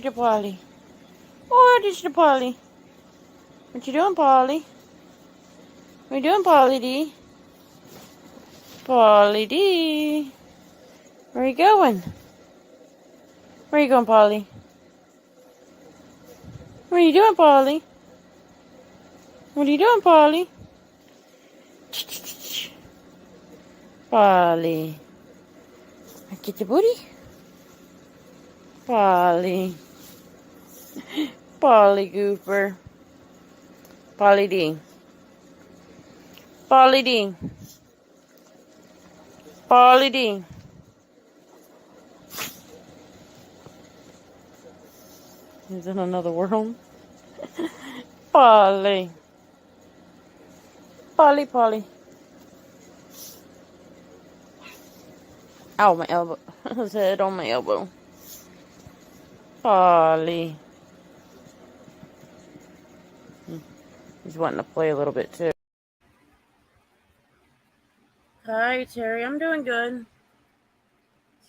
Look at Polly. Oh, there's the Polly. What you doing, Polly? What you doing, Polly D? Polly D. Where you going? Where you going, Polly? What are you doing, Polly? What are you doing, Polly? Polly. Get the booty. Polly. Polly Gooper. Polly D. Polly D. Polly D. He's in another world. Polly. Polly, Polly. Ow, my elbow. His head on my elbow. Polly. He's wanting to play a little bit too. Hi, Terry. I'm doing good.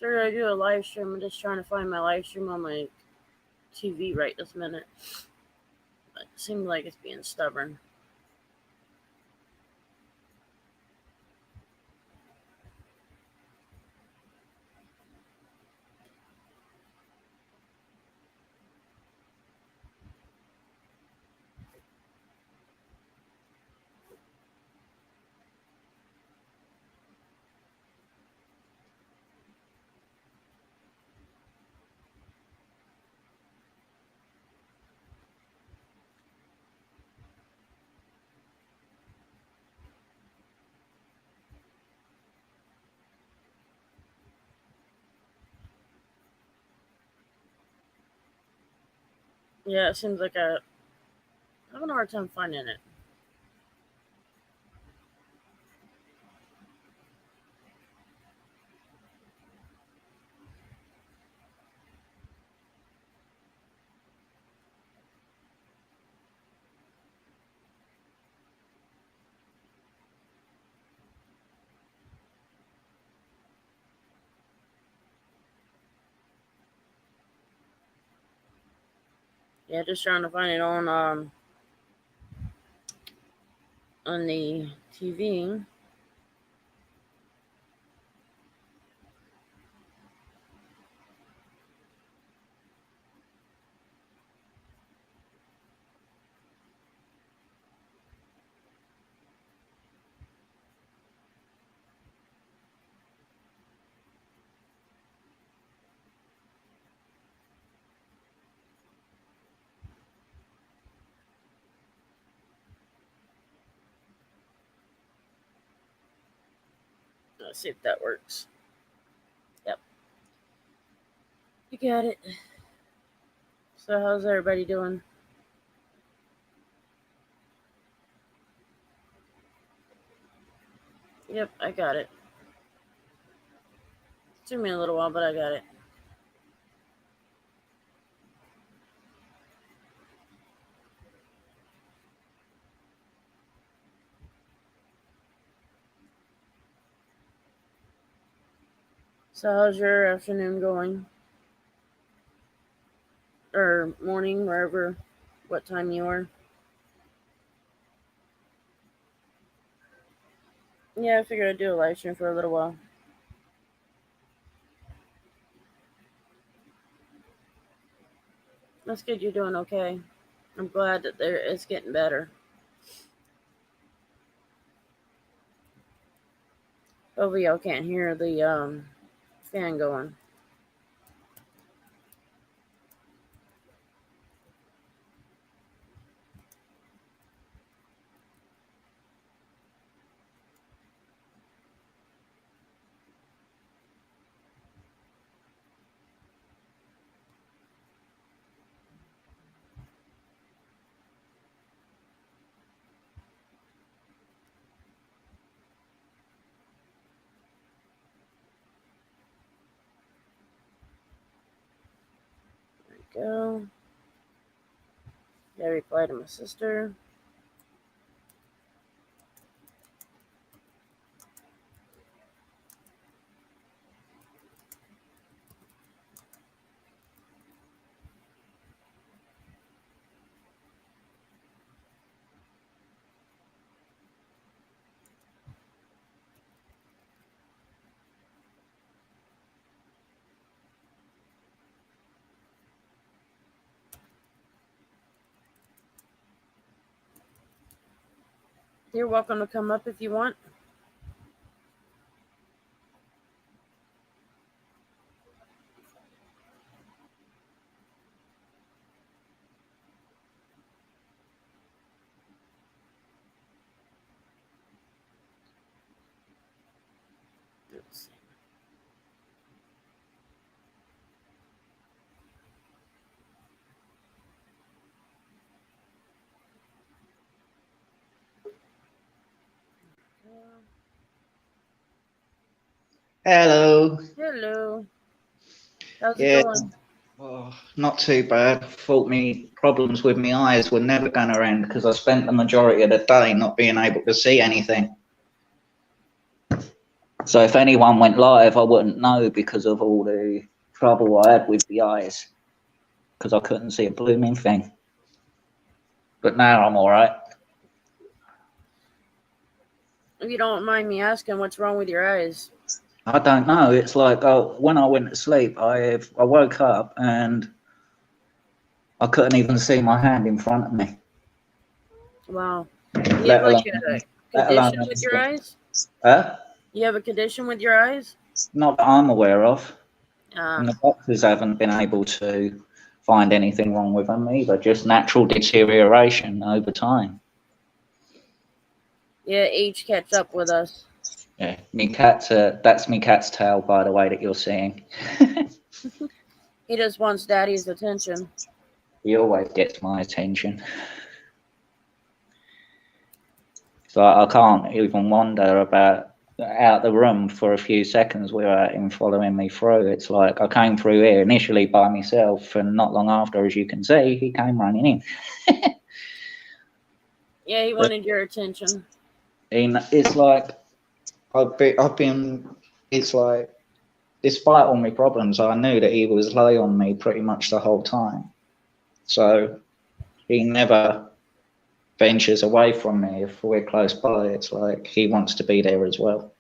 Sorry, I do a live stream. I'm just trying to find my live stream on my TV right this minute. But it seems like it's being stubborn. Yeah, it seems like I'm having a hard time finding it. Yeah, just trying to find it on the TV. Let's see if that works. Yep. You got it. So how's everybody doing? Yep, I got it. It took me a little while, but I got it. So how's your afternoon going? Or morning, wherever, what time you are? Yeah, I figured I'd do a live stream for a little while. That's good you're doing okay. I'm glad that it's getting better. Hopefully y'all can't hear the fan going. There we go. I replied to my sister. You're welcome to come up if you want. Let's see. Hello. Hello. How's it going? Oh, not too bad. Thought me problems with my eyes were never going to end because I spent the majority of the day not being able to see anything. So if anyone went live, I wouldn't know because of all the trouble I had with the eyes because I couldn't see a blooming thing. But now I'm all right. If you don't mind me asking, what's wrong with your eyes? I don't know. It's like when I went to sleep, I woke up and I couldn't even see my hand in front of me. Wow. You have like a condition with your eyes? Huh? You have a condition with your eyes? Not that I'm aware of. And the doctors haven't been able to find anything wrong with them either, just natural deterioration over time. Yeah, age catch up with us. Yeah, me cat's that's me cat's tail, by the way, that you're seeing. He just wants daddy's attention. He always gets my attention. So I can't even wander about out the room for a few seconds without him following me through. It's like I came through here initially by myself, and not long after, as you can see, he came running in. Yeah, he wanted your attention. It's like I've been. It's like, despite all my problems, I knew that he was low on me pretty much the whole time. So he never ventures away from me if we're close by. It's like he wants to be there as well.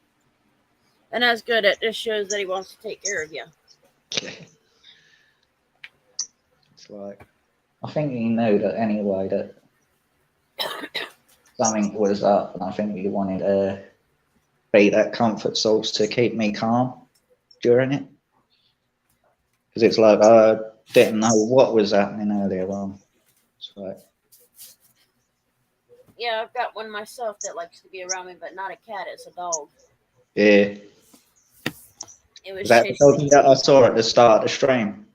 And that's good. It just shows that he wants to take care of you. It's like, I think he knew that anyway, that something was up, and I think he wanted to be that comfort source to keep me calm during it. Because it's like I didn't know what was happening earlier on. It's like, yeah, I've got one myself that likes to be around me, but not a cat. It's a dog. yeah. It was That the dog that I saw at the start of the stream?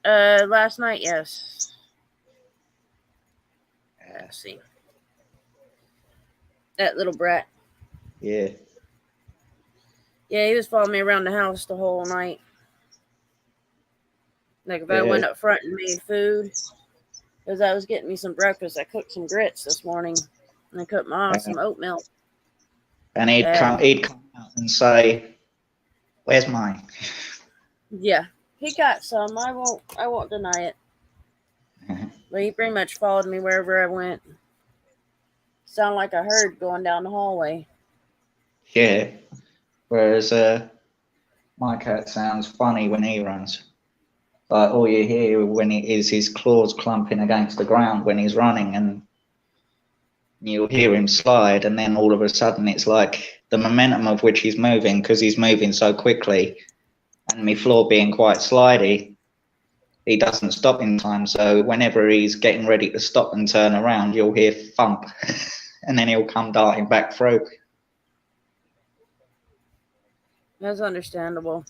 Last night, yes. Let's see. That little brat. Yeah. Yeah, he was following me around the house the whole night. Like if I went up front and made food, because I was getting me some breakfast, I cooked some grits this morning, and I cooked my mom some oatmeal. And he'd come out and say, "Where's mine?" Yeah, he got some. I won't deny it. But he pretty much followed me wherever I went. Sound like a herd going down the hallway. Yeah. Whereas my cat sounds funny when he runs. Like all you hear when it is his claws clumping against the ground when he's running, and you'll hear him slide, and then all of a sudden it's like the momentum of which he's moving, because he's moving so quickly, and my floor being quite slidey, he doesn't stop in time. So whenever he's getting ready to stop and turn around, you'll hear thump, and then he'll come darting back through. That's understandable.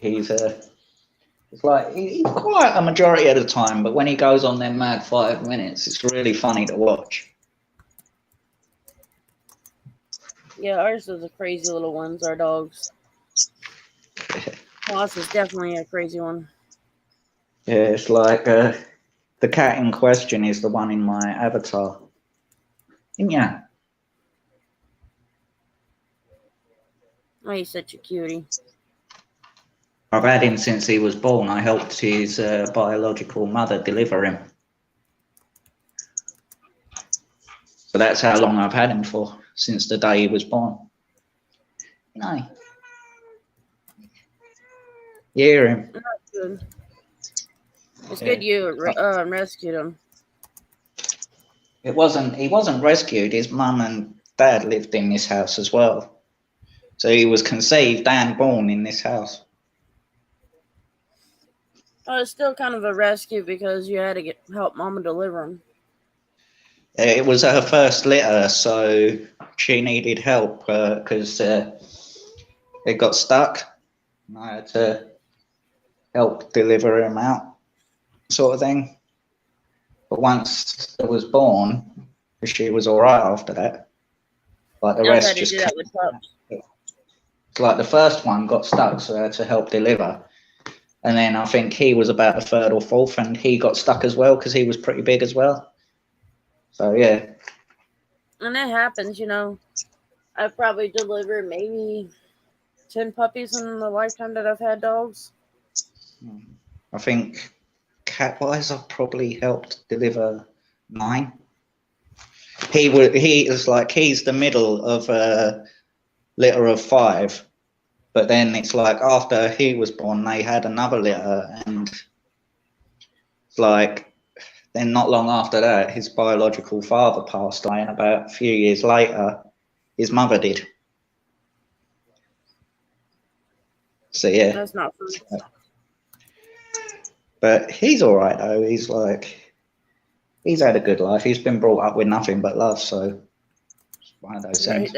He's it's like he's quiet a majority of the time, but when he goes on them mad 5 minutes, it's really funny to watch. Yeah, ours are the crazy little ones, our dogs. Moss is definitely a crazy one. Yeah, it's like the cat in question is the one in my avatar. Yeah. Oh, he's such a cutie. I've had him since he was born. I helped his biological mother deliver him. So that's how long I've had him for, since the day he was born. You know. You hear him? That's good. It's good you rescued him. He wasn't rescued. His mum and dad lived in this house as well. So he was conceived and born in this house. Well, it's still kind of a rescue because you had to help Mama deliver him. It was her first litter, so she needed help because it got stuck. And I had to help deliver him out, sort of thing. But once it was born, she was all right after that. Like the rest just do that with pups. It's like the first one got stuck, so I had to help deliver. And then I think he was about a third or fourth, and he got stuck as well because he was pretty big as well. So yeah. And it happens, you know. I've probably delivered maybe 10 puppies in the lifetime that I've had dogs. I think cat-wise, I've probably helped deliver 9. He is like, he's the middle of a litter of 5. But then it's like after he was born, they had another litter, and it's like then not long after that, his biological father passed away, and about a few years later, his mother did. So yeah, that's not fun. But he's all right though. He's had a good life. He's been brought up with nothing but love, so it's one of those things.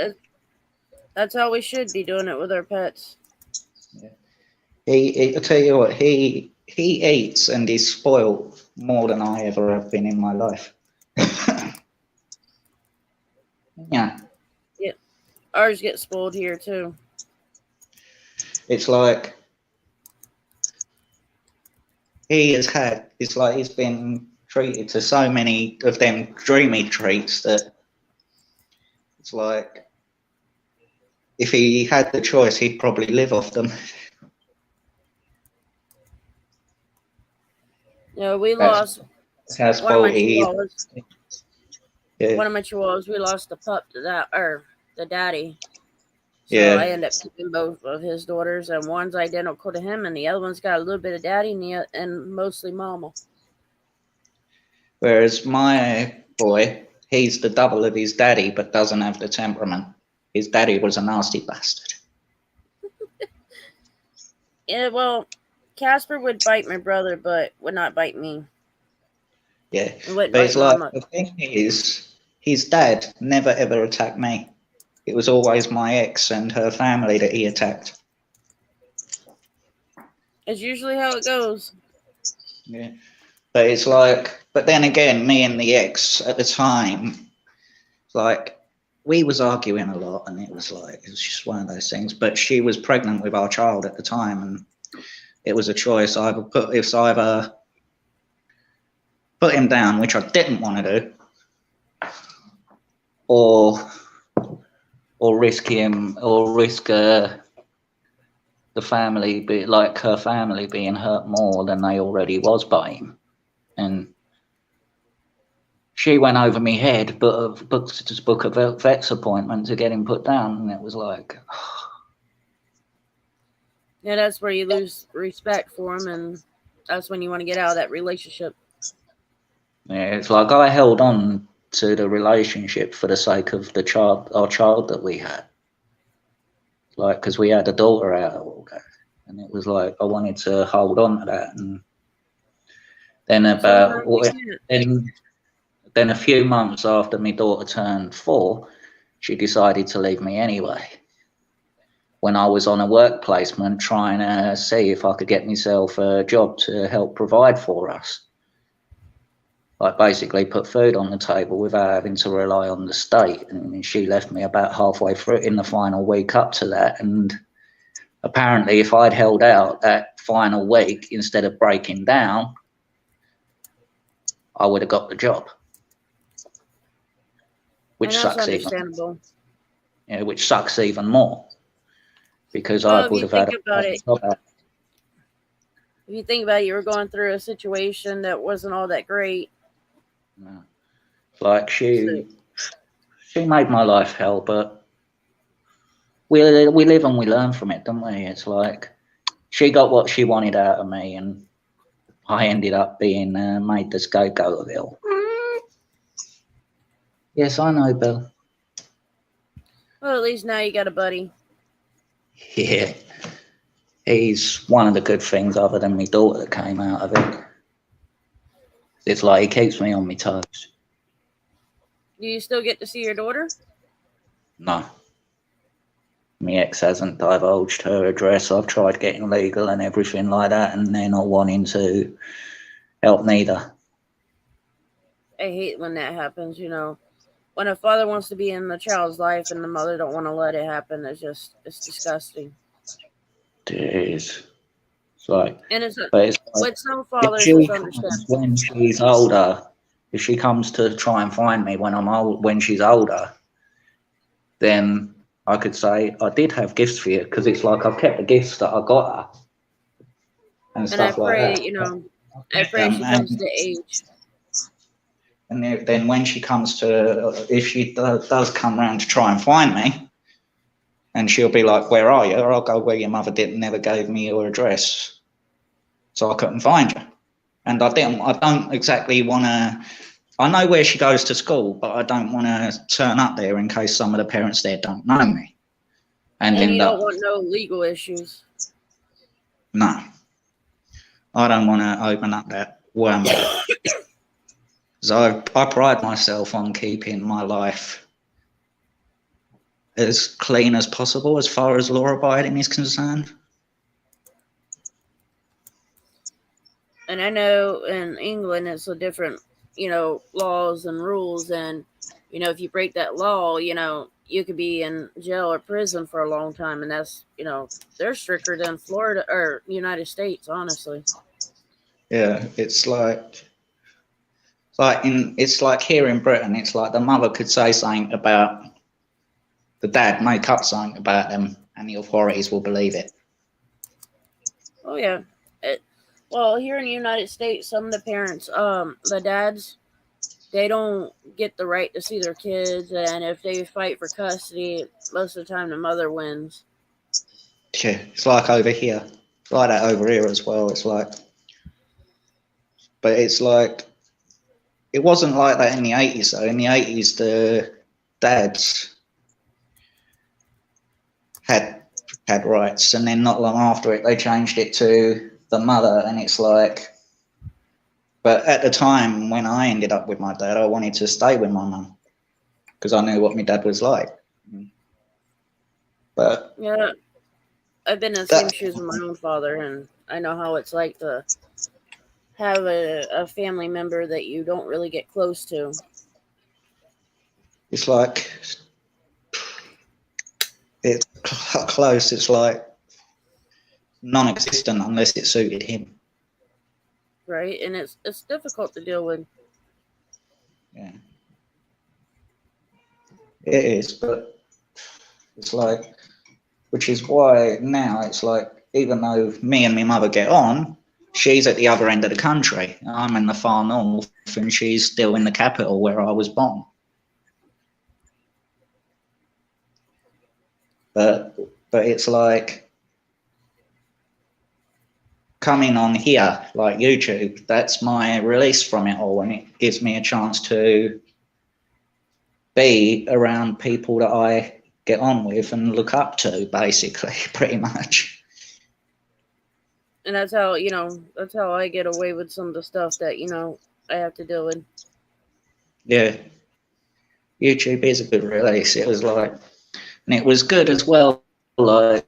That's how we should be doing it with our pets. Yeah. I'll tell you what, he eats and is spoiled more than I ever have been in my life. Yeah. Yeah. Ours get spoiled here too. It's like he's been treated to so many of them dreamy treats that it's like if he had the choice, he'd probably live off them. Yeah, we lost one of my chihuahuas. Yeah. One of my chihuahuas, we lost the pup to that, or the daddy. So yeah. I ended up keeping both of his daughters, and one's identical to him, and the other one's got a little bit of daddy and mostly mama. Whereas my boy, he's the double of his daddy, but doesn't have the temperament. His daddy was a nasty bastard. Yeah, well, Casper would bite my brother, but would not bite me. Yeah, but it's like the thing is, his dad never ever attacked me. It was always my ex and her family that he attacked. It's usually how it goes. Yeah, but it's like, but then again, me and the ex at the time, like, we was arguing a lot, and it was just one of those things. But she was pregnant with our child at the time, and it was a choice: either put him down, which I didn't want to do, or risk him, or risk the family, her family being hurt more than they already was by him. And she went over me head, but book a vet's appointment to get him put down, and it was like, yeah, that's where you lose respect for him, and that's when you want to get out of that relationship. Yeah, it's like I held on to the relationship for the sake of our child that we had, like, because we had a daughter out of all that, and it was like I wanted to hold on to that. And then then a few months after my daughter turned 4, she decided to leave me anyway. When I was on a work placement trying to see if I could get myself a job to help provide for us. Like, basically put food on the table without having to rely on the state. And she left me about halfway through in the final week up to that. And apparently if I'd held out that final week instead of breaking down, I would have got the job. Which sucks even. Yeah, which sucks even more, because I would have had a job. If you think about it, you were going through a situation that wasn't all that great. No. Like she made my life hell, but we live and we learn from it, don't we? It's like she got what she wanted out of me, and I ended up being made the scapegoat of it all. Yes, I know, Bill. Well, at least now you got a buddy. Yeah. He's one of the good things other than my daughter that came out of it. It's like he keeps me on my toes. Do you still get to see your daughter? No. My ex hasn't divulged her address. I've tried getting legal and everything like that, and they're not wanting to help neither. I hate when that happens, you know. When a father wants to be in the child's life and the mother don't want to let it happen, it's disgusting. It is. It's like, And it's but it's like, with some if fathers, she it's comes understandable. when she's older, if she comes to try and find me when I'm old, when she's older, then I could say I did have gifts for you, because it's like I've kept the gifts that I got her and And I stuff like pray, that. you know, I pray she comes to age. And then when she comes to, if she does come round to try and find me, and she'll be like, "Where are you?" Or I'll go, "Where your mother never gave me your address, so I couldn't find you." And I don't exactly want to. I know where she goes to school, but I don't want to turn up there in case some of the parents there don't know me. And And you end don't up, want no legal issues. no, I don't want to open up that wormhole. So I pride myself on keeping my life as clean as possible as far as law abiding is concerned. And I know in England it's a different, you know, laws and rules. And, you know, if you break that law, you know, you could be in jail or prison for a long time. And that's, you know, they're stricter than Florida or United States, honestly. Yeah, it's like here in Britain, it's like the mother could say something about the dad, make up something about them, and the authorities will believe it. Oh, yeah. Well, here in the United States, some of the parents, the dads, they don't get the right to see their kids. And if they fight for custody, most of the time the mother wins. Yeah, it's like over here. It's like that over here as well. It's like, but it's like, it wasn't like that in the 80s though. In the 80s, the dads had rights, and then not long after it, they changed it to the mother, and it's like, but at the time when I ended up with my dad, I wanted to stay with my mum because I knew what my dad was like. But Yeah, I've been in the same shoes with my own father, and I know how it's like to have a family member that you don't really get close to. it's like, it's close. It's like non-existent unless it suited him. Right, and it's difficult to deal with. Yeah, it is, but it's like, which is why now it's like, even though me and my mother get on, she's at the other end of the country. I'm in the far north, and she's still in the capital where I was born. But it's like coming on here, like YouTube, that's my release from it all, and it gives me a chance to be around people that I get on with and look up to, basically, pretty much. And that's how, you know, that's how I get away with some of the stuff that, you know, I have to deal with. Yeah, YouTube is a good release. It was like, and it was good as well, like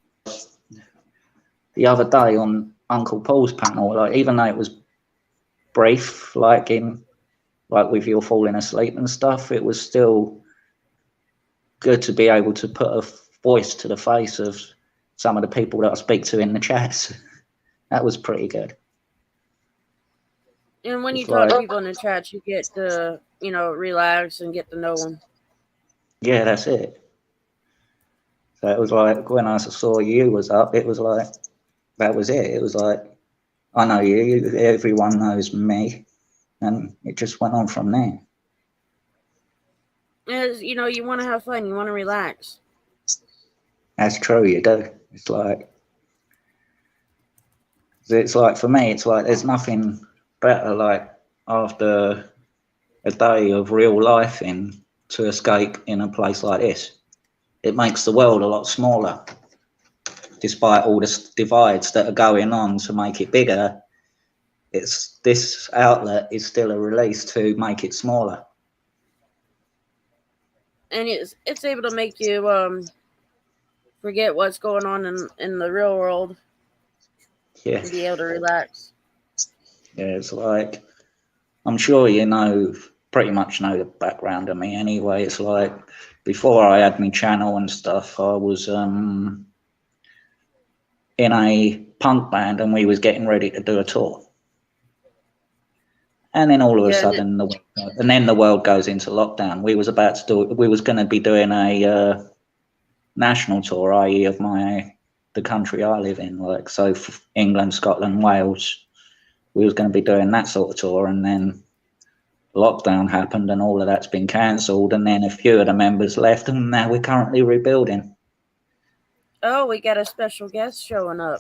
the other day on Uncle Paul's panel, like even though it was brief, like with you falling asleep and stuff, it was still good to be able to put a voice to the face of some of the people that I speak to in the chats. That was pretty good. And when you talk to people in the chat, you get to, you know, relax and get to know them. Yeah, that's it. So it was like when I saw you was up, it was like, that was it. It was like, I know you, everyone knows me, and it just went on from there. As you know, you want to have fun, you want to relax. That's true, you do. It's like for me, it's like there's nothing better like after a day of real life in to escape in a place like this. It makes the world a lot smaller, despite all the divides that are going on to make it bigger. This outlet is still a release to make it smaller. And it's able to make you forget what's going on in the real world. Yeah. And be able to relax. Yeah, it's like, I'm sure pretty much know the background of me anyway. It's like, before I had my channel and stuff, I was in a punk band and we was getting ready to do a tour. And then all of a sudden, the world goes into lockdown. We was going to be doing a national tour, i.e. of the country I live in, like, so England, Scotland, Wales. We was going to be doing that sort of tour, and then lockdown happened and all of that's been cancelled, and then a few of the members left, and now we're currently rebuilding. Oh, we got a special guest showing up.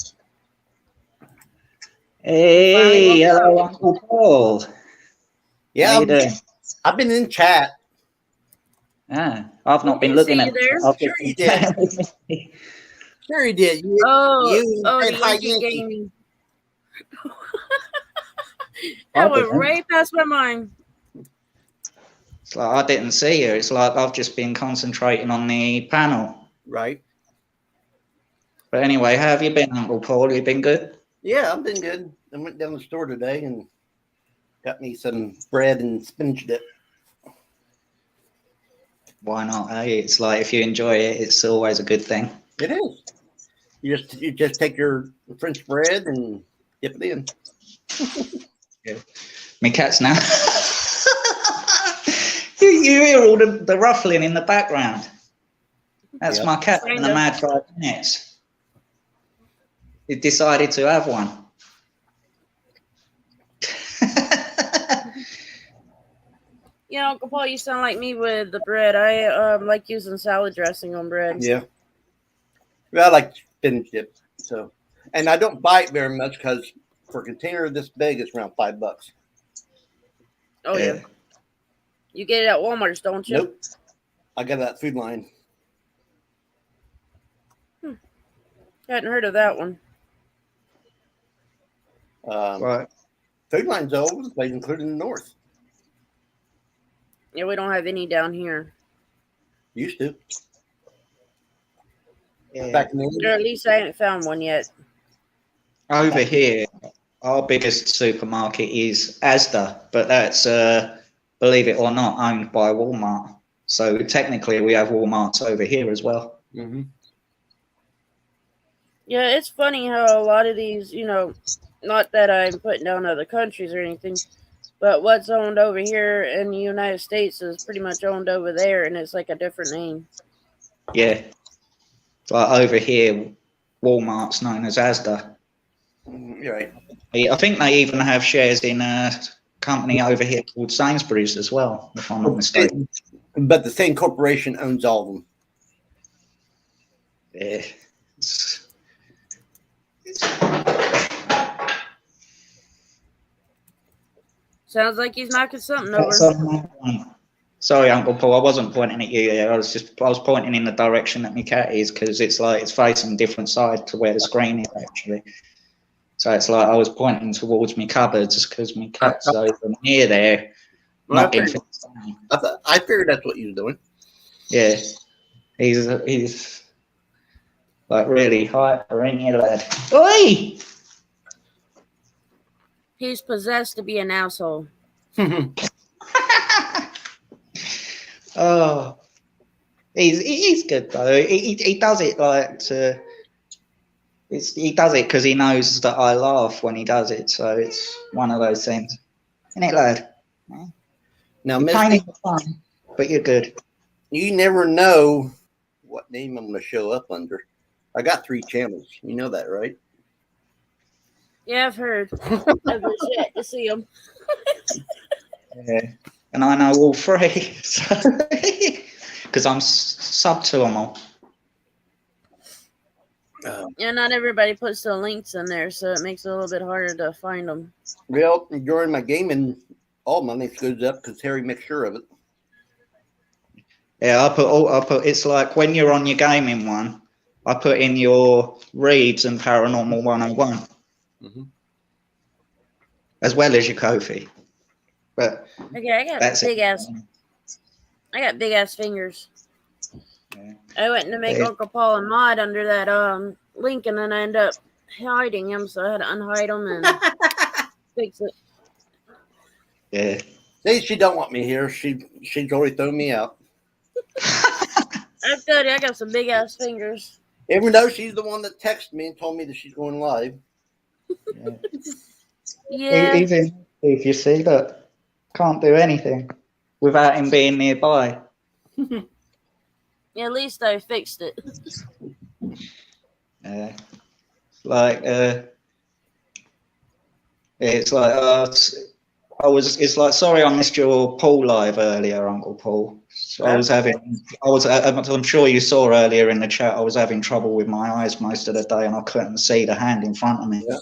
Hey, hello, Uncle Paul. Yeah, how you doing? I've been in chat. I've not been looking at there. Sure you did. Sure you did. the Gaming. That went right past my mind. It's like I didn't see you. It's like I've just been concentrating on the panel. Right. But anyway, how have you been, Uncle Paul? You been good? Yeah, I've been good. I went down to the store today and got me some bread and spinach dip. Why not? It's like, if you enjoy it, it's always a good thing. It is. You just take your French bread and dip it in. Yeah. My cat's now. you hear all the ruffling in the background. That's my cat in a mad 5 minutes. He decided to have one. Yeah, Uncle Paul, you sound like me with the bread. I like using salad dressing on bread. Yeah. Well, I like spinach dip. So, and I don't buy it very much because for a container this big, it's around $5. Oh yeah. You get it at Walmart's, don't you? Nope. I got that Food Line. Hadn't heard of that one. Right. Food Line's all over the place, including the north. Yeah, we don't have any down here. Used to. Yeah. Back in the Or at least I haven't found one yet. Over here, our biggest supermarket is Asda, but that's, believe it or not, owned by Walmart. So technically we have Walmarts over here as well. Mm-hmm. Yeah, it's funny how a lot of these, not that I'm putting down other countries or anything, but what's owned over here in the United States is pretty much owned over there, and it's like a different name. Yeah. Like over here, Walmart's known as Asda. Right. I think they even have shares in a company over here called Sainsbury's as well, if I'm not mistaken. But the same corporation owns all of them. Yeah. Sounds like he's knocking something over. Sorry, Uncle Paul, I wasn't pointing at you. I was pointing in the direction that my cat is, because it's like it's facing different side to where the screen is actually. So it's like I was pointing towards my cupboards because my cat's over near there. Well, I figured that's what you were doing. Yeah, he's like really hyper, ain't you, lad? Oi! He's possessed to be an asshole. Oh, he's good though. He does it like to. He does it because he knows that I laugh when he does it. So it's one of those things, isn't it, lad? Now, Misty, fun, but you're good. You never know what name I'm going to show up under. I got 3 channels. You know that, right? Yeah, I've heard. I've yet to see them. Yeah, and I know all 3, because I'm sub to them all. Yeah, not everybody puts the links in there, so it makes it a little bit harder to find them. Well, during my gaming, all my links goes up because Harry makes sure of it. Yeah, I put. It's like when you're on your gaming one, I put in your reads and paranormal 101 Mm-hmm. as well as your Kofi. But Okay, I got that's it. big ass fingers. Yeah. I went to make Yeah. Uncle Paul a mod under that link, and then I ended up hiding him, so I had to unhide him and fix it. Yeah. See, she don't want me here. She's already thrown me out. I tell you, I got some big ass fingers. Even though she's the one that texted me and told me that she's going live. Yeah, Even if you see that, can't do anything without him being nearby. yeah, at least I fixed it. Yeah. It's like it's like, sorry I missed your Paul live earlier, Uncle Paul. So I'm sure you saw earlier in the chat, I was having trouble with my eyes most of the day and I couldn't see the hand in front of me. Yeah.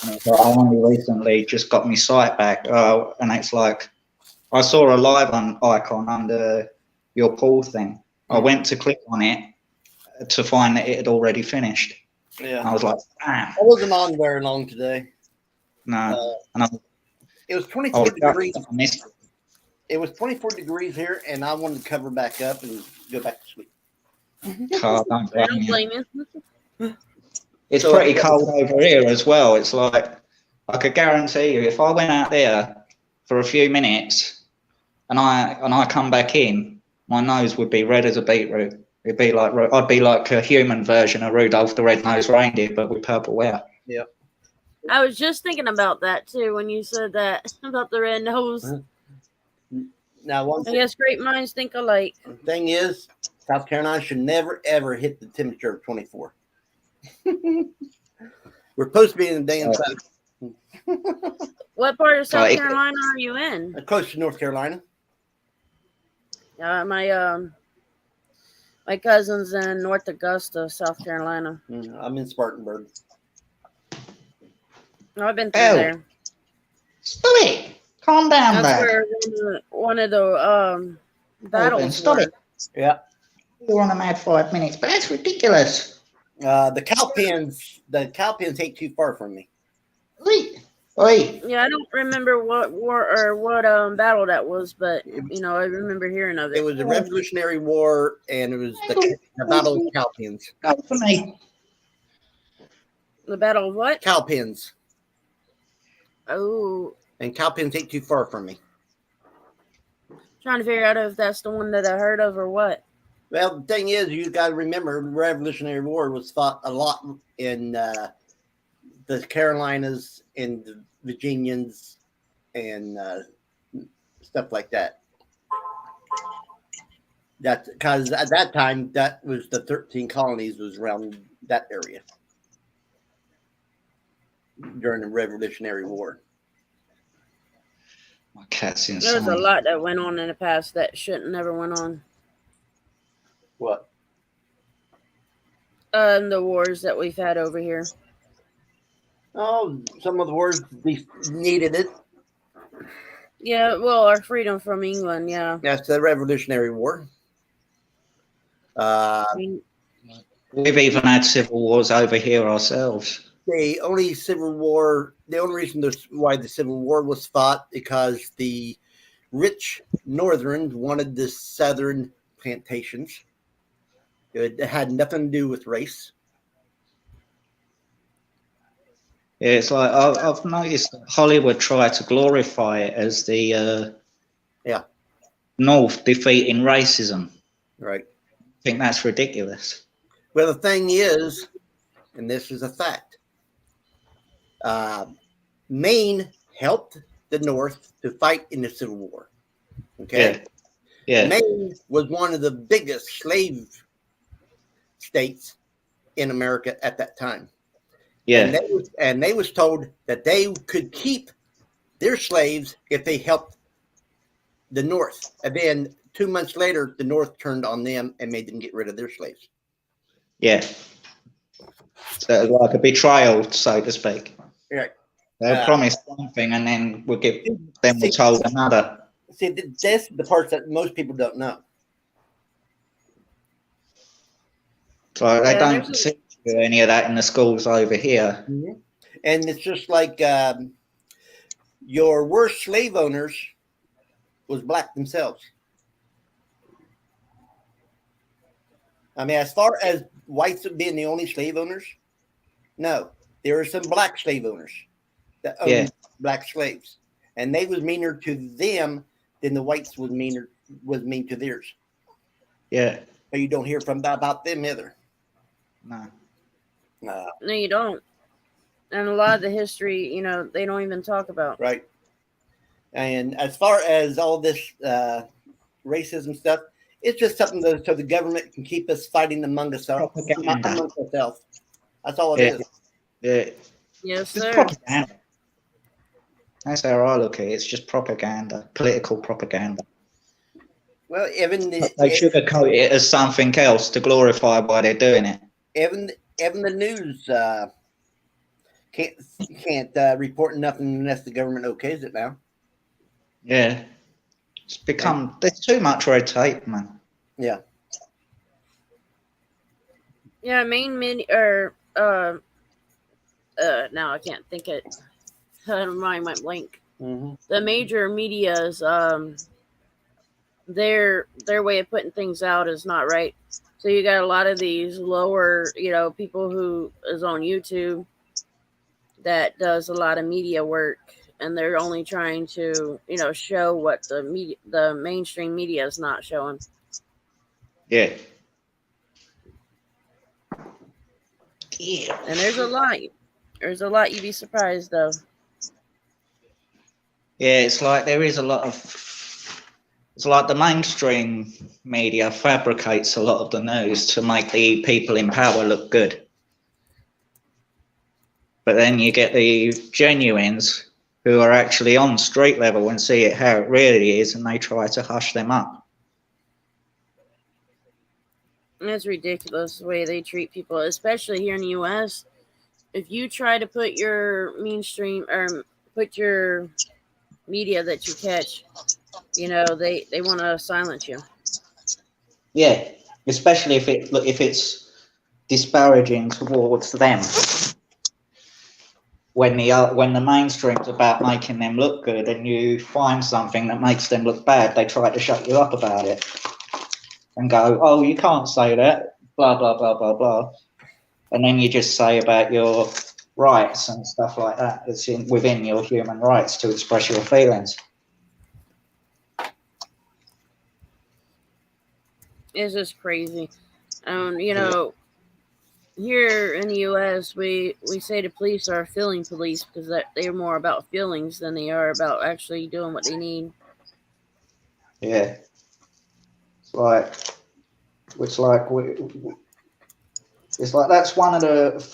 And it's like, I only recently just got my sight back, and it's like I saw a live icon under your Paul thing. I went to click on it to find that it had already finished. Yeah. I was like, damn. I wasn't on very long today. No. And It was I 24 was degrees. I missed it. It was 24 degrees here, and I wanted to cover back up and go back to sleep. Carl, don't I blame don't you. blame you. It's So- pretty cold over here as well. It's like, I could guarantee you, if I went out there for a few minutes and I come back in, my nose would be red as a beetroot. It'd be like, I'd be like a human version of Rudolph the Red-Nosed Reindeer, but with purple hair. I was just thinking about that too when you said that about the red nose. Now, one I guess great minds think alike. thing is, South Carolina should never, ever hit the temperature of 24. We're supposed to be in the damn south. What part of South Right. Carolina are you in? Close to North Carolina. My cousin's in North Augusta, South Carolina. I'm in Spartanburg. No, I've been through Oh. there. Stop it! Calm down That's there. where one of the battles Stop were. it. Yeah. You're on a mad 5 minutes, but that's ridiculous. The Cowpens ain't too far from me. Oi. Yeah, I don't remember what war or what battle that was, but I remember hearing of It it. was the Revolutionary War, and it was the Battle of Cowpens. Go for me. The battle of what? Cowpens. Oh, And Cowpens ain't too far from me. trying to figure out if that's the one that I heard of or what. Well, the thing is, you got to remember, the Revolutionary War was fought a lot in the Carolinas and the Virginians and stuff like that. That's because at that time, that was the 13 colonies was around that area during the Revolutionary War. My cat's inside. There was a lot that went on in the past that shouldn't never went on. What? The wars that we've had over here. Oh, some of the wars we needed it. Yeah, well, our freedom from England, yeah. That's the Revolutionary War. I mean, We've even had civil wars over here ourselves. The only reason why the Civil War was fought because the rich Northerns wanted the Southern plantations. It had nothing to do with race. Yeah, it's like I've noticed that Hollywood try to glorify it as the North defeating racism. Right. I think that's ridiculous. Well, the thing is, and this is a fact, Maine helped the North to fight in the Civil War. Okay. Yeah. Maine was one of the biggest slave states in America at that time. Yeah. And they was told that they could keep their slaves if they helped the North. And then 2 months later, the North turned on them and made them get rid of their slaves. Yeah. So like a betrayal, so to speak. Right. They promised one thing and then we're told another. See, that's the parts that most people don't know. So they Yeah, don't there's teach you any of that in the schools over here. And it's just like your worst slave owners was black themselves. I mean, as far as whites being the only slave owners, no, there are some black slave owners that owned black slaves, and they was meaner to them than the whites was mean to theirs. Yeah. But you don't hear from about them either. No. No, you don't. And a lot of the history, you know, they don't even talk about. Right. And as far as all this racism stuff, it's just something so the government can keep us fighting among ourselves. That's all it is. Yeah. Yes, It's sir. propaganda. That's how I look at it. It's just propaganda, political propaganda. Well, even They sugarcoat it as something else to glorify why they're doing it. even the news can't report nothing unless the government okays it now. Yeah. It's become, there's too much red tape, man. Yeah. Yeah, main mini or now I can't think it. My mind went blank. The major media's their way of putting things out is not right. So you got a lot of these lower, you know, people who is on YouTube that does a lot of media work, and they're only trying to, you know, show what the mainstream media is not showing. Yeah. Yeah. And there's a lot. There's a lot. You'd be surprised though. Yeah, it's like there is a lot of. It's like the mainstream media fabricates a lot of the news to make the people in power look good. But then you get the genuines who are actually on street level and see it how it really is, and they try to hush them up. It's ridiculous the way they treat people, especially here in the U.S. If you try to put your mainstream or put your media that you catch, you know, they want to silence you. Yeah, especially if it's disparaging towards them. When the mainstream's about making them look good, and you find something that makes them look bad, they try to shut you up about it and go, "Oh, you can't say that," blah blah blah blah blah, and then you just say about your rights and stuff like that. It's within your human rights to express your feelings. It's just crazy. You know, here in the U.S., we say the police are feeling police because they're more about feelings than they are about actually doing what they need. Yeah, it's like that's one of the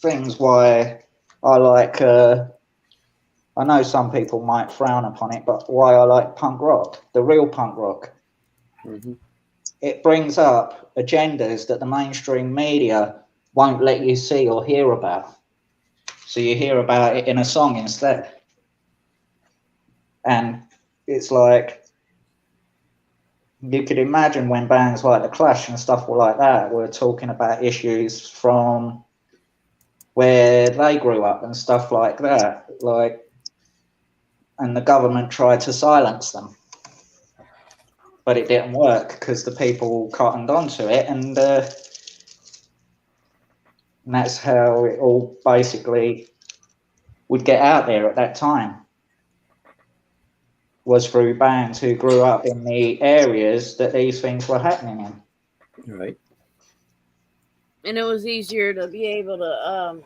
things why I like. I know some people might frown upon it, but why I like punk rock, the real punk rock. It brings up agendas that the mainstream media won't let you see or hear about. So you hear about it in a song instead. And it's like, you could imagine when bands like The Clash and stuff like that were talking about issues from where they grew up and stuff like that, and the government tried to silence them. But it didn't work because the people cottoned onto it, and that's how it all basically would get out there at that time, was through bands who grew up in the areas that these things were happening in. Right. And it was easier to be able to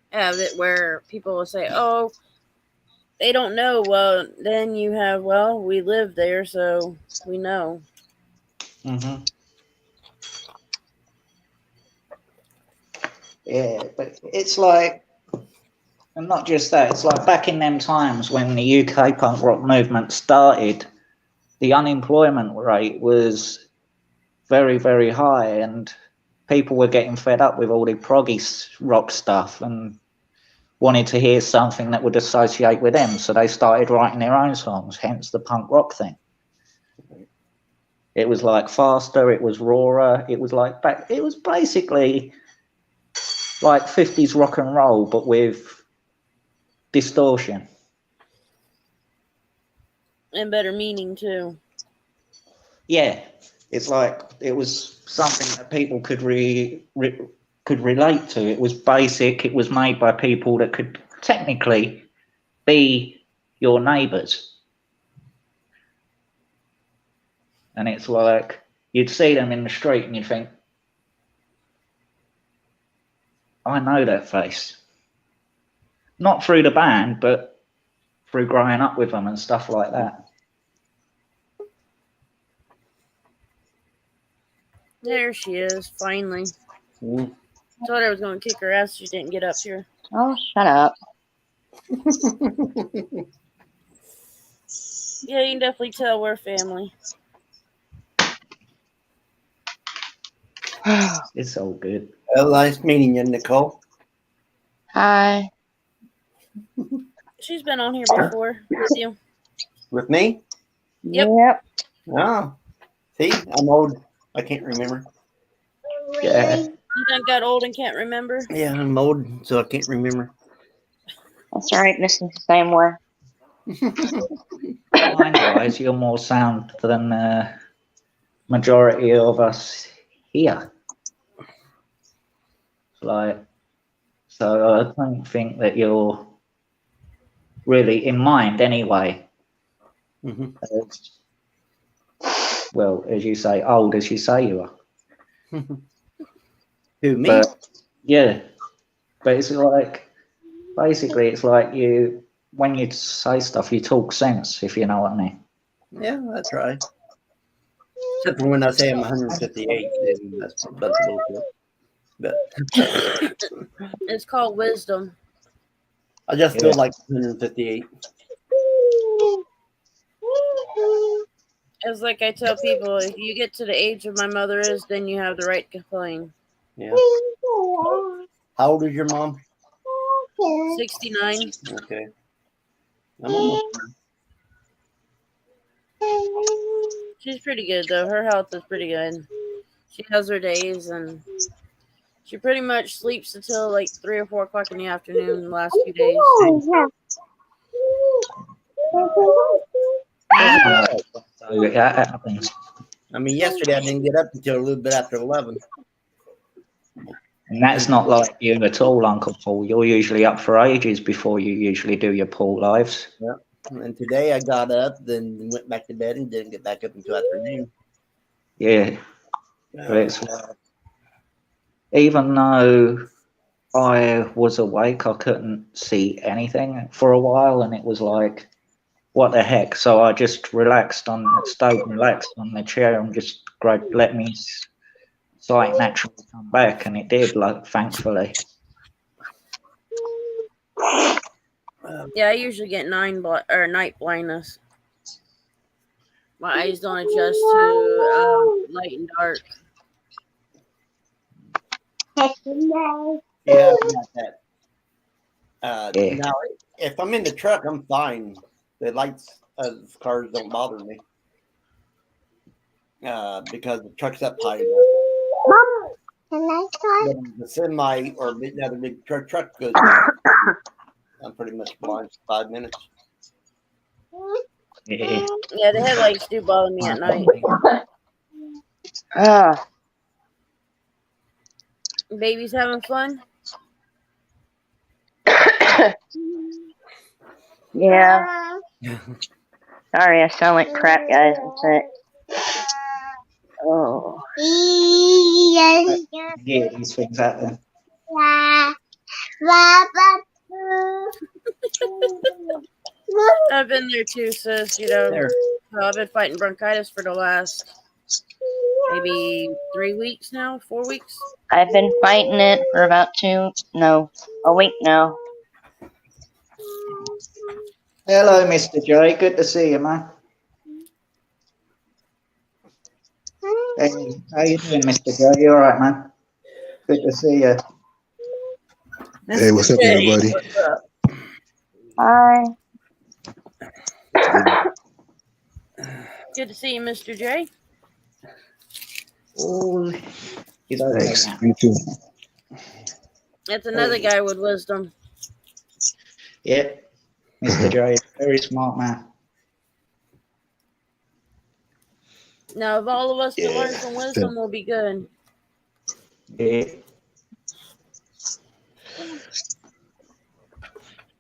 have it where people will say, "Oh, they don't know." Well, then you have, well, we live there, so we know. Yeah, but it's like, and not just that, it's like back in them times when the UK punk rock movement started, the unemployment rate was very, very high, and people were getting fed up with all the proggy rock stuff and wanted to hear something that would associate with them, so they started writing their own songs, hence the punk rock thing. It was like faster. It was rawer. It was like back. It was basically like 50s rock and roll, but with distortion. And better meaning too. Yeah, it's like it was something that people could could relate to. It was basic. It was made by people that could technically be your neighbours. And it's like you'd see them in the street and you'd think, I know that face. Not through the band, but through growing up with them and stuff like that. There she is, finally. Mm. Thought I was going to kick her ass. She didn't get up here. Oh, shut up. Yeah, you can definitely tell we're family. It's all good. Well, nice meeting you, Nicole. Hi. She's been on here before with you. With me? Yep. Oh. See, I'm old. I can't remember. Yeah. You done got old and can't remember? Yeah, I'm old, so I can't remember. That's all right. This is the same way. Mind-wise, you're more sound than the majority of us here. Like, so I don't think that you're really in mind anyway. Mhm. Well, as you say, old as you say you are. Who, me? But yeah, but it's like basically it's like you when you say stuff, you talk sense, if you know what I mean. Yeah, that's right. Except for when I say I'm 158, then that's a bullshit. But It's called wisdom. I just feel like 158. It's like I tell people, if you get to the age of my mother is, then you have the right to complain. Yeah. How old is your mom? 69. Okay. I'm almost there. She's pretty good, though. Her health is pretty good. She has her days, and she pretty much sleeps until like 3 or 4 o'clock in the afternoon the last few days. So that happens. I mean, yesterday I didn't get up until a little bit after 11. And that's not like you at all, Uncle Paul. You're usually up for ages before you usually do your pool lives. Yeah. And today I got up, then went back to bed and didn't get back up until afternoon. Yeah. But it's like, even though I was awake, I couldn't see anything for a while, and it was like, what the heck? So I just stayed relaxed on the chair and just let me sight naturally come back, and it did, like, thankfully. Yeah, I usually get night blindness. My eyes don't adjust to light and dark. Yeah, I got that. Yeah. Now, if I'm in the truck, I'm fine. The lights of cars don't bother me because the truck's up high enough. But the semi or the other big truck goes by, I'm pretty much blind for 5 minutes. Yeah. Yeah, the headlights do bother me at night. Baby's having fun? Yeah. Sorry, I sound like crap, guys. That's it. Oh. Yeah, these things happen. I've been there too, sis. You know, There. I've been fighting bronchitis for the last maybe 3 weeks now, 4 weeks. I've been fighting it for about a week now. Hello, Mr. J. Good to see you, man. Hey, how you doing, Mr. J? You all right, man? Good to see you. Hey, what's up, everybody? What's up? Hi. Good to see you, Mr. J. Oh, he's okay Thanks. now. You too. That's another guy with wisdom. Yeah, Mr. J, very smart man. Now, if all of us can learn Yeah. some wisdom, we'll be good. Yeah.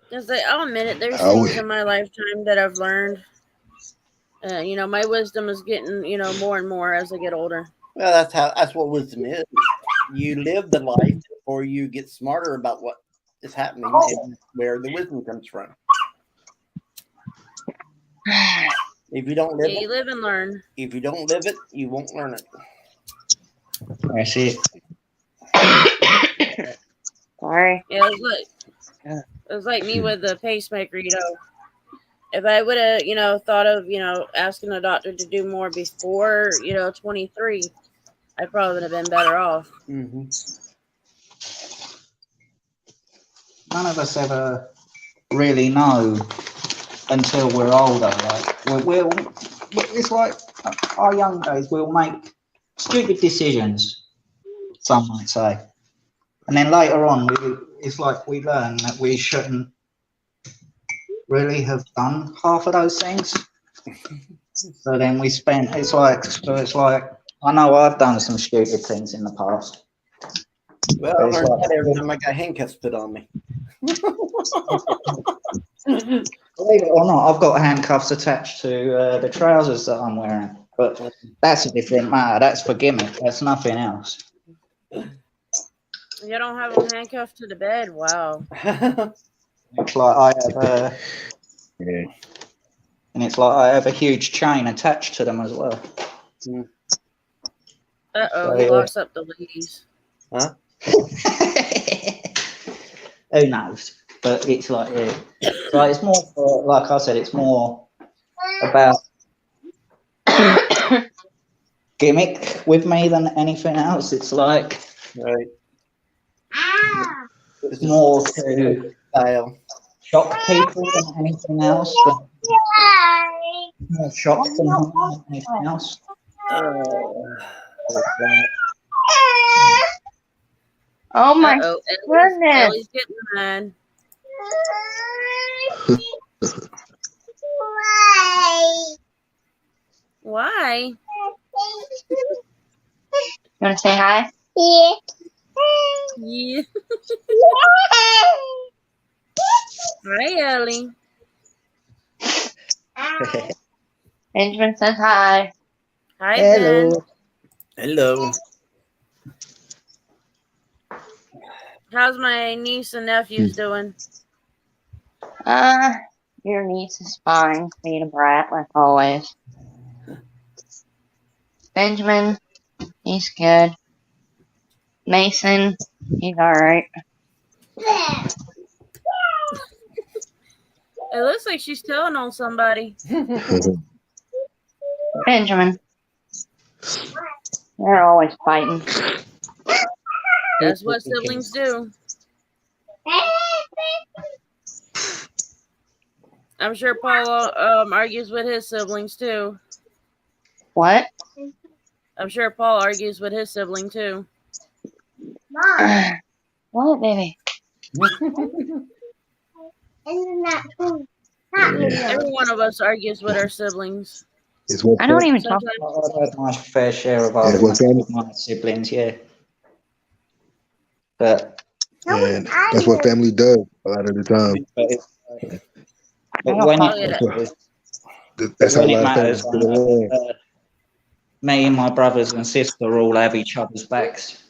Because I'll admit it, there's I things would. in my lifetime that I've learned. My wisdom is getting, more and more as I get older. Well, that's what wisdom is. You live the life before you get smarter about what is happening and where the wisdom comes from. If you don't live Yeah, you it, live and learn. if you don't live it, you won't learn it. That's it. Sorry. Yeah, it was like me with the pacemaker, If I would have, thought of, asking the doctor to do more before, 23, I probably would have been better off. Mm-hmm. None of us ever really know until we're older. Like it's like our young days. We'll make stupid decisions, some might say, and then later on, it's like we learn that we shouldn't really have done half of those things. So then we spend. It's like I know I've done some stupid things in the past. Well, I learned that every time I got handcuffs put on me. Believe it or not, I've got handcuffs attached to the trousers that I'm wearing, but that's a different matter. That's for gimmick. That's nothing else. You don't have them handcuffed to the bed? Wow. It's like I have, Yeah. and it's like I have a huge chain attached to them as well. Uh-oh, he locks up the ladies. Huh? Who knows? But it's like, so it's more for, like I said, it's more about gimmick with me than anything else. It's like Right. it's more to Style. shock people than anything else. More shock than anything else. Oh my Uh-oh, goodness. Ellie's getting mad. Why? You want to say hi? Yeah. Hi, Ellie. Benjamin says hi. Hi, Ben. Hello. How's my niece and nephews doing? Your niece is fine. Being a brat, like always. Benjamin, he's good. Mason, he's alright. It looks like she's telling on somebody. Benjamin. They're always fighting. That's what siblings do. I'm sure Paul argues with his siblings too. What? I'm sure Paul argues with his sibling too. What, baby? Every one of us argues with our siblings. It's what I don't even talk. Sometimes I've had my fair share of Yeah, arguments what's that? with my siblings, yeah. But and that's what family does a lot of the time. but when Oh, it, yeah. That's how a when it lot of matters, families get along. me and my brothers and sister all have each other's backs.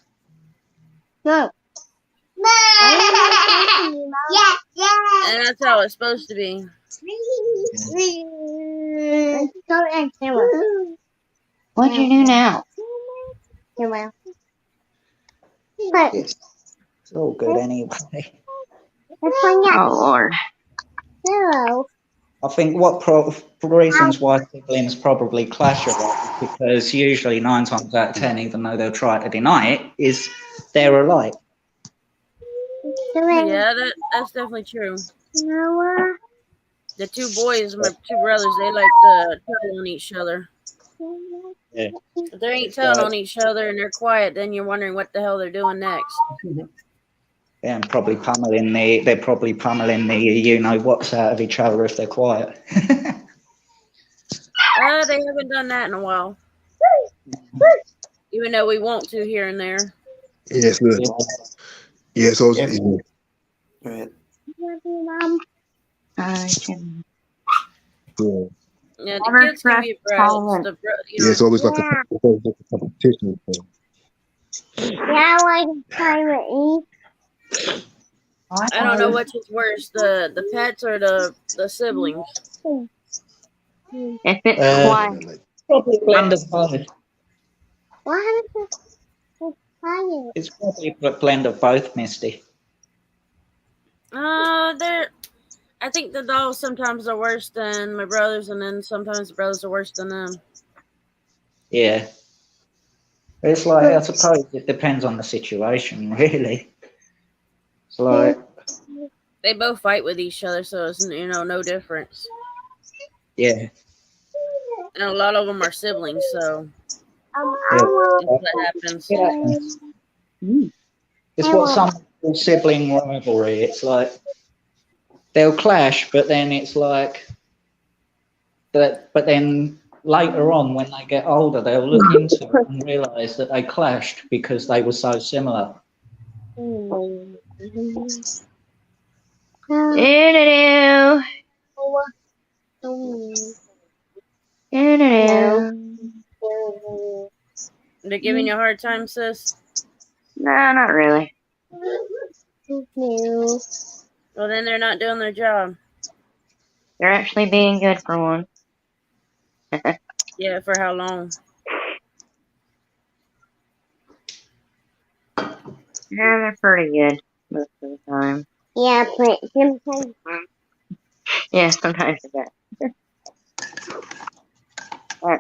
And that's how it's supposed to be. What'd you do now? It's all good anyway. Oh, Lord. I think what reasons why siblings probably clash a lot is because usually 9 times out of 10, even though they'll try to deny it, is they're alike. Yeah, that's definitely true. The two boys, my two brothers, they like to tell on each other. Yeah. If they ain't telling on each other and they're quiet, then you're wondering what the hell they're doing next. Yeah, and probably pummeling they're probably pummeling the you know what's out of each other if they're quiet. They haven't done that in a while. Even though we want to here and there. Yes, good. Yeah, so Yeah. Right. I can. yeah. Yeah, the Never kids can be trust brats. Colin. You Yeah, know, it's always like a competition. So. Yeah, like time to eat. I don't know which is worse, the pets or the siblings. If it's Uh, quiet. Like, Probably a blend of both. What happened to quiet? It's probably a blend of both, Misty. I think the dolls sometimes are worse than my brothers, and then sometimes the brothers are worse than them. Yeah. It's like I suppose it depends on the situation, really. It's like They both fight with each other, so it's no difference. yeah. And a lot of them are siblings, so Yeah. that's what happens. It's what some call sibling rivalry. It's like they'll clash, but then it's like that. But then later on, when they get older, they'll look into it and realise that they clashed because they were so similar. They're giving you a hard time, sis? No, not really. Well, then they're not doing their job. They're actually being good for one. Yeah, for how long? Yeah, they're pretty good most of the time. Yeah, but sometimes. Yeah, sometimes they're bad.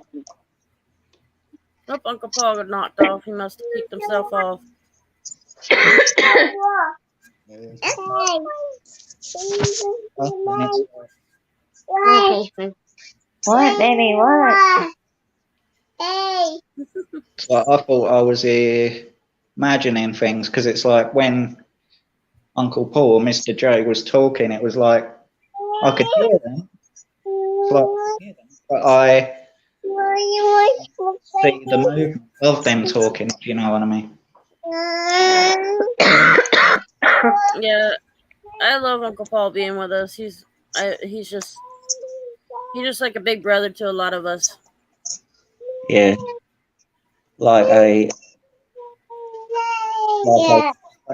Oh, Uncle Paul got knocked off. He must have kicked himself off. What, baby? What? So I thought I was imagining things because it's like when Uncle Paul or Mr. J was talking, it was like I could hear them. It's like I could hear them, but I see the movement of them talking, if you know what I mean. Yeah, I love Uncle Paul being with us. He's just like a big brother to a lot of us. Yeah. Like a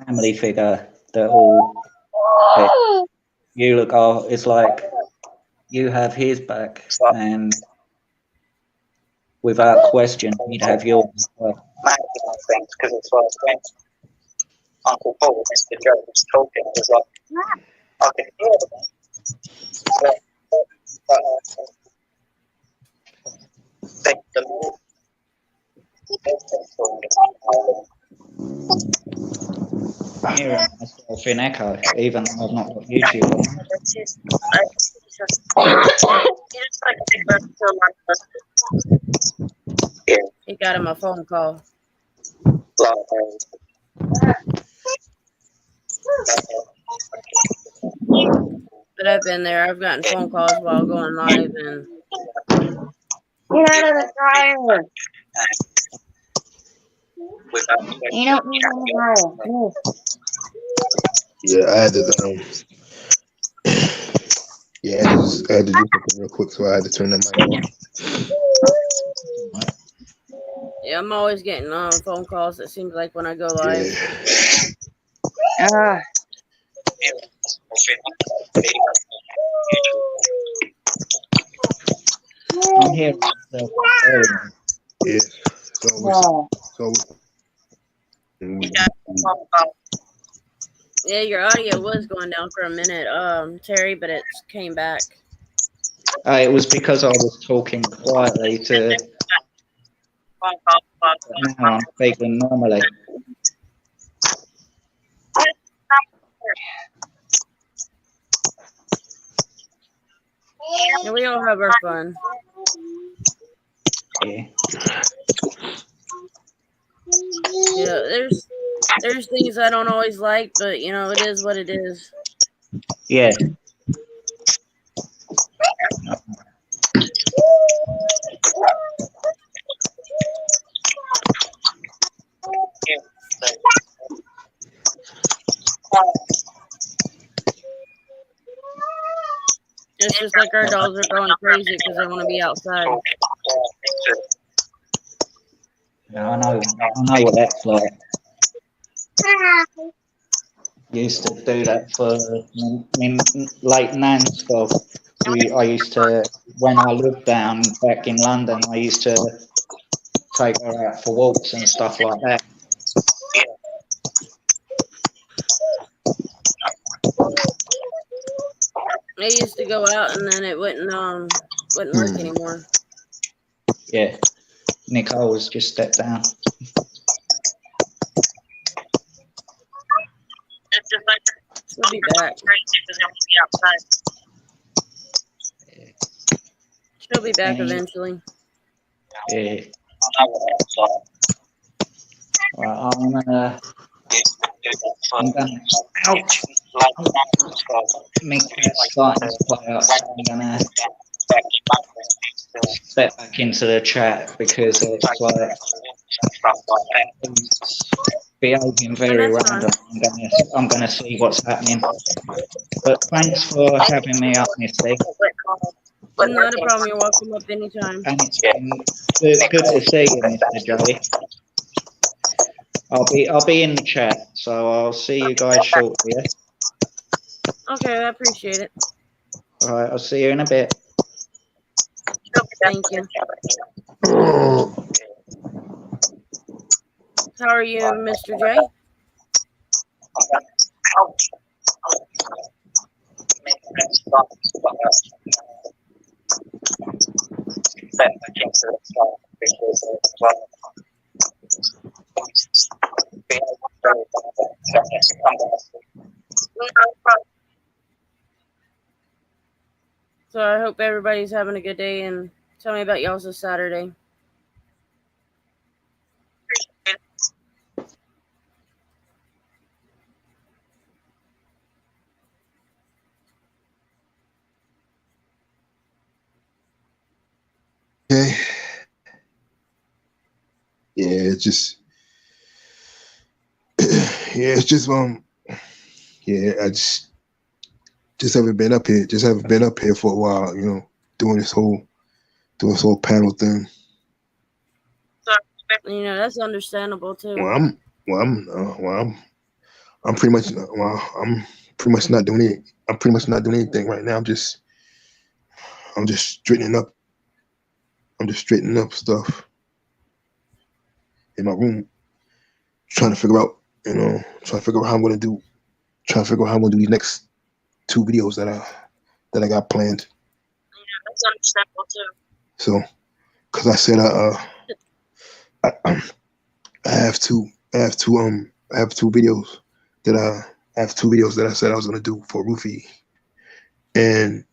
family figure that all you look it's like you have his back and without question he'd have yours as well. Because it's like when Uncle Paul, Mr. Joe was talking, it was like I can hear them. I'm hearing myself in echo, even though I've not got YouTube on. He got him a phone call. But I've been there. I've gotten phone calls while going live, and Get out of the dryer. You don't need the dryer. yeah, I had to. Yeah, I had to do something real quick, so I had to turn the mic off. yeah, I'm always getting phone calls. It seems like when I go live. Yeah. I'm hearing myself. Yeah. So Yeah, your audio was going down for a minute, Terry, but it came back. It was because I was talking quietly to. Now I'm speaking normally. Yeah, we all have our fun. Yeah. Yeah, there's things I don't always like, but you know, it is what it is. Yeah. It's just like our dogs are going crazy because they want to be outside. Yeah, I know what that's like. Used to do that for my late nan's dog. I used to, when I lived down back in London, I used to take her out for walks and stuff like that. They used to go out and then it wouldn't work anymore. Yeah. Nicole has just stepped down. She'll be back. She'll be back eventually. Yeah. Right, I'm gonna ouch. My cat's starting to play up, so I'm gonna step back into the chat because it's like it's behaving very random. I'm gonna see what's happening. But thanks for having me up, Misty. Not a problem. You're welcome up anytime. And it's been good to see you, Mr. Joey. I'll be in the chat, so I'll see you guys shortly. Yeah? Okay, I appreciate it. All right, I'll see you in a bit. Thank you. How are you, Mr. J? So I hope everybody's having a good day, and tell me about y'all's this Saturday. Okay. Yeah, it's just it's just yeah, I just haven't been up here. Just haven't been up here for a while, you know, doing this whole panel thing. You know, that's understandable too. I'm pretty much not doing it. I'm pretty much not doing anything right now. I'm just straightening up. I'm just straightening up stuff in my room, trying to figure out how I'm gonna do these next 2 videos that I got planned. Yeah, that's understandable too. So, because I said I have two videos that I said I was gonna do for Rufy, and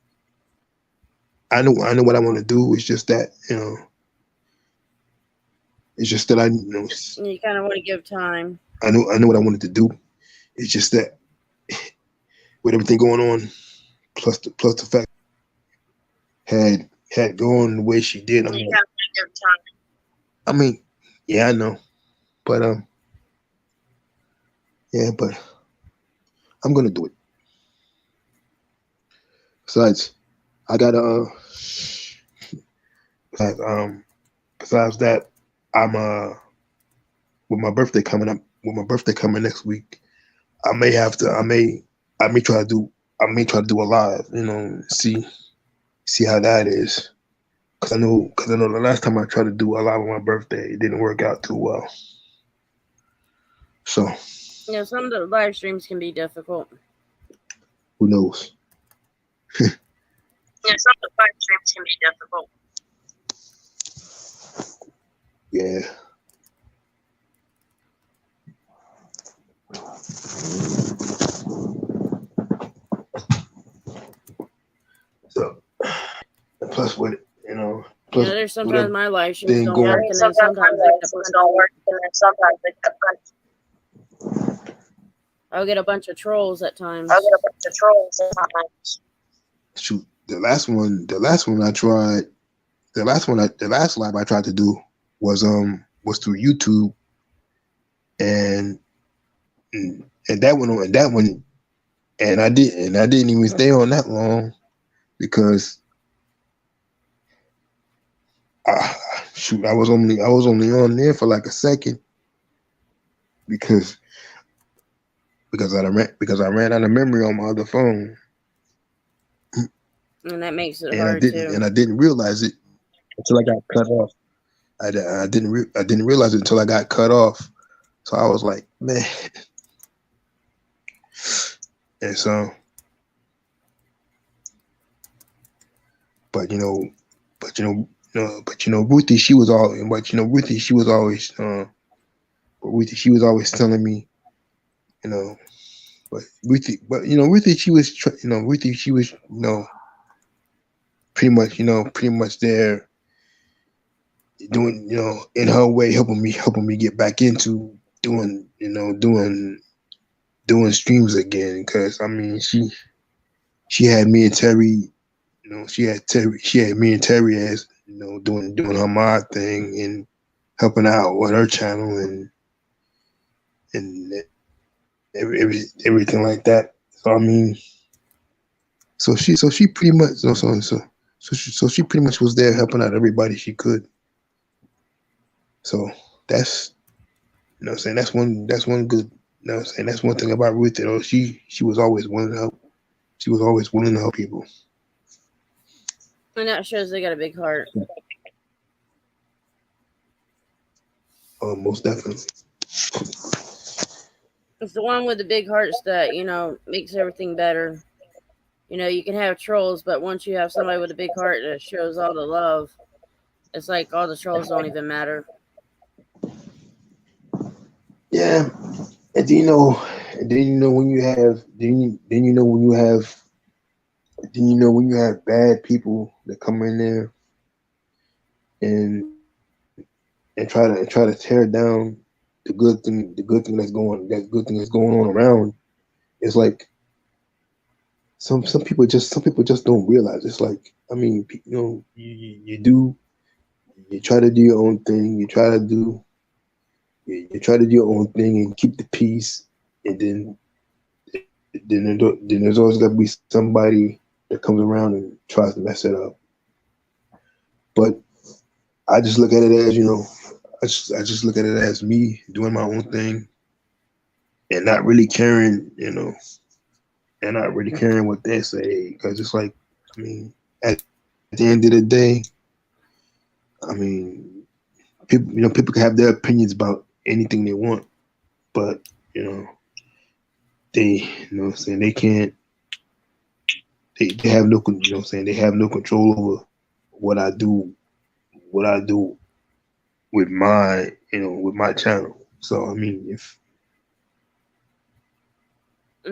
I know what I want to do. It's just that it's just that you kind of want to give time. I know what I wanted to do. It's just that with everything going on, plus the fact had gone the way she did. You have to give time. I mean, yeah, I know, but yeah, but I'm gonna do it. Besides, I gotta besides that, I'm with my birthday coming next week, I may try to do a live, see how that is. Cause I know the last time I tried to do a live on my birthday, it didn't work out too well. So yeah, some of the live streams can be difficult. Who knows? Yeah, some of the live streams can be difficult. Yeah. So, plus with You know, there's sometimes my live streams thing don't going. work, and then sometimes I'll get a bunch of trolls at times. Shoot, the last one I tried, the last live I tried to do was through YouTube, and that one, and I didn't even stay on that long because I was only on there for like a second because I ran out of memory on my other phone. And that makes it and hard too. And I didn't realize it until I got cut off. I didn't realize it until I got cut off. So I was like, man. And so, Ruthie, she was always telling me, Ruthie, she was, pretty much there doing, in her way, helping me get back into doing streams again. Cause I mean, she had me and Terry, she had me and Terry as, doing her mod thing and helping out with her channel and everything like that. So I mean, so she pretty much she pretty much was there helping out everybody she could. So that's, that's one good, that's one thing about Ruth. She was always willing to help. She was always willing to help people. And that shows they got a big heart. Most definitely. It's the one with the big hearts that, makes everything better. You can have trolls, but once you have somebody with a big heart that shows all the love, it's like all the trolls don't even matter. Yeah. And when you have bad people that come in there and try to tear down the good thing that's going on around, it's like some people just don't realize. It's like, I mean, you try to do your own thing, you try to do your own thing and keep the peace, and then there's always got to be somebody that comes around and tries to mess it up. But I just look at it as, I just look at it as me doing my own thing and not really caring, and not really caring what they say. Because it's like, I mean, at the end of the day, I mean, people can have their opinions about anything they want, but, they, they can't, they have no, they have no control over what I do with my, with my channel. So, I mean, if I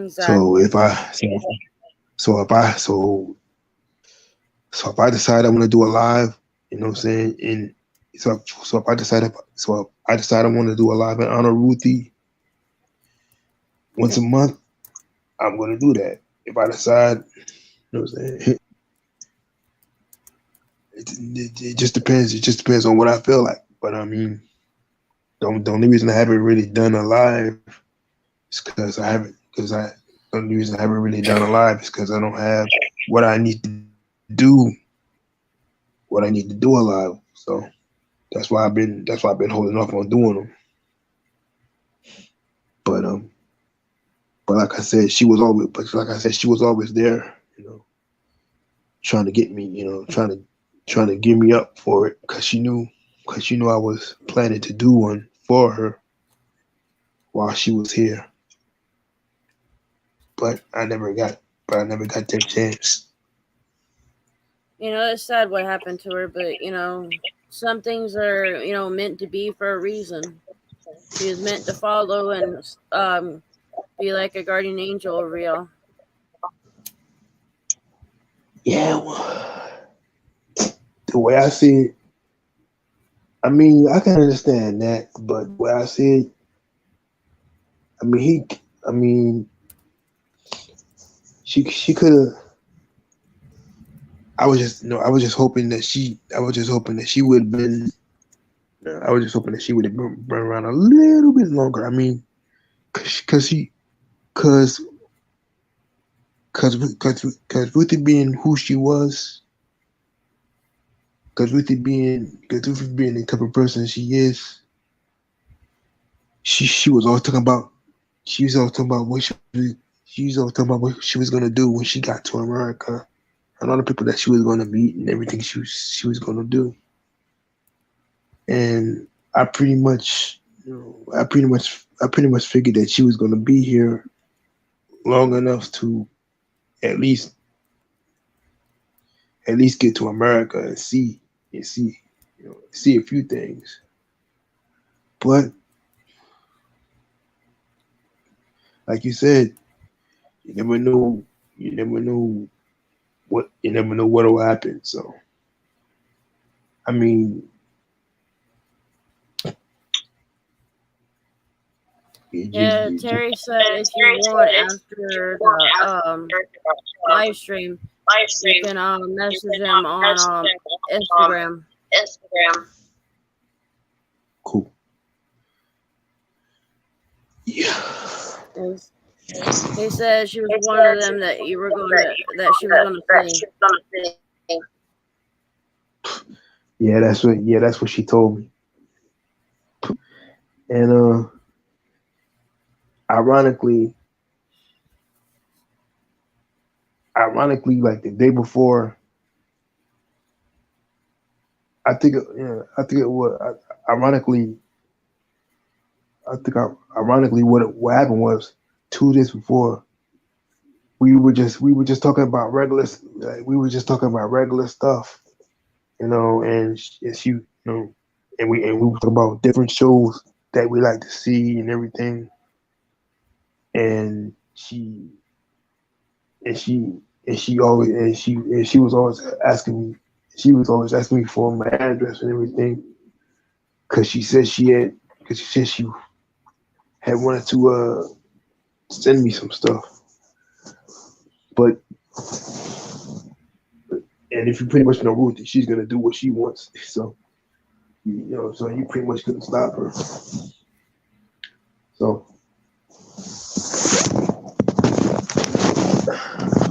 decide I want to do a live, and so if I decide I want to do a live in honor of Ruthie once a month, I'm going to do that. If I decide, it just depends. It just depends on what I feel like. But I mean, the only reason I haven't really done a live is because the only reason I haven't really done a live is because I don't have what I need to do a live. So that's why I've been holding off on doing them. But like I said, she was always there, trying to get me, trying to gear me up for it, because she knew I was planning to do one for her while she was here. But I never got that chance. It's sad what happened to her, but some things are meant to be for a reason. She was meant to follow and be like a guardian angel over y'all. Yeah, well, the way I see it, I mean, I can understand that, but the way I see it, she could have. I was just hoping that she would have been. I was just hoping that she would have been around a little bit longer. I mean, cause Ruthie being who she was, cause Ruthie being the type of person she is, she was always talking about. She was always talking about what she was gonna do when she got to America, and all the people that she was gonna meet and everything she was gonna do. And I pretty much figured that she was gonna be here long enough to at least get to America and see a few things. But like you said, you never know what will happen. So I mean, Yeah, Terry said if you want after the live stream, you can message him on Instagram. Cool. Yeah. He said she was one of them that she was gonna see. Yeah, that's what she told me. And ironically, like the day before, I think what happened was 2 days before we were just talking about regular stuff, and she, and we were talking about different shows that we like to see and everything, and she was always asking me for my address and everything, because she said she had wanted to send me some stuff. But and if you pretty much know Ruthie, she's gonna do what she wants. So so you pretty much couldn't stop her. So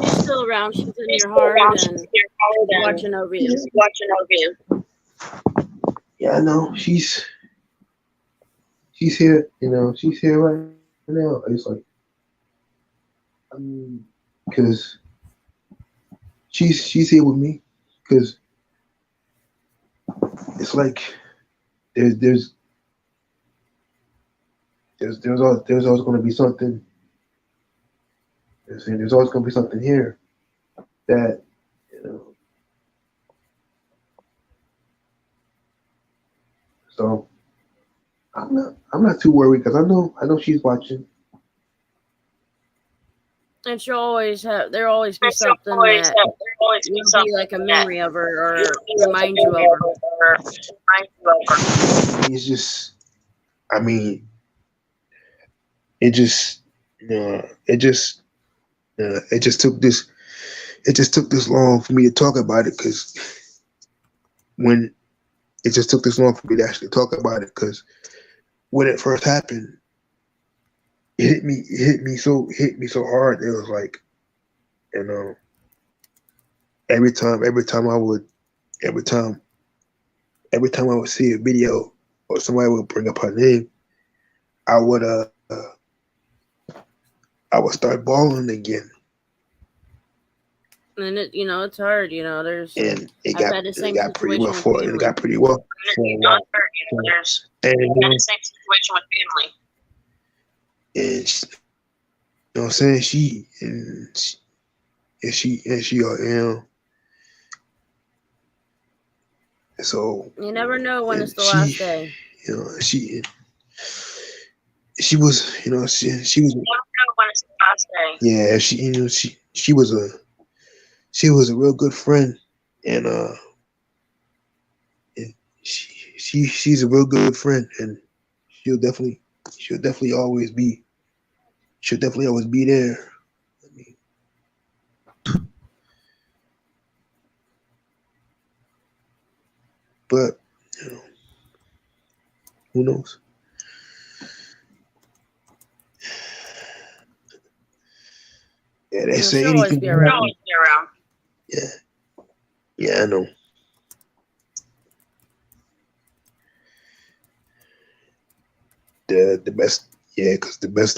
she's still around. She's in your heart and watching over you. Yeah, I know she's here. She's here right now. It's like, because she's here with me, because it's like there's always going to be something. There's always going to be something here that So I'm not too worried, because I know she's watching. And she'll always have. There'll always be something that will be like a memory of her or remind you of her. It's just, it just took this long for me to talk about it, because when it just took this long for me to actually talk about it, because when it first happened, it hit me so hard. It was like, every time I would see a video or somebody would bring up her name, I would start bawling again. And it's hard. There's. And it I've had the same got pretty well situation with for it. family. It got pretty well. And the same situation with family. And she, you know what I'm saying? She so You never know when it's the last day. She was, she was. You never know when it's the last day. Yeah, she was a real good friend, and she's a real good friend, and she'll definitely always be there. I mean, but you know, who knows? Yeah, they say she'll always anything be can around. happen. Around. Yeah, I know. The best, yeah, because the best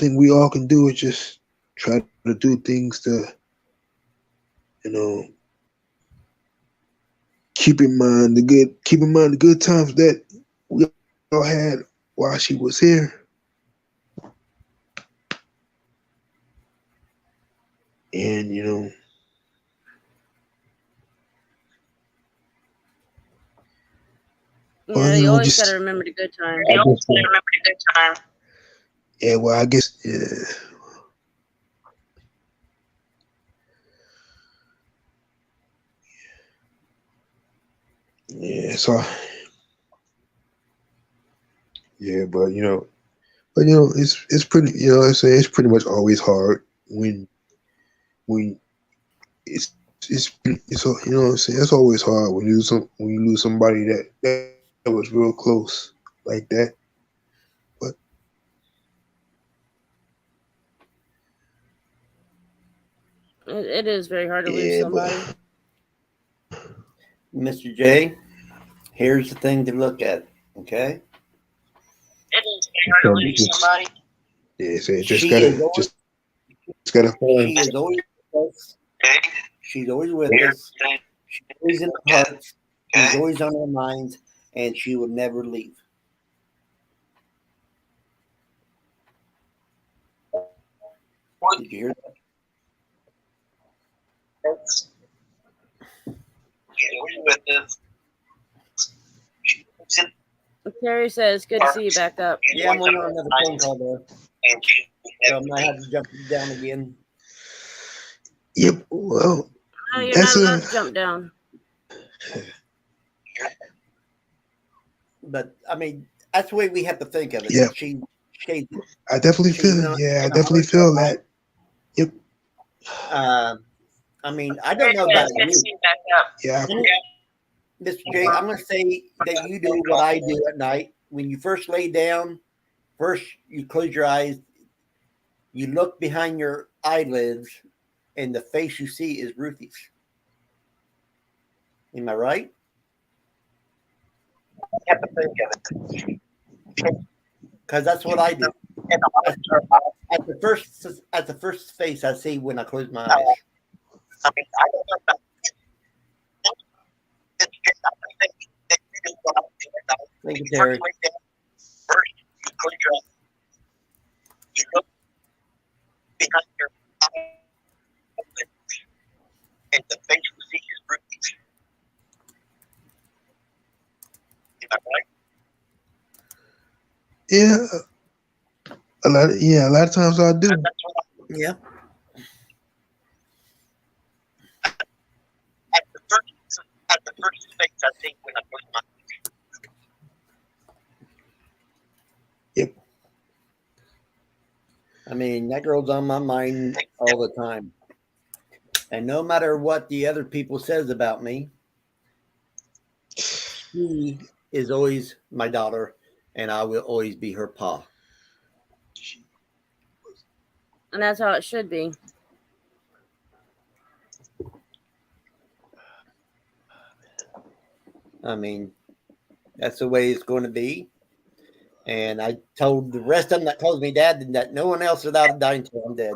thing we all can do is just try to do things to, you know, keep in mind the good times that we all had while she was here. And, you know, Yeah, well, you you know, always just, got to remember the good times. You always gotta remember the good time. yeah, well, I guess, yeah. Yeah, so, yeah, but, it's pretty, it's pretty much always hard when it's you know what I'm saying, it's always hard when you lose somebody that was real close like that. But It is very hard to lose yeah, somebody. Mr. J, here's the thing to look at. Okay. It is very hard to lose somebody. yeah, so She is always gotta find. She is always with us. She's always with us. She's always in our hearts. She's always on our minds, and she will never leave. Did you hear that? Terry says, "Good to see you back up." Yeah, I'm on another phone call there. So I might have to jump down again. Yep. Well, No, you're not allowed to jump down. But I mean, that's the way we have to think of it. Yeah. I definitely feel that. Yep. I mean, I don't know about you. Yeah. Mr. J, I'm going to say that you do what I do at night. When you first lay down, first you close your eyes, you look behind your eyelids, and the face you see is Ruthie's. Am I right? You have to think of it. Because that's what I do. At the first face I see when I close my eyes. I mean, I don't know about Thank you, Terry. First, you close your eyes. You look behind your eyes, and the face you see is Ruthie's. Am I right? Yeah. A lot of times I do. That's what Yeah. At the first face I see when I close my eyes. Yep. I mean, that girl's on my mind all the time. And no matter what the other people says about me, she is always my daughter, and I will always be her pa. And that's how it should be. I mean, that's the way it's going to be. And I told the rest of them that calls me dad that no one else without a dying until I'm dead.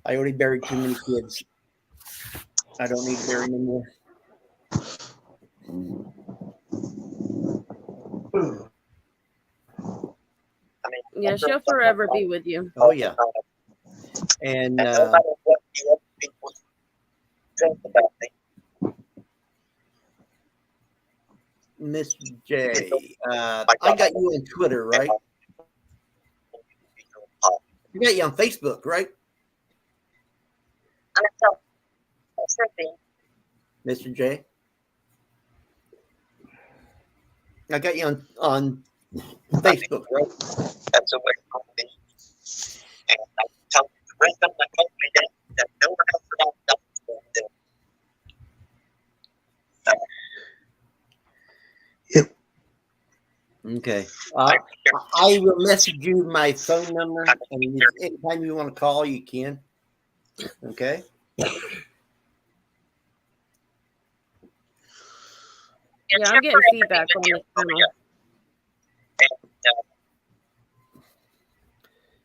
I already buried too many kids. I don't need to bury any more. Yeah, she'll forever be with you. Oh, yeah. And no matter what the other people think about me, Miss J, I got you on Twitter, right? I got you on Facebook, right? Mr. J? I got you on Facebook, right? That's a way to call me. And I tell the rest of my company that no one else around does. Yep. Okay. I will message you my phone number, and anytime you want to call, you can. Okay. Yeah, I'm getting feedback on this channel.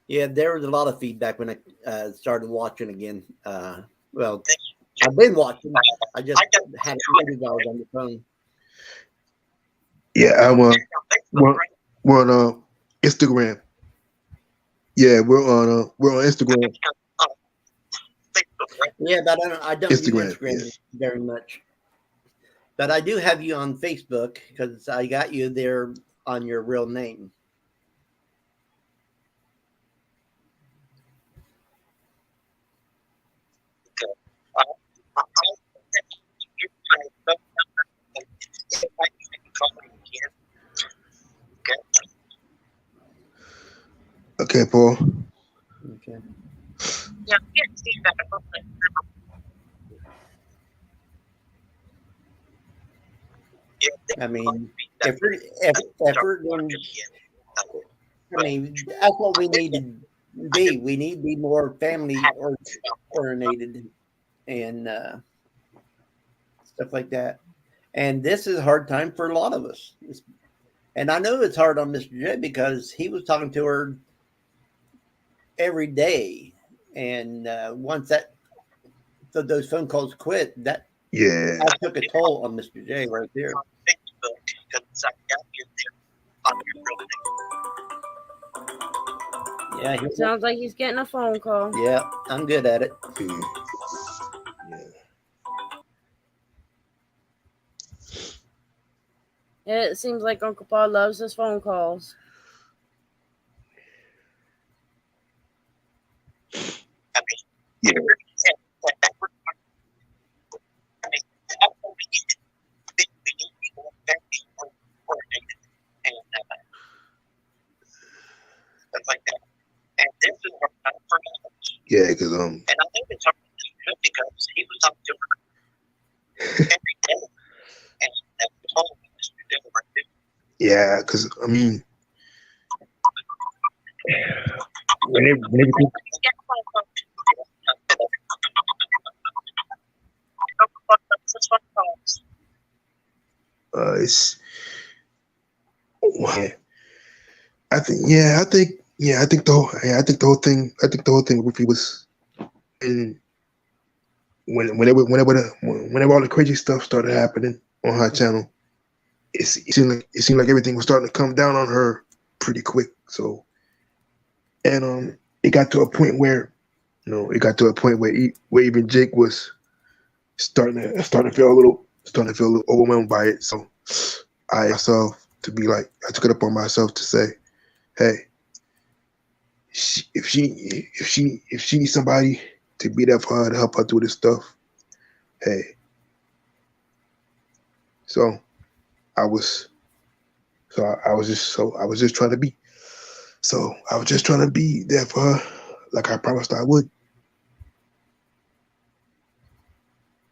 Yeah, there was a lot of feedback when I started watching again. Well, I've been watching. I just had it muted while I was on the phone. Yeah, we're on Instagram. Yeah, we're on Instagram. Yeah, but I don't use Instagram, Instagram very much. But I do have you on Facebook because I got you there on your real name. Okay, Paul. Okay. Yeah, I mean, if we're going, I mean, that's what we need to be. We need to be more family oriented and stuff like that. And this is a hard time for a lot of us. And I know it's hard on Mr. J because he was talking to her every day. And once those phone calls quit, that took a toll on Mr. J right there. Yeah, Sounds like he's getting a phone call. Yeah, I'm good at it. It seems like Uncle Paul loves his phone calls. Yeah. Like that. And this is for me. Yeah, because And I think it's hard to do because he was talking to her every day, and that was all he was doing right there. yeah, because I mean, whenever people, it's I think the whole thing with you was, and whenever all the crazy stuff started happening on her channel, it seemed like everything was starting to come down on her pretty quick. So, and it got to a point where, where even Jake was starting to feel a little overwhelmed by it. So, I took it upon myself to say, hey, if she needs somebody to be there for her to help her do this stuff, hey. So I was just trying to be. So I was just trying to be there for her, like I promised I would.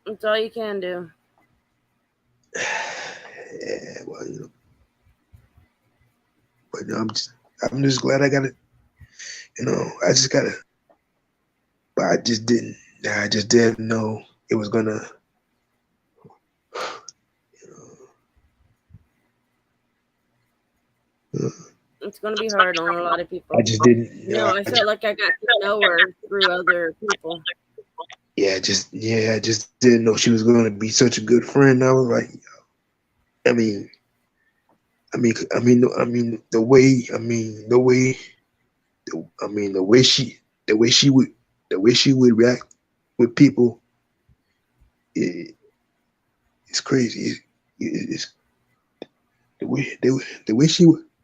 That's all you can do. Yeah, well, but I'm just glad I got it. I just got it. But I just didn't know it was gonna. It's going to be hard on a lot of people. I just didn't. I felt like I got to know her through other people. I just didn't know she was going to be such a good friend. I was like, the way she would react with people, it's crazy. It's the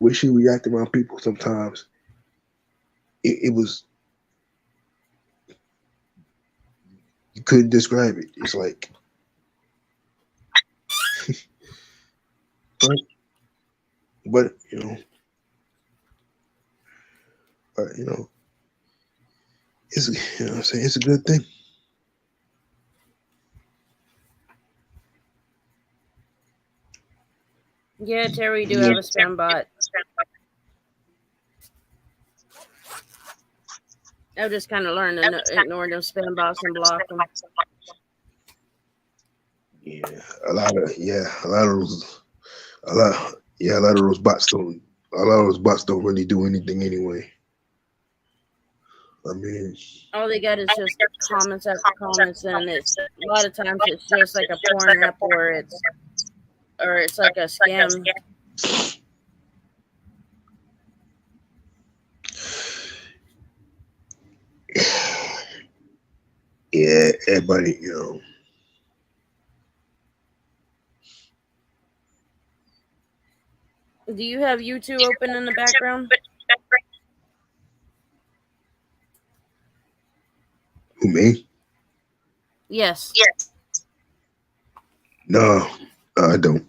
way she reacted around people sometimes. It was, you couldn't describe it. It's like but it's what I'm saying, it's a good thing. Yeah, Terry, we do have a spam bot. I've just kind of learned to ignore those spam bots and block them. Yeah, a lot of those bots don't really do anything anyway. I mean, all they got is just comments after comments, and it's a lot of times it's just like a porn app, or it's like a scam. Yeah, everybody, Do you have YouTube open in the background? Who, me? Yes. No, I don't.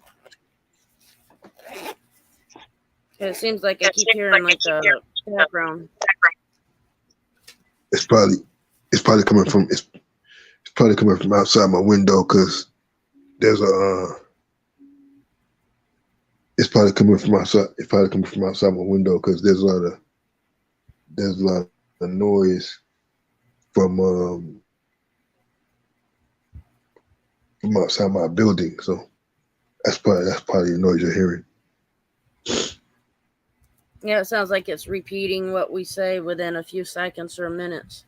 It seems like I keep hearing like the background. It's probably coming from outside my window, because there's it's probably coming from outside. It's probably coming from outside my window, because there's a lot of noise from outside my building. So that's probably the noise you're hearing. Yeah, it sounds like it's repeating what we say within a few seconds or minutes.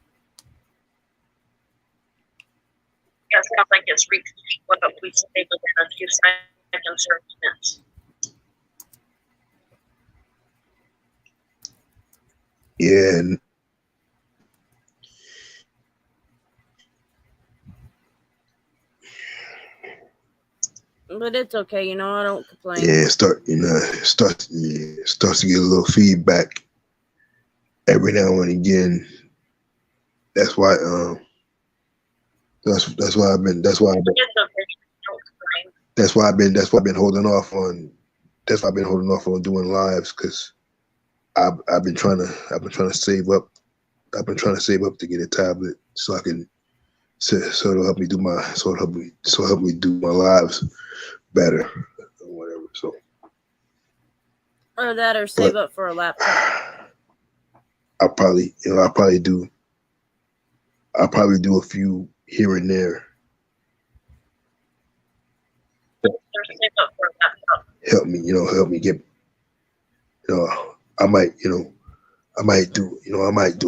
Yeah, it sounds like it's repeating what we say within a few seconds or minutes. Yeah. But it's okay, I don't complain. Yeah, it starts to get a little feedback every now and again. That's why I've been holding off on doing lives, because I've been trying to save up. I've been trying to save up to get a tablet so I can it'll help me do my lives better or whatever. So Or that, or save up for a laptop. I'll probably do a few here and there. Help me get, I might do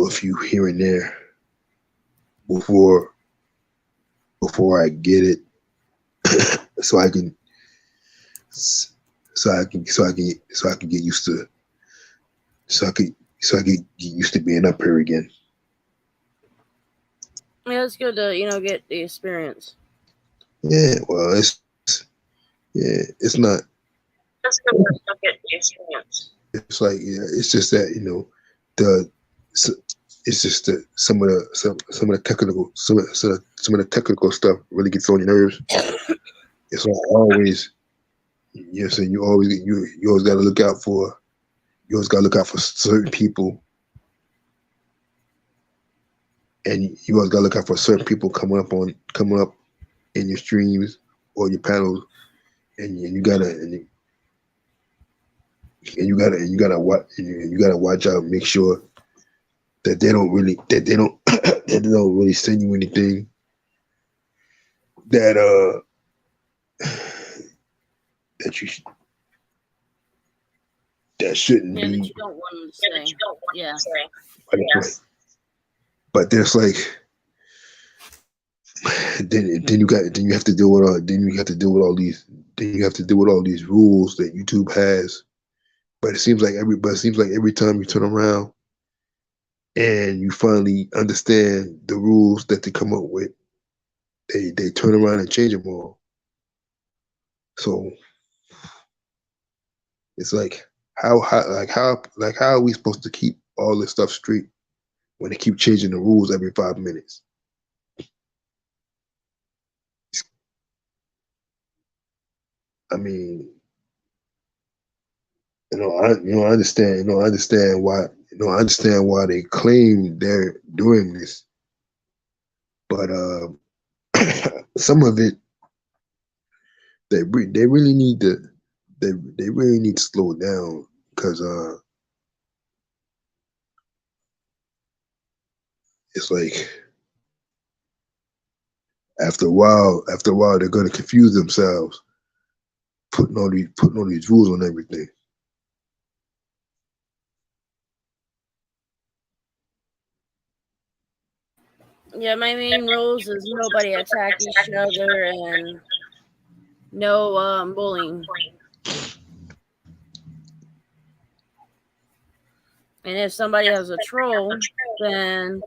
a few here and there before I get it, so I can get used to, get used to being up here again. Yeah, it's good to get the experience. Yeah, well, it's not. It's good to get the experience. It's like, it's just that it's just that some of the technical stuff really gets on your nerves. It's like always, so you always got to look out for certain people, and you always got to look out for certain people coming up in your streams or your panels, and you gotta watch out and make sure that they don't really send you anything that shouldn't be. That you don't want them to say. But there's like, then you have to deal with all these rules that YouTube has. But it seems like every time you turn around and you finally understand the rules that they come up with, they turn around and change them all. So it's like, how are we supposed to keep all this stuff straight when they keep changing the rules every 5 minutes? I mean, I understand. I understand why. I understand why they claim they're doing this, but some of it they really need to they really need to slow down because it's like after a while they're gonna confuse themselves putting all these rules on everything. Yeah, my main rules is nobody attack each other and no bullying. And if somebody has a troll, then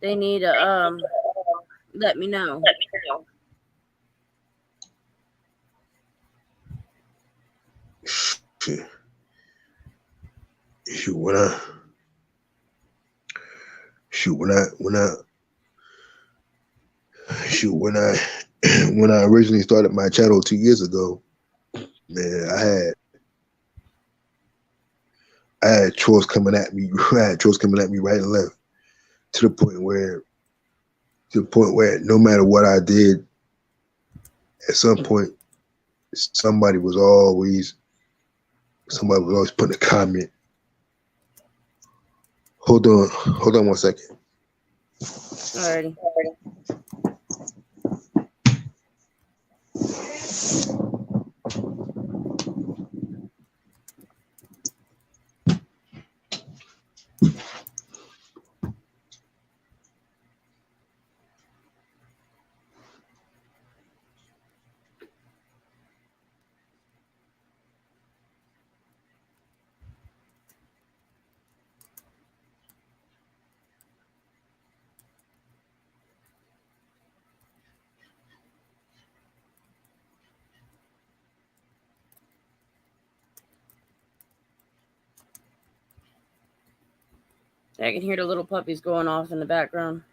they need to let me know. Shoot, when I when I originally started my channel 2 years ago, man, I had trolls coming at me. I had trolls coming at me right and left to the point where no matter what I did, at some point somebody was always putting a comment. Hold on 1 second. Alrighty. I can hear the little puppies going off in the background.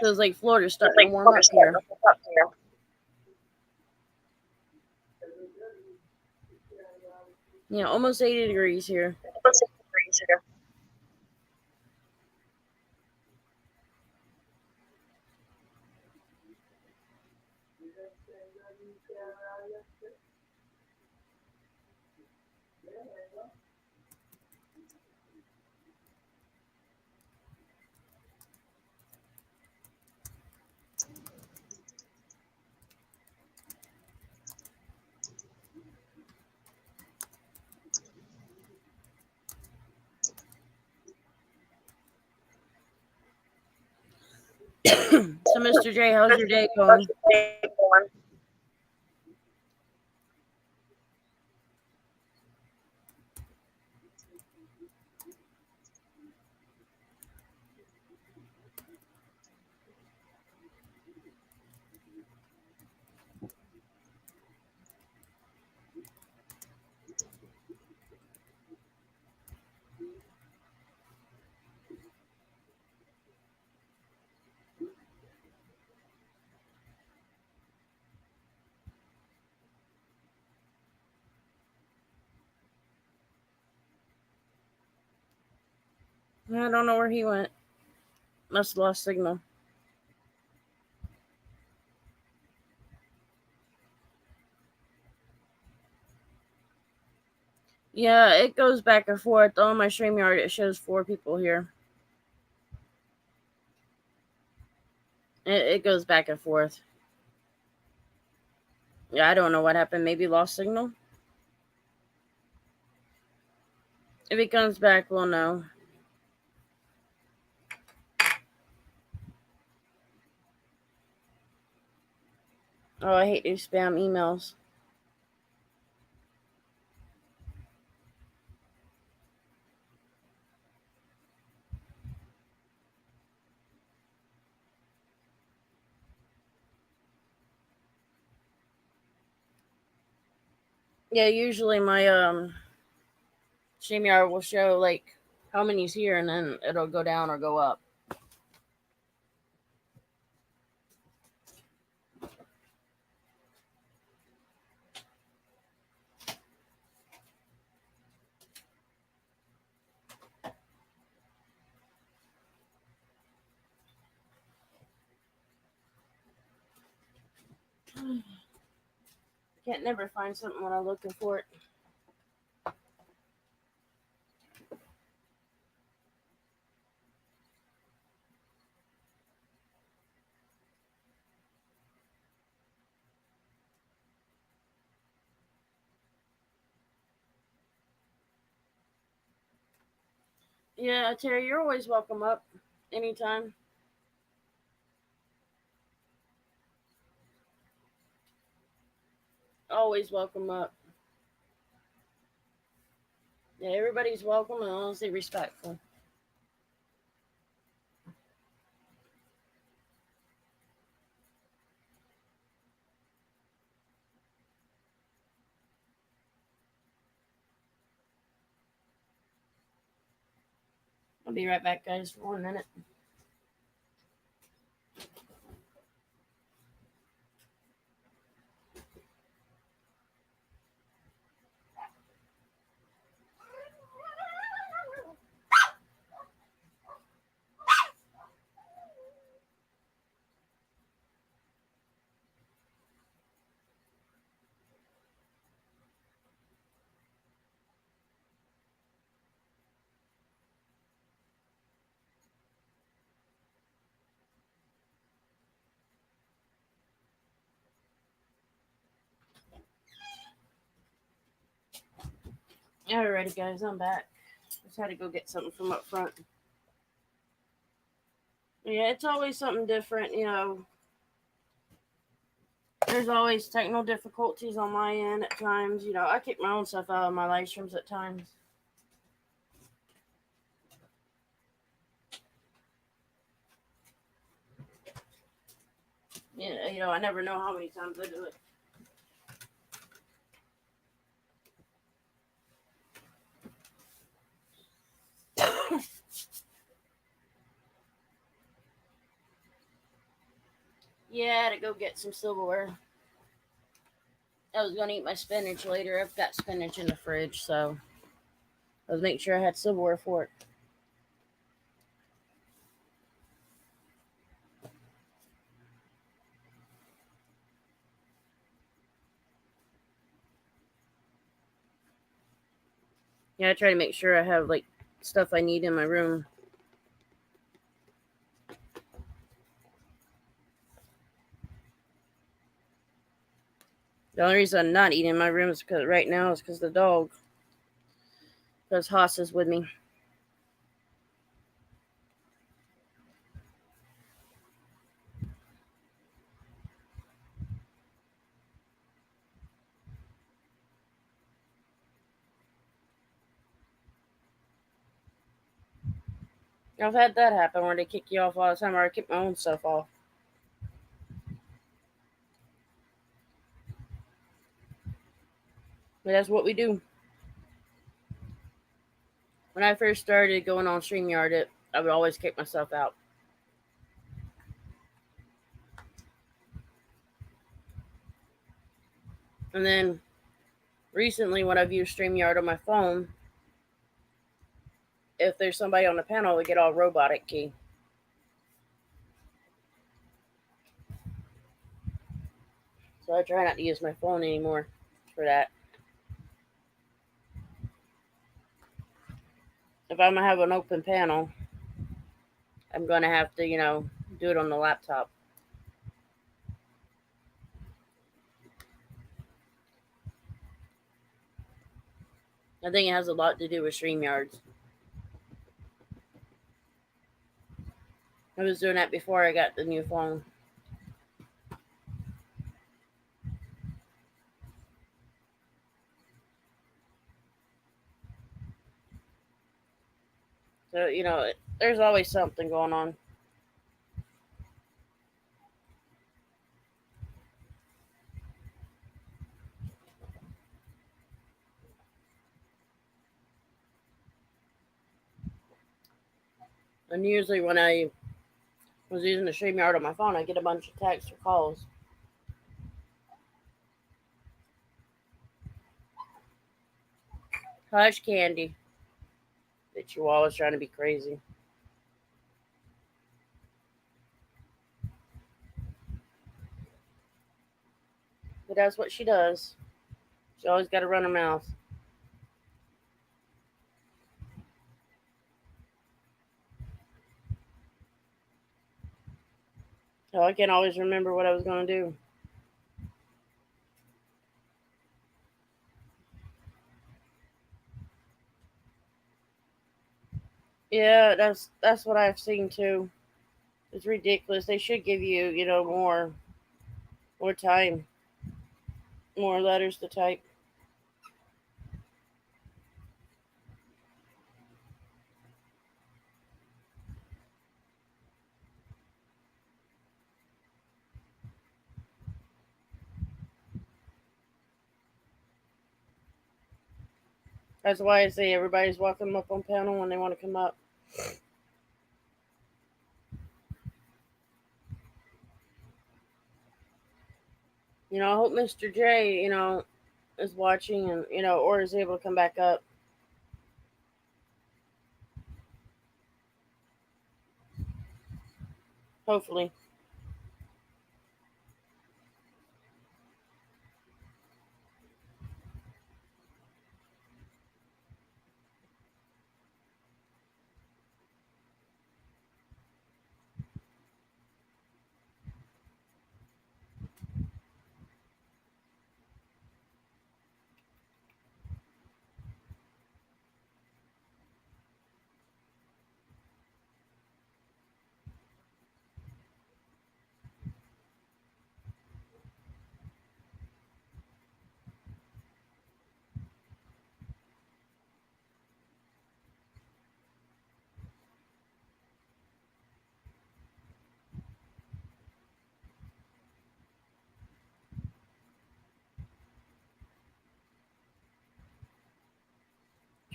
Feels like Florida's starting to warm up here. Yeah, almost 80 degrees here. So, Mr. J, how's your day going? I don't know where he went. Must have lost signal. Yeah, it goes back and forth. On my StreamYard, it shows 4 people here. It goes back and forth. Yeah, I don't know what happened. Maybe lost signal? If he comes back, we'll know. Oh, I hate these spam emails. Yeah, usually my StreamYard will show like how many's here, and then it'll go down or go up. Can't never find something when I'm looking for it. Yeah, Terry, you're always welcome up anytime. Always welcome up. Yeah, everybody's welcome as long as they're respectful. I'll be right back, guys, for 1 minute. Alrighty, guys, I'm back. Just had to go get something from up front. Yeah, it's always something different, you know. There's always technical difficulties on my end at times. You know, I kick my own stuff out of my live streams at times. Yeah, you know, I never know how many times I do it. Yeah, I had to go get some silverware. I was going to eat my spinach later. I've got spinach in the fridge, so I was making sure I had silverware for it. Yeah, I try to make sure I have, like, stuff I need in my room. The only reason I'm not eating in my room is because right now is because the dog. Because Haas is with me. I've had that happen where they kick you off all the time, or I kick my own stuff off. But that's what we do. When I first started going on StreamYard, I would always kick myself out. And then recently, when I've used StreamYard on my phone, if there's somebody on the panel, we get all robotic key. So I try not to use my phone anymore for that. If I'm going to have an open panel, I'm going to have to, you know, do it on the laptop. I think it has a lot to do with StreamYards. I was doing that before I got the new phone. So, there's always something going on. And usually when I was using the StreamYard on my phone, I get a bunch of texts or calls. Hush, Candy. The Chihuahua's trying to be crazy. But that's what she does. She always got to run her mouth. So I can't always remember what I was going to do. Yeah, that's what I've seen too. It's ridiculous. They should give you, more time, more letters to type. That's why I say everybody's welcome up on panel when they want to come up. I hope Mr. J, is watching and, or is able to come back up. Hopefully.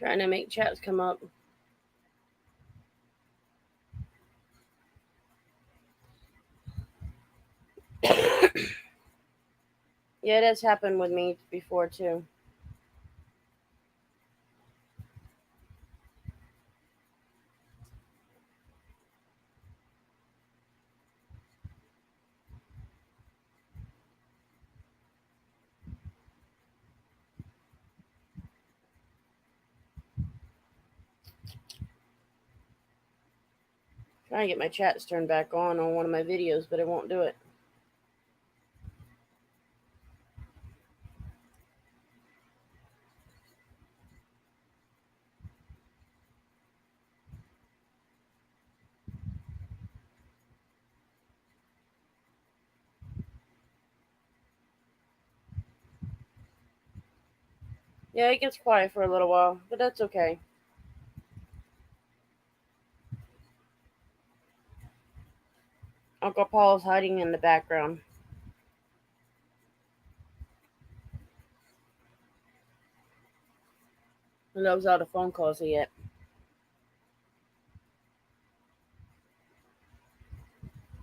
Trying to make chats come up. Yeah, it has happened with me before too. Trying to get my chats turned back on one of my videos, but it won't do it. Yeah, it gets quiet for a little while, but that's okay. Uncle Paul's hiding in the background. He knows all the phone calls yet.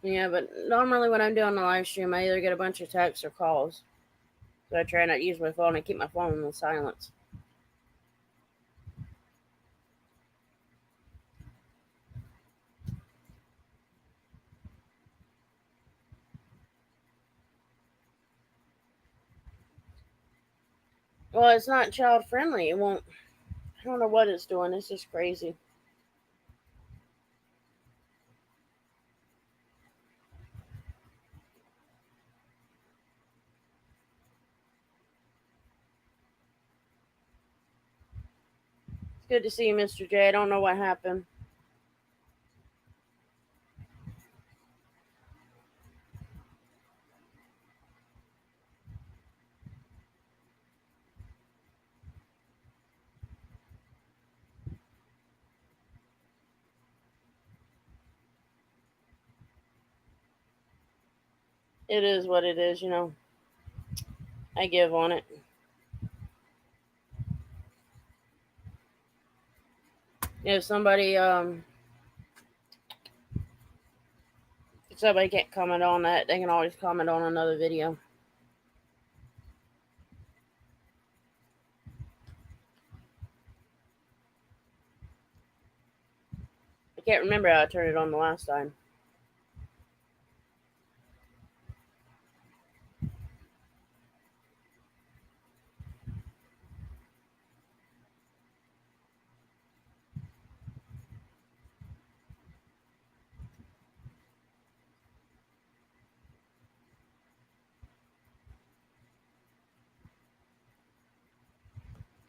Yeah, but normally when I'm doing a live stream, I either get a bunch of texts or calls. So I try not to use my phone. I keep my phone on silence. Well, it's not child friendly. It won't. I don't know what it's doing. It's just crazy. Good to see you, Mr. J. I don't know what happened. It is what it is, you know. I give on it. If somebody can't comment on that, they can always comment on another video. I can't remember how I turned it on the last time.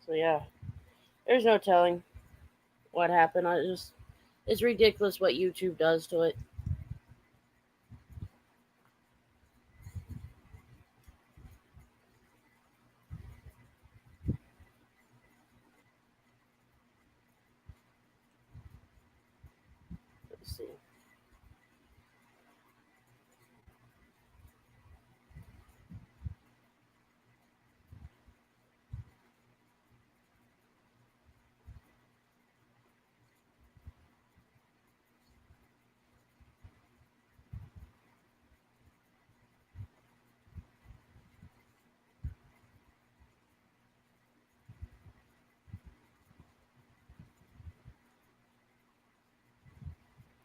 So yeah, there's no telling what happened. It's ridiculous what YouTube does to it. Let's see.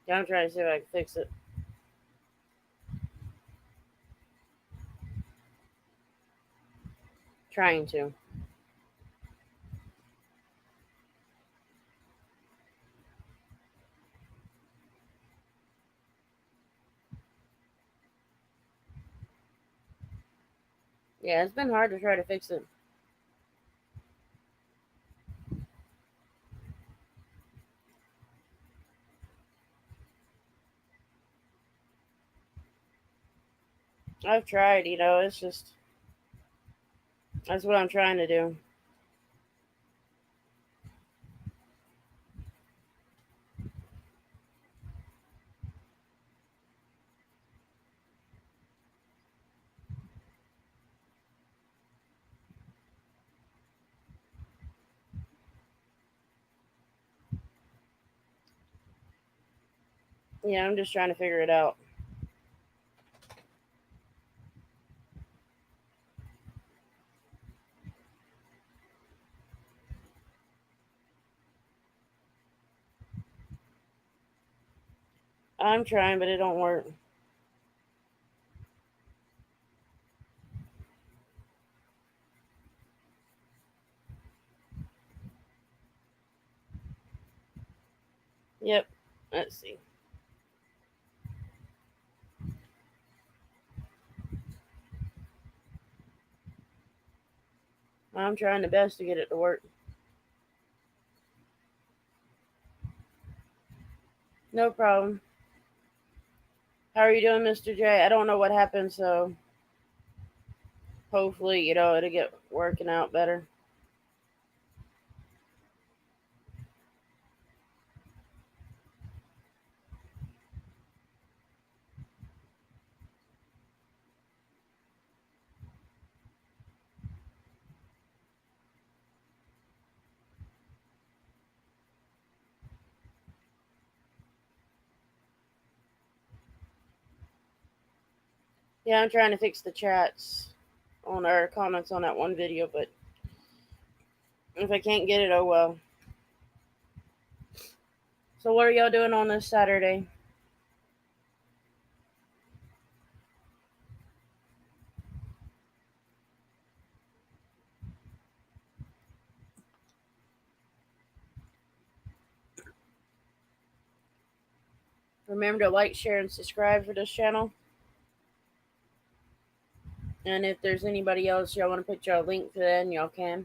Yeah, I'm trying to see if I can fix it. Trying to. Yeah, it's been hard to try to fix it. I've tried, you know, it's just that's what I'm trying to do. Yeah, I'm just trying to figure it out. I'm trying, but it don't work. Yep. Let's see. I'm trying the best to get it to work. No problem. How are you doing, Mr. J? I don't know what happened, so hopefully, you know, it'll get working out better. Yeah, I'm trying to fix the chats on our comments on that one video, but if I can't get it, oh well. So what are y'all doing on this Saturday? Remember to like, share, and subscribe for this channel. And if there's anybody else y'all want to put y'all link to, then y'all can.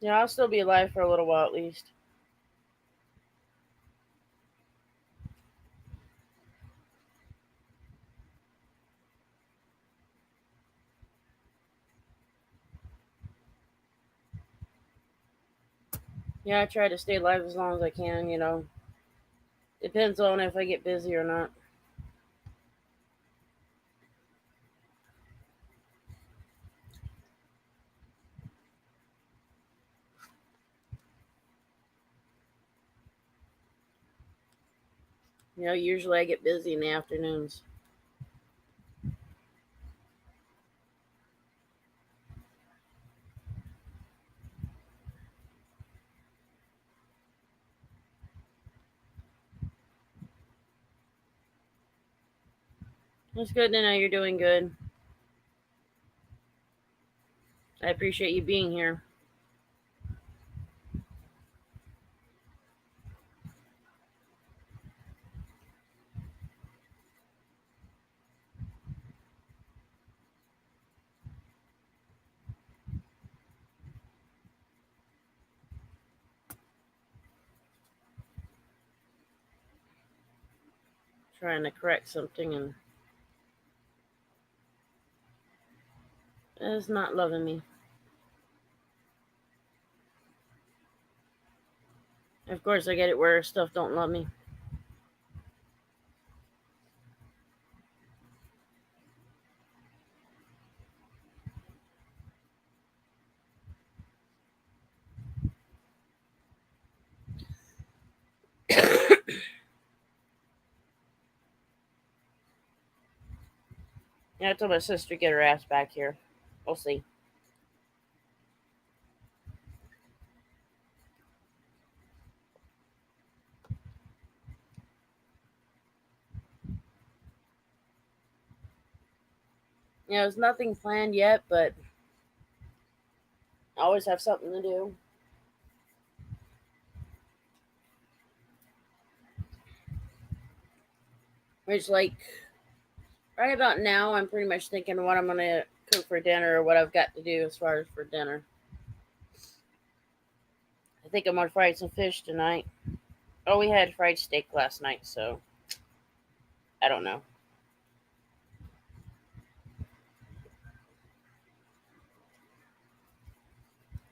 Yeah, I'll still be alive for a little while at least. Yeah, I try to stay alive as long as I can, Depends on if I get busy or not. Usually I get busy in the afternoons. It's good to know you're doing good. I appreciate you being here. Trying to correct something and it's not loving me. Of course, I get it where stuff don't love me. Yeah, I told my sister to get her ass back here. We'll see. There's nothing planned yet, but I always have something to do. Which, like, right about now, I'm pretty much thinking what I'm going to cook for dinner or what I've got to do as far as for dinner. I think I'm going to fry some fish tonight. Oh, we had fried steak last night, so I don't know.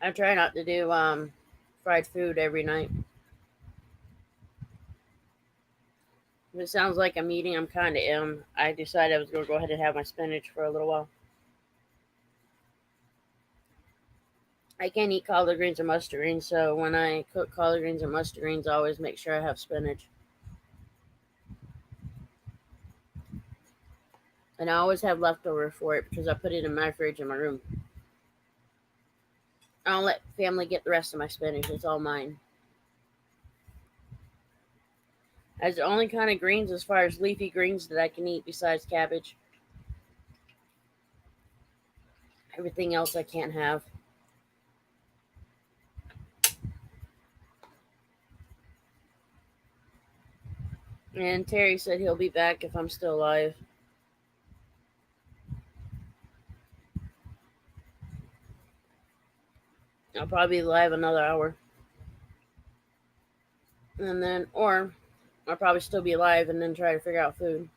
I try not to do fried food every night. If it sounds like I'm eating, I'm kind of am. I decided I was going to go ahead and have my spinach for a little while. I can't eat collard greens or mustard greens, so when I cook collard greens or mustard greens, I always make sure I have spinach. And I always have leftover for it because I put it in my fridge in my room. I don't let family get the rest of my spinach. It's all mine. That's the only kind of greens as far as leafy greens that I can eat besides cabbage. Everything else I can't have. And Terry said he'll be back if I'm still alive. I'll probably be live another hour. And then, or I'll probably still be alive and then try to figure out food.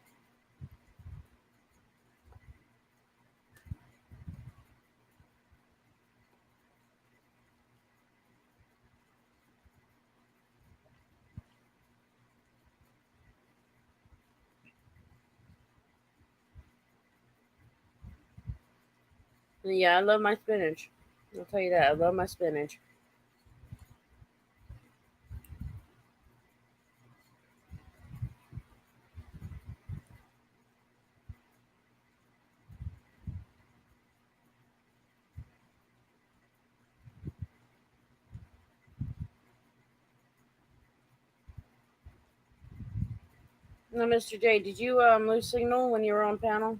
And yeah, I love my spinach. I'll tell you that. I love my spinach. Now, Mr. J, did you lose signal when you were on panel?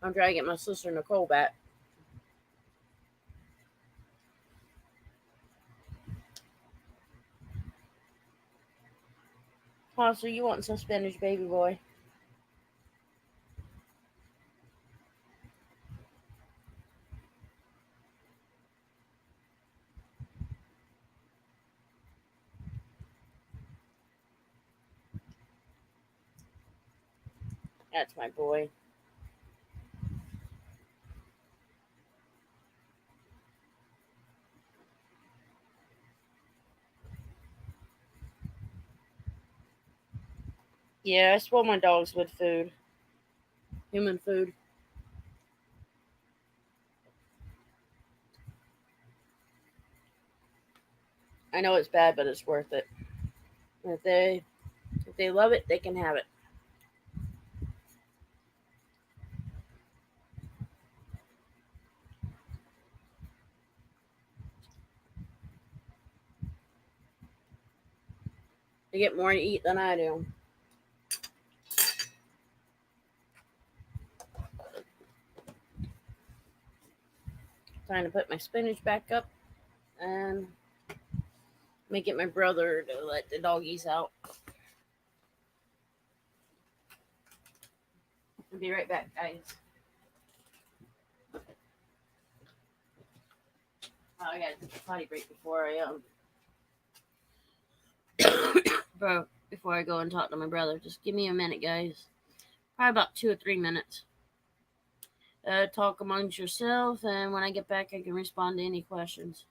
I'm trying to get my sister Nicole back. Oh, so you want some spinach, baby boy? That's my boy. Yeah, I spoil my dogs with food. Human food. I know it's bad, but it's worth it. If they love it, they can have it. They get more to eat than I do. Trying to put my spinach back up and make it my brother to let the doggies out. I'll be right back, guys. Oh, I gotta take a potty break before before I go and talk to my brother. Just give me a minute, guys. Probably about 2 or 3 minutes. Talk amongst yourself, and when I get back, I can respond to any questions.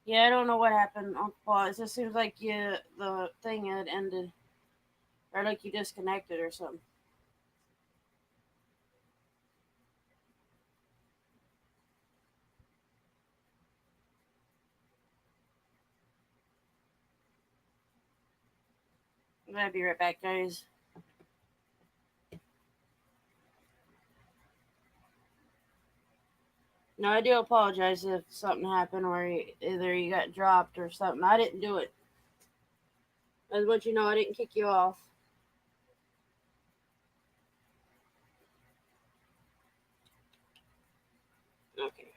Yeah, I don't know what happened on pause. It seems like the thing had ended, or like you disconnected or something. I'm gonna be right back, guys. No, I do apologize if something happened or either you got dropped or something. I didn't do it. I just want you to know I didn't kick you off. Okay.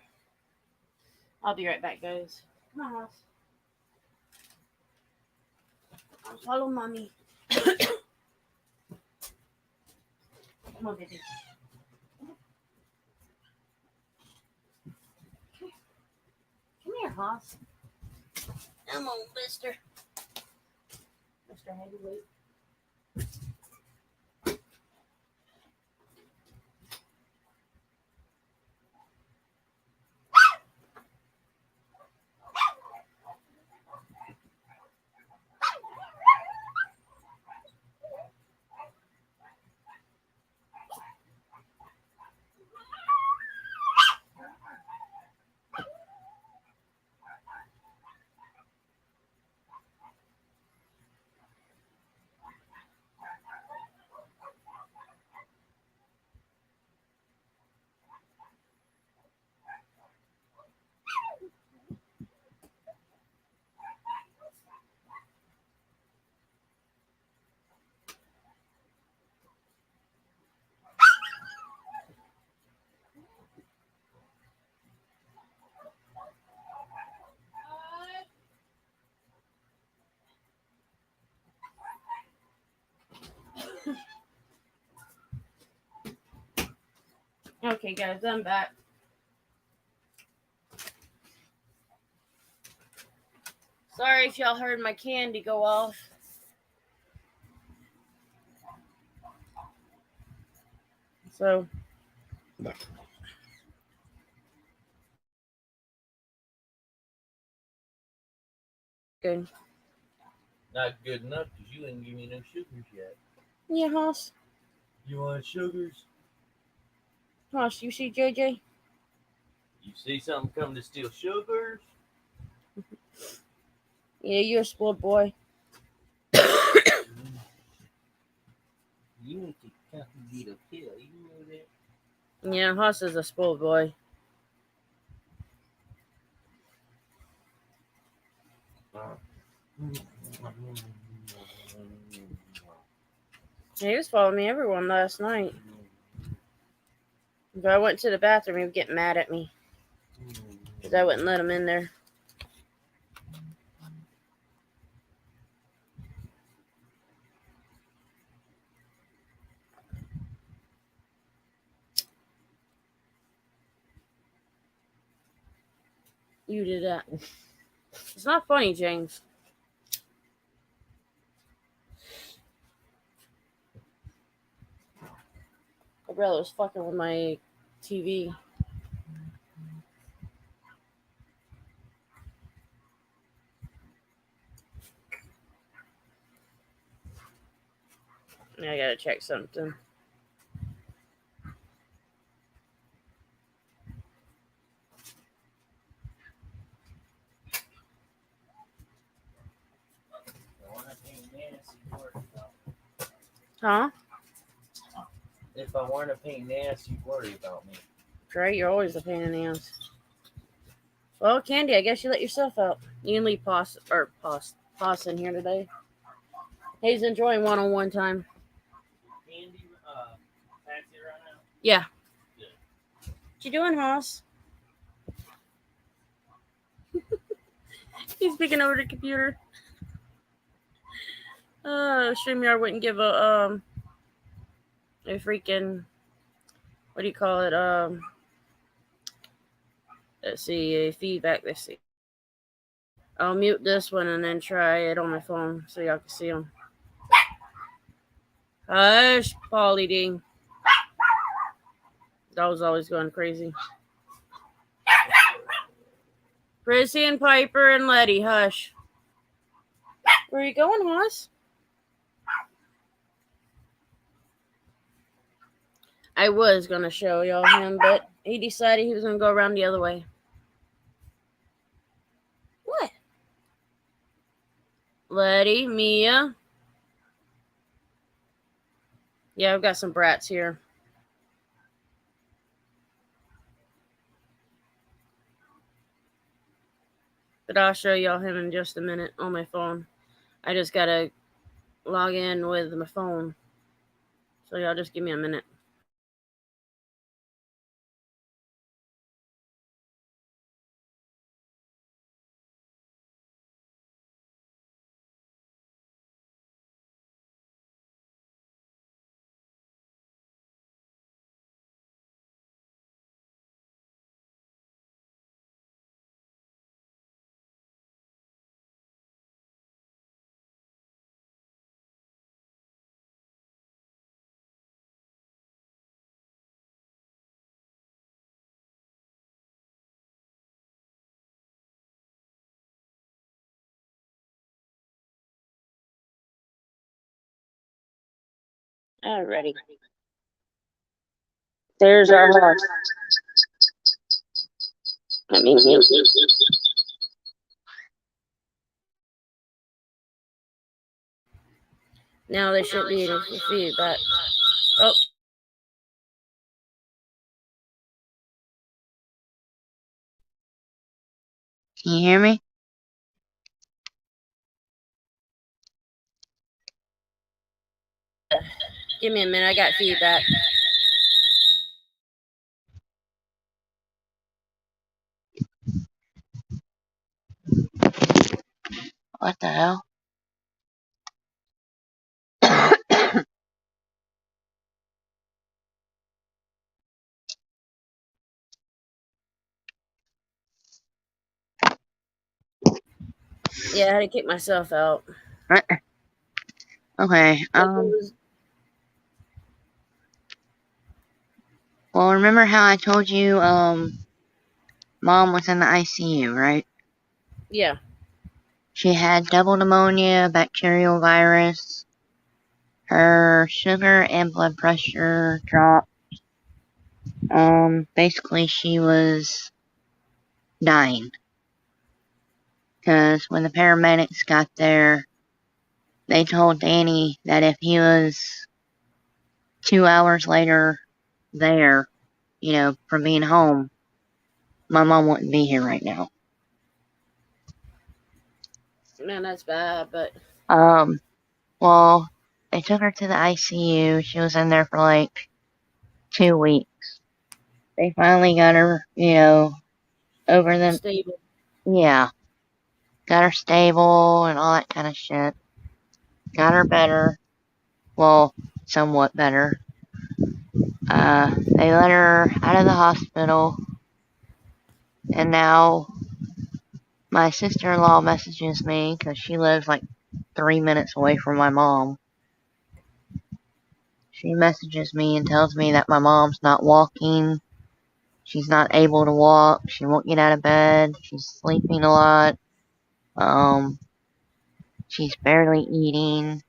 I'll be right back, guys. Come on, House. I'll follow mommy. Come on, baby. Come here, Hoss. Come on, mister. Mr. Heavyweight. Okay, guys, I'm back. Sorry if y'all heard my candy go off. So. Good. Not good enough because you didn't give me no sugars yet. Yeah, Hoss. You want sugars? Hoss, you see JJ? You see something come to steal sugars? Yeah, you're a spoiled boy. You need to get a pill. You know that? Yeah, Hoss is a spoiled boy. He was following me everyone last night. But I went to the bathroom, he would get mad at me. Because I wouldn't let him in there. You did that. It's not funny, James. My brother was fucking with my TV. I gotta check something. Huh? If I weren't a pain in the ass, you'd worry about me. Trey, you're always a pain in the ass. Well, Candy, I guess you let yourself out. You can leave Poss in here today. He's enjoying one-on-one time. Candy, taxi right now? Yeah. Good. What you doing, Hoss? He's picking over the computer. StreamYard wouldn't give a freaking, what do you call it? Let's see, a feedback. Let's see. I'll mute this one and then try it on my phone so y'all can see them. Hush, Paulie Ding. That was always going crazy. Prissy and Piper and Letty, hush. Where are you going, Hoss? I was going to show y'all him, but he decided he was going to go around the other way. What? Letty, Mia. Yeah, I've got some brats here. But I'll show y'all him in just a minute on my phone. I just got to log in with my phone. So y'all just give me a minute. Alrighty. There's our horse. Let me mute. Now there should be any feedback. Oh. Can you hear me? Give me a minute. I got feedback. What the hell? Yeah, I had to kick myself out. Okay. Well, remember how I told you, Mom was in the ICU, right? Yeah. She had double pneumonia, bacterial virus. Her sugar and blood pressure dropped. Basically she was dying. Because when the paramedics got there, they told Danny that if he was 2 hours later there, from being home, my mom wouldn't be here right now. Man, that's bad, but Well, they took her to the ICU. She was in there for like 2 weeks. They finally got her, over the, stable. yeah, got her stable and all that kind of shit. Got her better. Well, somewhat better. They let her out of the hospital, and now my sister-in-law messages me because she lives like 3 minutes away from my mom. She messages me and tells me that my mom's not walking. She's not able to walk. She won't get out of bed. She's sleeping a lot. She's barely eating.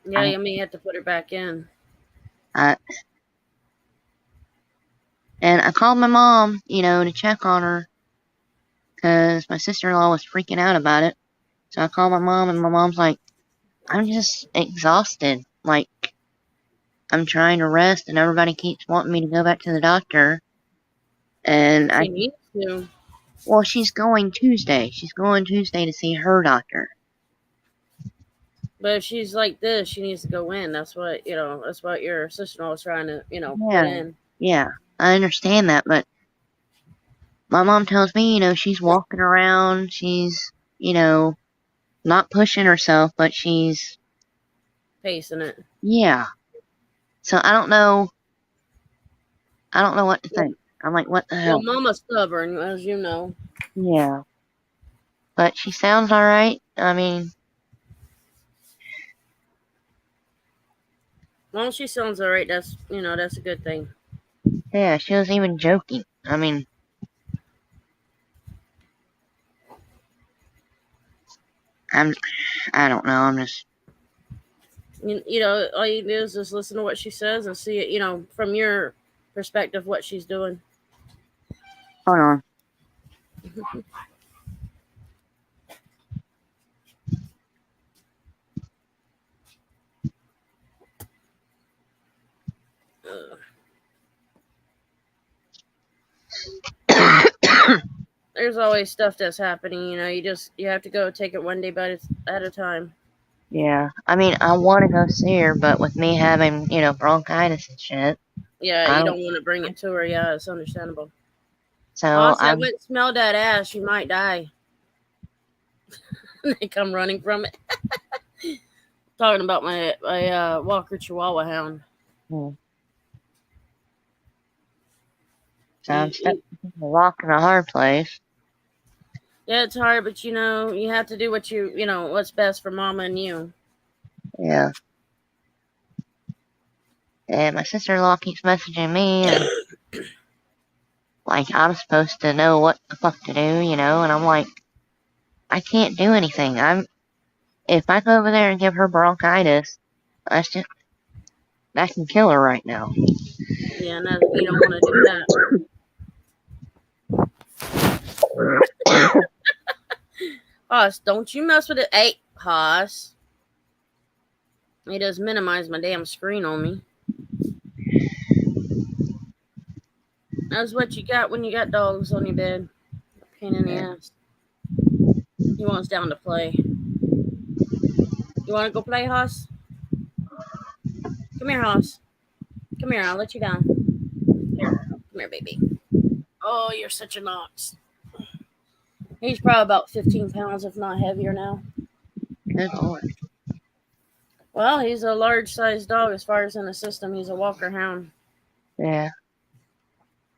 Yeah, you may have to put her back in. And I called my mom, to check on her, because my sister-in-law was freaking out about it. So I called my mom, and my mom's like, I'm just exhausted. Like, I'm trying to rest, and everybody keeps wanting me to go back to the doctor. And She needs to. Well, she's going Tuesday. She's going Tuesday to see her doctor. But if she's like this, she needs to go in. That's what, that's what your sister-in-law was trying to, Yeah. put in. Yeah, I understand that, but my mom tells me, she's walking around, she's, not pushing herself, but she's Pacing it. Yeah. So I don't know what to think. I'm like, what the hell? Well, Mama's stubborn, as you know. Yeah. But she sounds alright. I mean, Well, she sounds alright. That's a good thing. yeah, she was even joking. I mean, I don't know. I'm just, All you do is just listen to what she says and see it, from your perspective, what she's doing. hold on. There's always stuff that's happening. You have to go take it one day at a time. Yeah. I mean, I want to go see her, but with me having, bronchitis and shit. Yeah, you don't want to bring it to her. Yeah, it's understandable. So I went and smell that ass. You might die. They come running from it. Talking about my Walker Chihuahua hound. So I'm stuck in a rock and a hard place. Yeah, it's hard, but you have to do what's best for Mama and you. Yeah. And my sister-in-law keeps messaging me, and like I'm supposed to know what the fuck to do, and I'm like, I can't do anything. If I go over there and give her bronchitis, that can kill her right now. Yeah, no, you don't want to do that. Hoss, don't you mess with it. Hey, Hoss. He does minimize my damn screen on me. That's what you got when you got dogs on your bed. Pain in the ass. He wants down to play. You want to go play, Hoss? Come here, Hoss. Come here, I'll let you down. Here. Come here, baby. Oh, you're such a knox. He's probably about 15 pounds, if not heavier now. Good Lord. Well, he's a large-sized dog as far as in the system. He's a Walker hound. Yeah.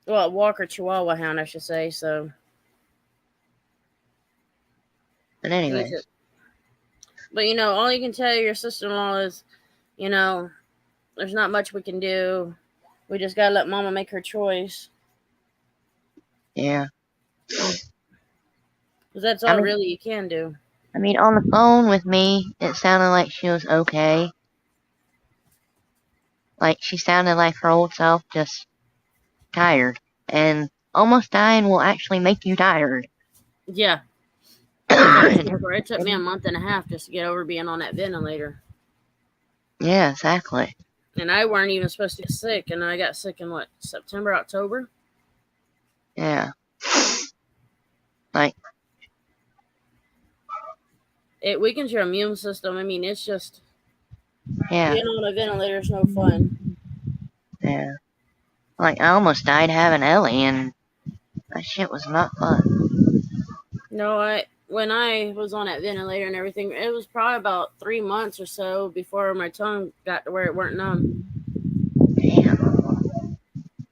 Well, Walker Chihuahua hound, I should say, so. But anyway. But, all you can tell your sister-in-law is, there's not much we can do. We just gotta let Mama make her choice. Yeah. Because that's I all mean- really you can do. I mean, on the phone with me, it sounded like she was okay. Like, she sounded like her old self, just tired. And almost dying will actually make you tired. Yeah. It took me a month and a half just to get over being on that ventilator. Yeah, exactly. And I weren't even supposed to get sick, and I got sick in September, October? Yeah. Like, It weakens your immune system. I mean, it's just yeah, being on a ventilator is no fun. yeah. Like, I almost died having Ellie, and that shit was not fun. No, when I was on that ventilator and everything, it was probably about 3 months or so before my tongue got to where it weren't numb. Damn.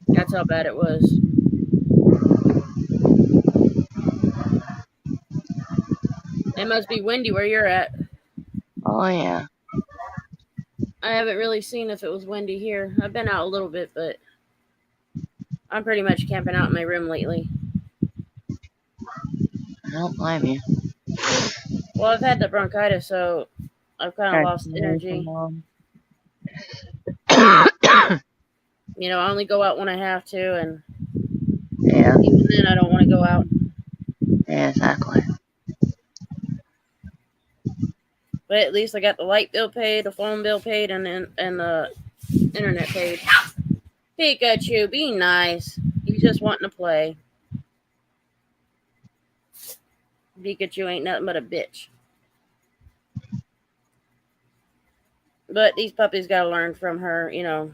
That's how bad it was. It must be windy where you're at. Oh, yeah. I haven't really seen if it was windy here. I've been out a little bit, but I'm pretty much camping out in my room lately. I don't blame you. Well, I've had the bronchitis, so I've kind of lost energy. You know, I only go out when I have to, and Yeah, even then I don't want to go out. yeah, exactly. But at least I got the light bill paid, the phone bill paid, and the internet paid. Pikachu, be nice. He's just wanting to play. Pikachu ain't nothing but a bitch. But these puppies gotta learn from her, you know,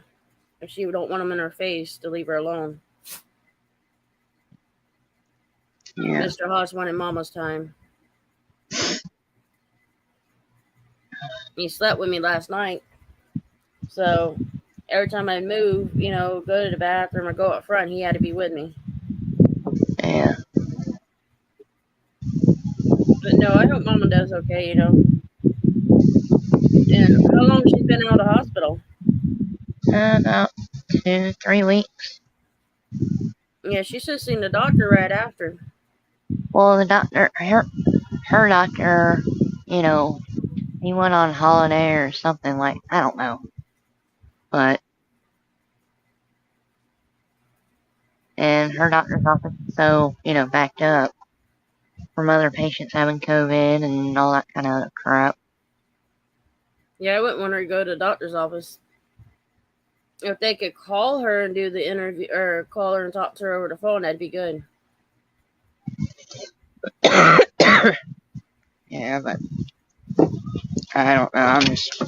if she don't want them in her face, to leave her alone. Yeah, Mr. Haas wanted Mama's time. He slept with me last night. So every time I move, you know, go to the bathroom or go up front, he had to be with me. yeah. But no, I hope Mama does okay, you know. And how long has she been out of the hospital? About 2-3 weeks. Yeah, she should have seen the doctor right after. Well, the doctor, her doctor, you know, he went on holiday or something like, I don't know. But, and her doctor's office is so, you know, backed up from other patients having COVID and all that kind of crap. Yeah, I wouldn't want her to go to the doctor's office. If they could call her and do the interview, or call her and talk to her over the phone, that'd be good. Yeah, but I don't know. I'm just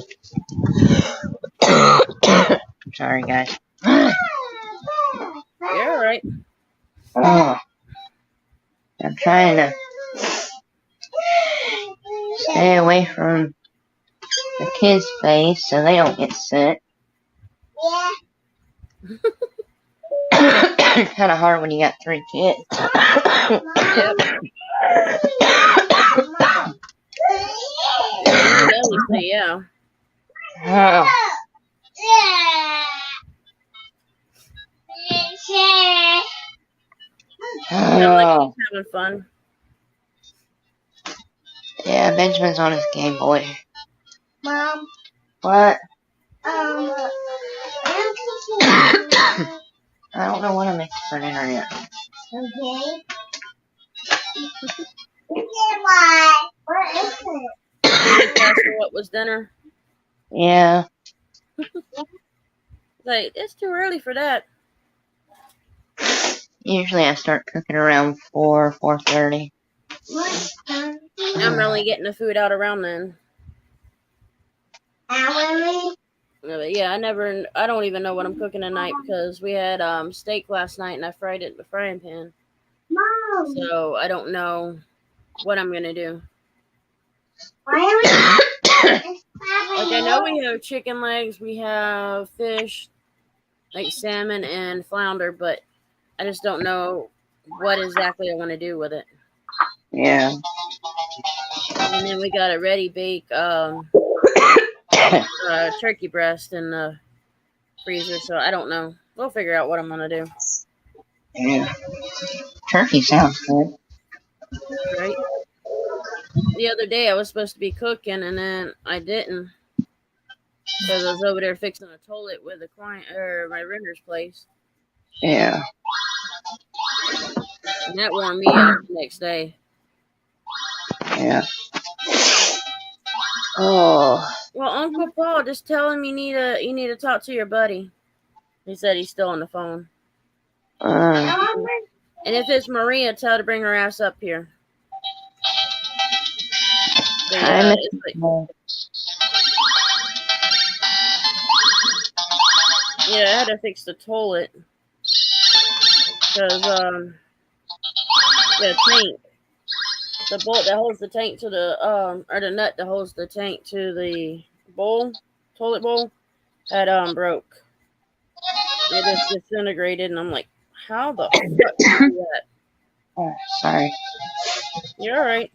sorry, guys. You're all right. Oh, I'm trying to stay away from the kids' face so they don't get sick. It's kind of hard when you got 3 kids. Yep. Yeah. Oh, Sound like he's having fun. yeah, Benjamin's on his Game Boy. Mom, What? I'm I don't know what I'm making for internet. okay. Okay, why? What is it? Just asked her what was dinner. Yeah, Like, it's too early for that. usually I start cooking around 4:30. What? I'm only getting the food out around then. Emily? But yeah, I don't even know what I'm cooking tonight because we had steak last night and I fried it in the frying pan. Mom, So I don't know what I'm gonna do. why are we? Like, I know we have chicken legs, we have fish, like salmon and flounder, but I just don't know what exactly I want to do with it. Yeah. And then we got a ready bake turkey breast in the freezer, so I don't know. We'll figure out what I'm gonna do. Yeah. Turkey sounds good. Right? The other day I was supposed to be cooking, and then I didn't because I was over there fixing a toilet with a client or my renter's place, Yeah. and that warmed me up the next day. Yeah. Oh. Well, Uncle Paul, just tell him you need to talk to your buddy. He said he's still on the phone. And if it's Maria, tell her to bring her ass up here. But yeah, it's like, yeah, I had to fix the toilet because the tank, the bolt that holds the tank to the or the nut that holds the tank to the toilet bowl had broke. It just disintegrated, and I'm like, how the fuck did you do that? Oh, sorry. You're all right.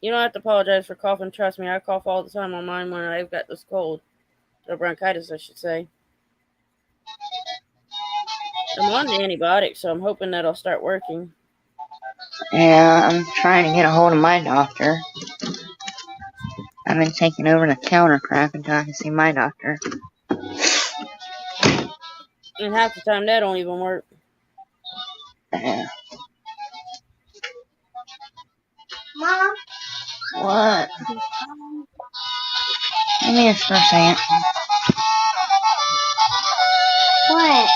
You don't have to apologize for coughing. Trust me, I cough all the time on mine when I've got this cold. Or bronchitis, I should say. I'm on the antibiotics, so I'm hoping that'll start working. Yeah, I'm trying to get a hold of my doctor. I've been taking over the counter crap until I can see my doctor. And half the time, that don't even work. Yeah. Mom, What? Give me this for a second. what?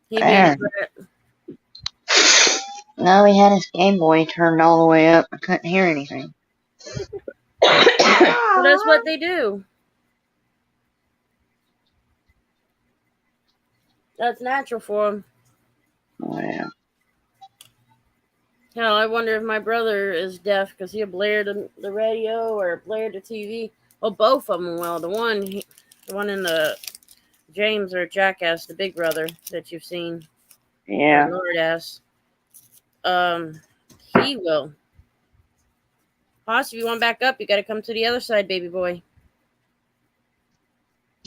He There. being crap. No, he had his Game Boy turned all the way up. I couldn't hear anything. Well, that's what they do. That's natural for them. Oh, yeah. Hell, I wonder if my brother is deaf because he'll blare the radio or blare the TV. Well, both of them will. The one in the James or Jackass, the big brother that you've seen. Yeah. Lord ass. He will. Hoss, if you want back up, you got to come to the other side, baby boy.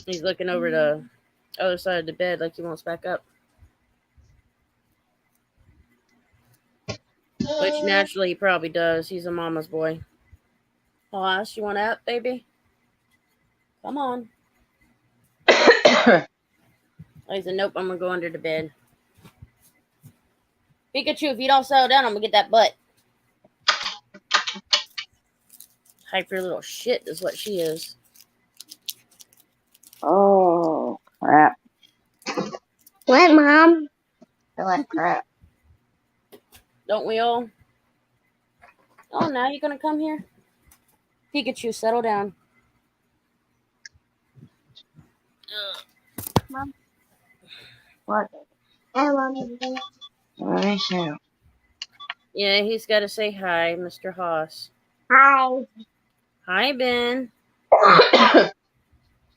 He's looking over the other side of the bed like he wants back up. Which naturally he probably does. He's a mama's boy. Hoss, you want up, baby? Come on. He said, nope, I'm going to go under the bed. Pikachu, if you don't settle down, I'm going to get that butt. Hyper little shit is what she is. Oh, crap. What, Mom? I feel like crap. Don't we all? Oh, now you're going to come here? Pikachu, settle down. Mom. What? I love you. Let me see. Yeah, he's got to say hi, Mr. Haas. Hi. Hi, Ben.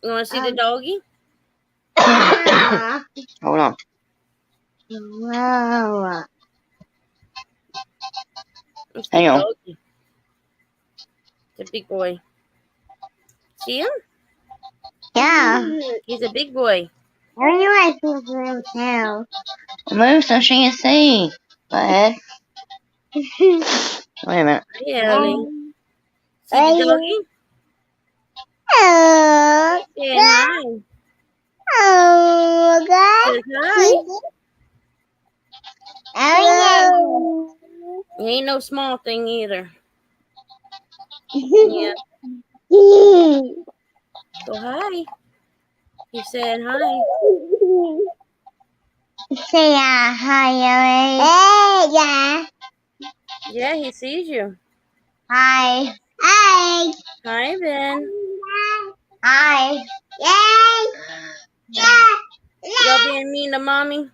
You want to see the doggy? Hold on. Wow. It's Hang the on. doggy. It's a big boy. See him? Yeah. He's a big boy. Where do I feel real too? Move so she can see. Go ahead. Wait a minute. Hey, Ellie. See the doggy? Oh, Say hi. oh, God. Say hi. Oh, He ain't no small thing either. Yeah. So hi. He said hi. Say hi, Ellie. Hey, yeah. Yeah, he sees you. Hi. Hi. Hi, Ben. Hi. Yay. Yeah. Y'all being mean to mommy?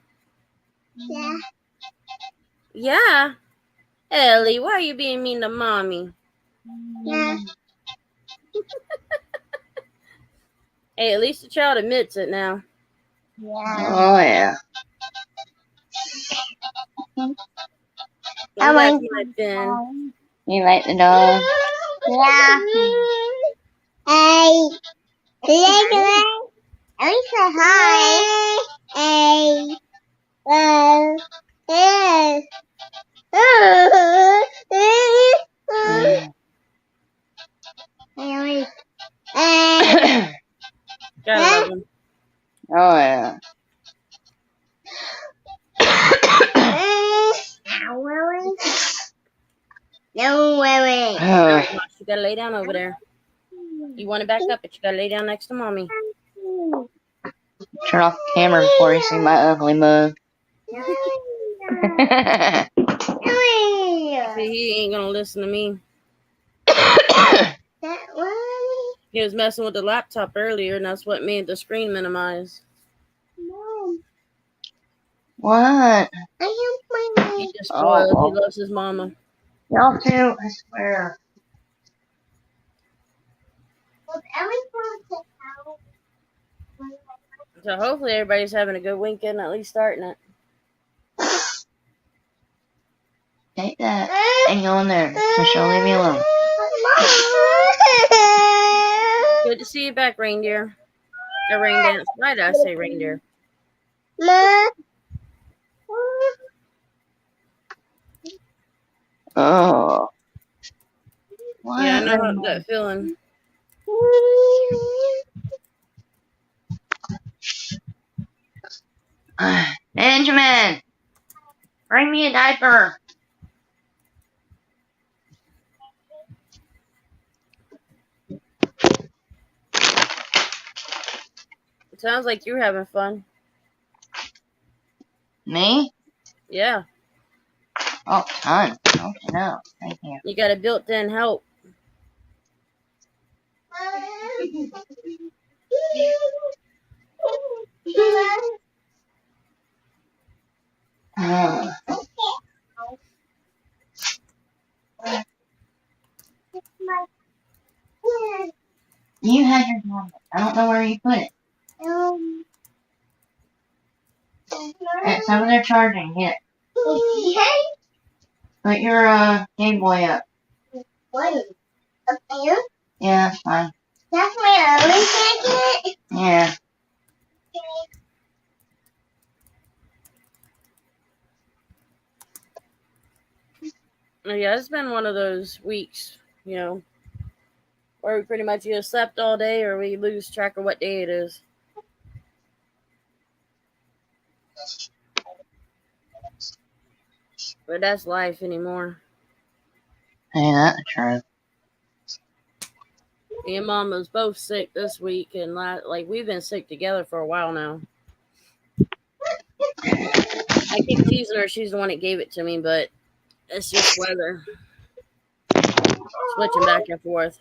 Yeah. Yeah. Ellie, why are you being mean to mommy? Yeah. Hey, at least the child admits it now. Yeah. Oh, yeah. I'm like Ben. You like the dog? Yeah. Hey. Hey. At least say hi. Hey. Hey. Hey. Gotta love him. Oh, yeah. No worry. Alright, Mosh, you gotta lay down over there. You want to back up, but you gotta lay down next to mommy. Turn off the camera before you see my ugly mug. See, he ain't gonna listen to me. He was messing with the laptop earlier, and that's what made the screen minimize. What? He just spoiled. He loves his mama. Y'all too, I swear. So hopefully everybody's having a good weekend, at least starting it. Take that and go in there. Michelle, leave me alone. Good to see you back, reindeer. A rain dance. Why did I say reindeer? Oh. What? Yeah, I know how that feeling. Benjamin, bring me a diaper. It sounds like you're having fun. Me? Yeah. Oh, ton. Don't you know? Thank you. You got a built-in help. You had your number. I don't know where you put it. It's over there charging. Get it. Put your Game Boy up. Up here? Yeah, that's fine. That's my only jacket? Yeah. Yeah, it's been one of those weeks, you know, where we pretty much either slept all day or we lose track of what day it is. But that's life anymore. Hey, that's true. Me and Mom was both sick this week, and like we've been sick together for a while now. I keep teasing her; she's the one that gave it to me, but it's just weather, switching back and forth.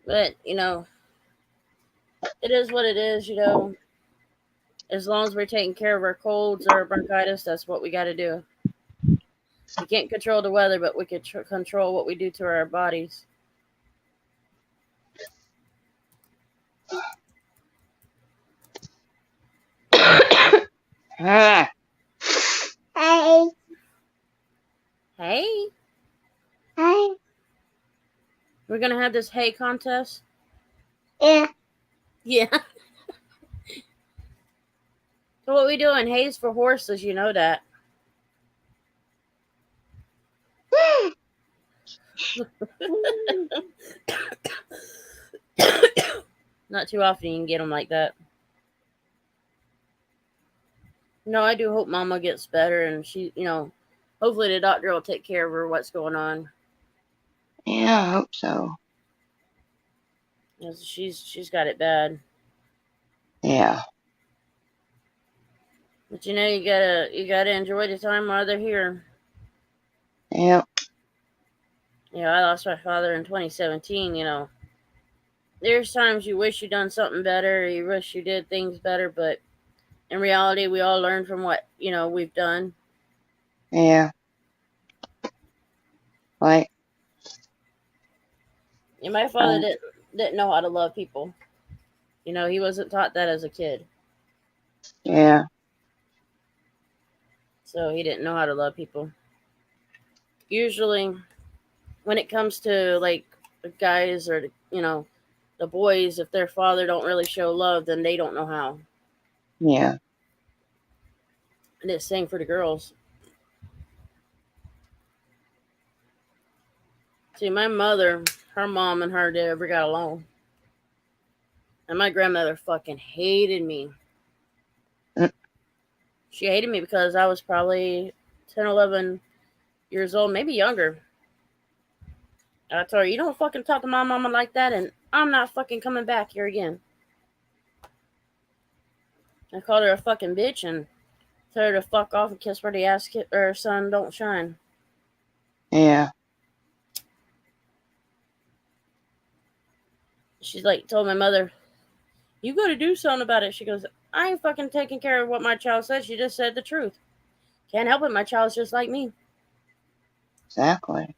But you know, it is what it is. You know, as long as we're taking care of our colds or bronchitis, that's what we got to do. We can't control the weather, but we can control what we do to our bodies. Ah. Hey. Hey, Hey. we're gonna have this hay contest. Yeah. Yeah. So what we doing? Hay's for horses, you know that. Not too often you can get them like that. No, I do hope Mama gets better, and she, you know, hopefully the doctor will take care of her. What's going on? Yeah, I hope so. 'Cause she's got it bad. Yeah. But you know, you gotta enjoy the time while they're here. Yep. You know, I lost my father in 2017. You know, there's times you wish you done something better, or you wish you did things better, but in reality, we all learn from what we've done. Yeah. Like. And my father didn't know how to love people. You know, he wasn't taught that as a kid. Yeah. So he didn't know how to love people. Usually, when it comes to like the guys or the boys, if their father don't really show love, then they don't know how. Yeah. And it's same for the girls. See, my mother, her mom, and her never got along, and my grandmother fucking hated me. Mm. She hated me because I was probably 10, 11 years old, maybe younger. I told her, you don't fucking talk to my mama like that, and I'm not fucking coming back here again. I called her a fucking bitch and told her to fuck off and kiss where the ass or sun don't shine. Yeah. She's like, told my mother, you got to do something about it. She goes, I ain't fucking taking care of what my child said. She just said the truth. Can't help it. My child's just like me. Exactly.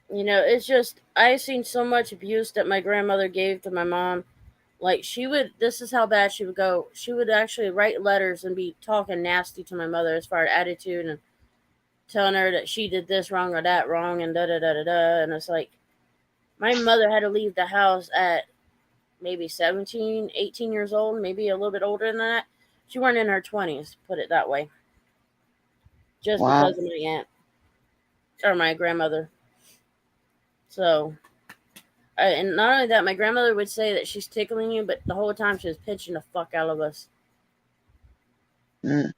It's just, I've seen so much abuse that my grandmother gave to my mom. Like, this is how bad she would go. She would actually write letters and be talking nasty to my mother as far as attitude and telling her that she did this wrong or that wrong and da-da-da-da-da. And it's like, my mother had to leave the house at maybe 17, 18 years old, maybe a little bit older than that. She weren't in her 20s, put it that way. Just Wow. because of my aunt. Or my grandmother. So, and not only that, my grandmother would say that she's tickling you, but the whole time she was pinching the fuck out of us. Mm.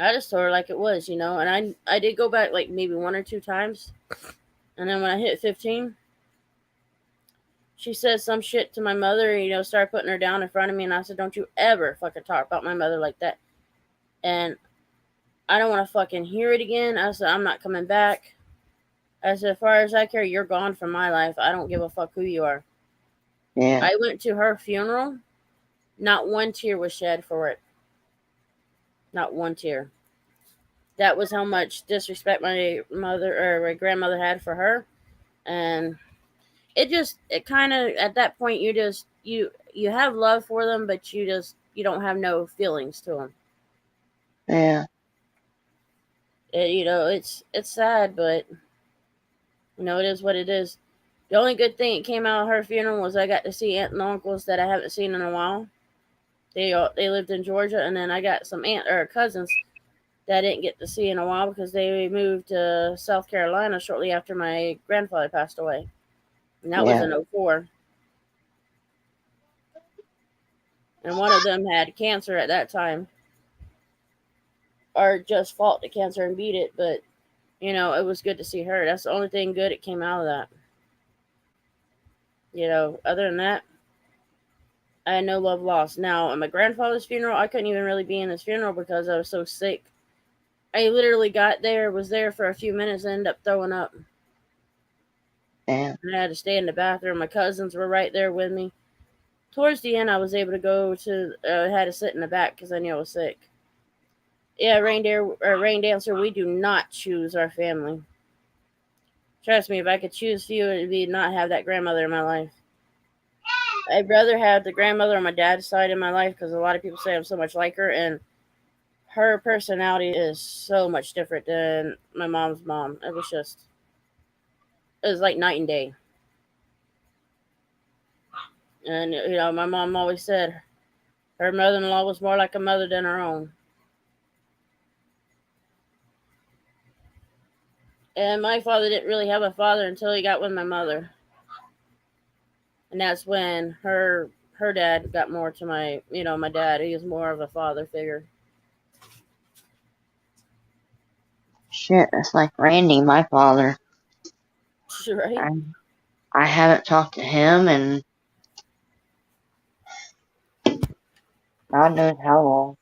I just told her like it was, and I did go back like maybe 1 or 2 times. And then when I hit 15, she said some shit to my mother, started putting her down in front of me, and I said, don't you ever fucking talk about my mother like that. And I don't want to fucking hear it again. I said, I'm not coming back. I said, as far as I care, you're gone from my life. I don't give a fuck who you are. Yeah. I went to her funeral. Not one tear was shed for it. Not one tear. That was how much disrespect my mother or my grandmother had for her. And it kind of, at that point, you have love for them, but you don't have no feelings to them. Yeah. It's sad, but it is what it is. The only good thing that came out of her funeral was I got to see aunt and uncles that I haven't seen in a while. They lived in Georgia, and then I got some aunt or cousins that I didn't get to see in a while because they moved to South Carolina shortly after my grandfather passed away, and that was in 2004. And one of them had cancer at that time, or just fought the cancer and beat it. But it was good to see her. That's the only thing good that came out of that. Other than that, I had no love lost. Now, at my grandfather's funeral, I couldn't even really be in his funeral because I was so sick. I literally was there for a few minutes, and ended up throwing up. Damn. And I had to stay in the bathroom. My cousins were right there with me. Towards the end, I was able to go to, had to sit in the back because I knew I was sick. Yeah, rain dancer, we do not choose our family. Trust me, if I could choose few, it would be not have that grandmother in my life. I'd rather have the grandmother on my dad's side in my life because a lot of people say I'm so much like her, and her personality is so much different than my mom's mom. It was like night and day. And, my mom always said her mother-in-law was more like a mother than her own. And my father didn't really have a father until he got with my mother. And that's when her dad got more to my dad. He was more of a father figure. Shit, that's like Randy, my father. Right? I haven't talked to him in God knows how long.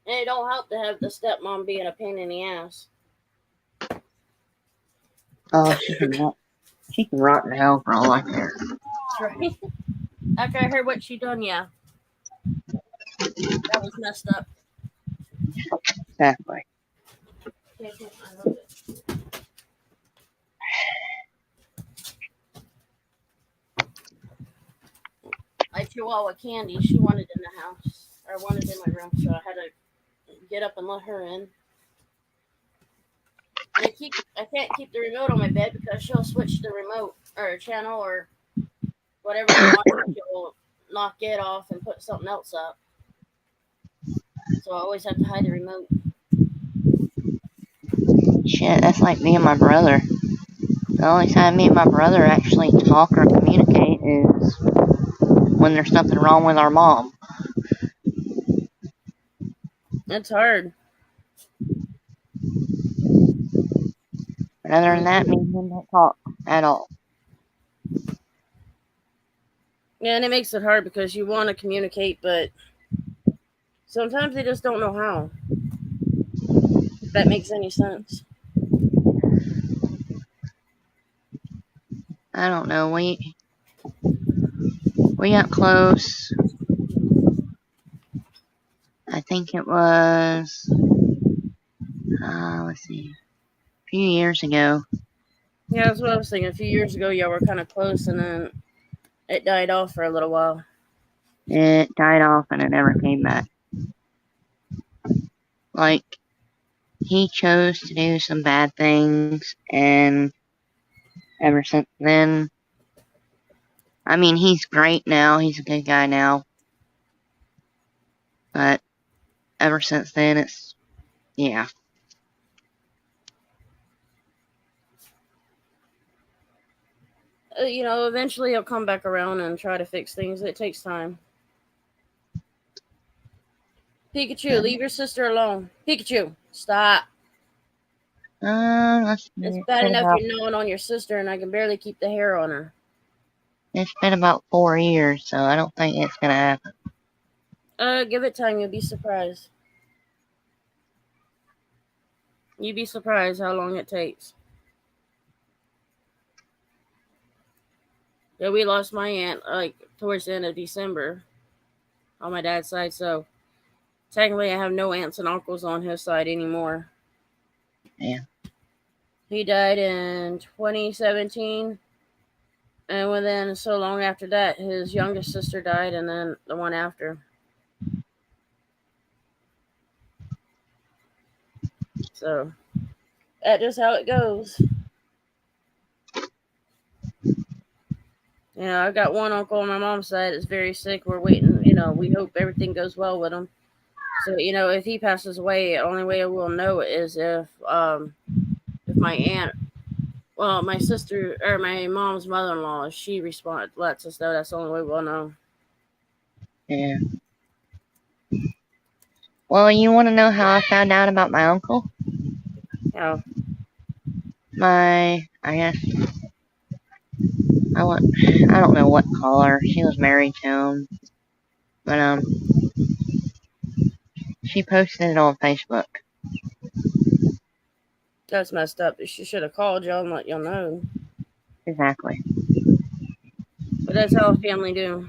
And it don't help to have the stepmom being a pain in the ass. Oh, she can rot in hell for all I care. Right? After I heard what she done, yeah. That was messed up. Exactly. Like Chihuahua Candy, she wanted in the house. or one is in my room, so I had to get up and let her in. And I can't keep the remote on my bed because she'll switch the remote or channel or whatever I'm watching. She'll knock it off and put something else up. So I always have to hide the remote. Shit, that's like me and my brother. The only time me and my brother actually talk or communicate is when there's something wrong with our mom. It's hard. But other than that, me and him don't talk at all. Yeah, and it makes it hard because you want to communicate, but sometimes they just don't know how. If that makes any sense. I don't know. We got close. I think it was, let's see, a few years ago. Yeah, that's what I was thinking. A few years ago, y'all were kind of close, and then it died off for a little while. It died off and it never came back. Like, he chose to do some bad things, and ever since then, I mean, he's great now. He's a good guy now. But ever since then, it's, yeah. Eventually he'll come back around and try to fix things. It takes time. Pikachu, leave your sister alone. Pikachu, stop. Let's see, It's bad enough you're gnawing on your sister, and I can barely keep the hair on her. It's been about 4 years, so I don't think it's gonna happen. Give it time. You'll be surprised. You'd be surprised how long it takes. Yeah, we lost my aunt towards the end of December on my dad's side, so technically I have no aunts and uncles on his side anymore. Yeah. He died in 2017, and within so long after that, his youngest sister died, and then the one after. So that's just how it goes. I've got one uncle on my mom's side that's very sick. We're waiting. We hope everything goes well with him. So, if he passes away, the only way we'll know is if my aunt, well, my sister or my mom's mother-in-law, if she lets us know. That's the only way we'll know. Yeah. Well, you want to know how I found out about my uncle? Yeah. I guess, I don't know what to call her. She was married to him. But, she posted it on Facebook. That's messed up. She should have called y'all and let y'all know. Exactly. But that's how a family do.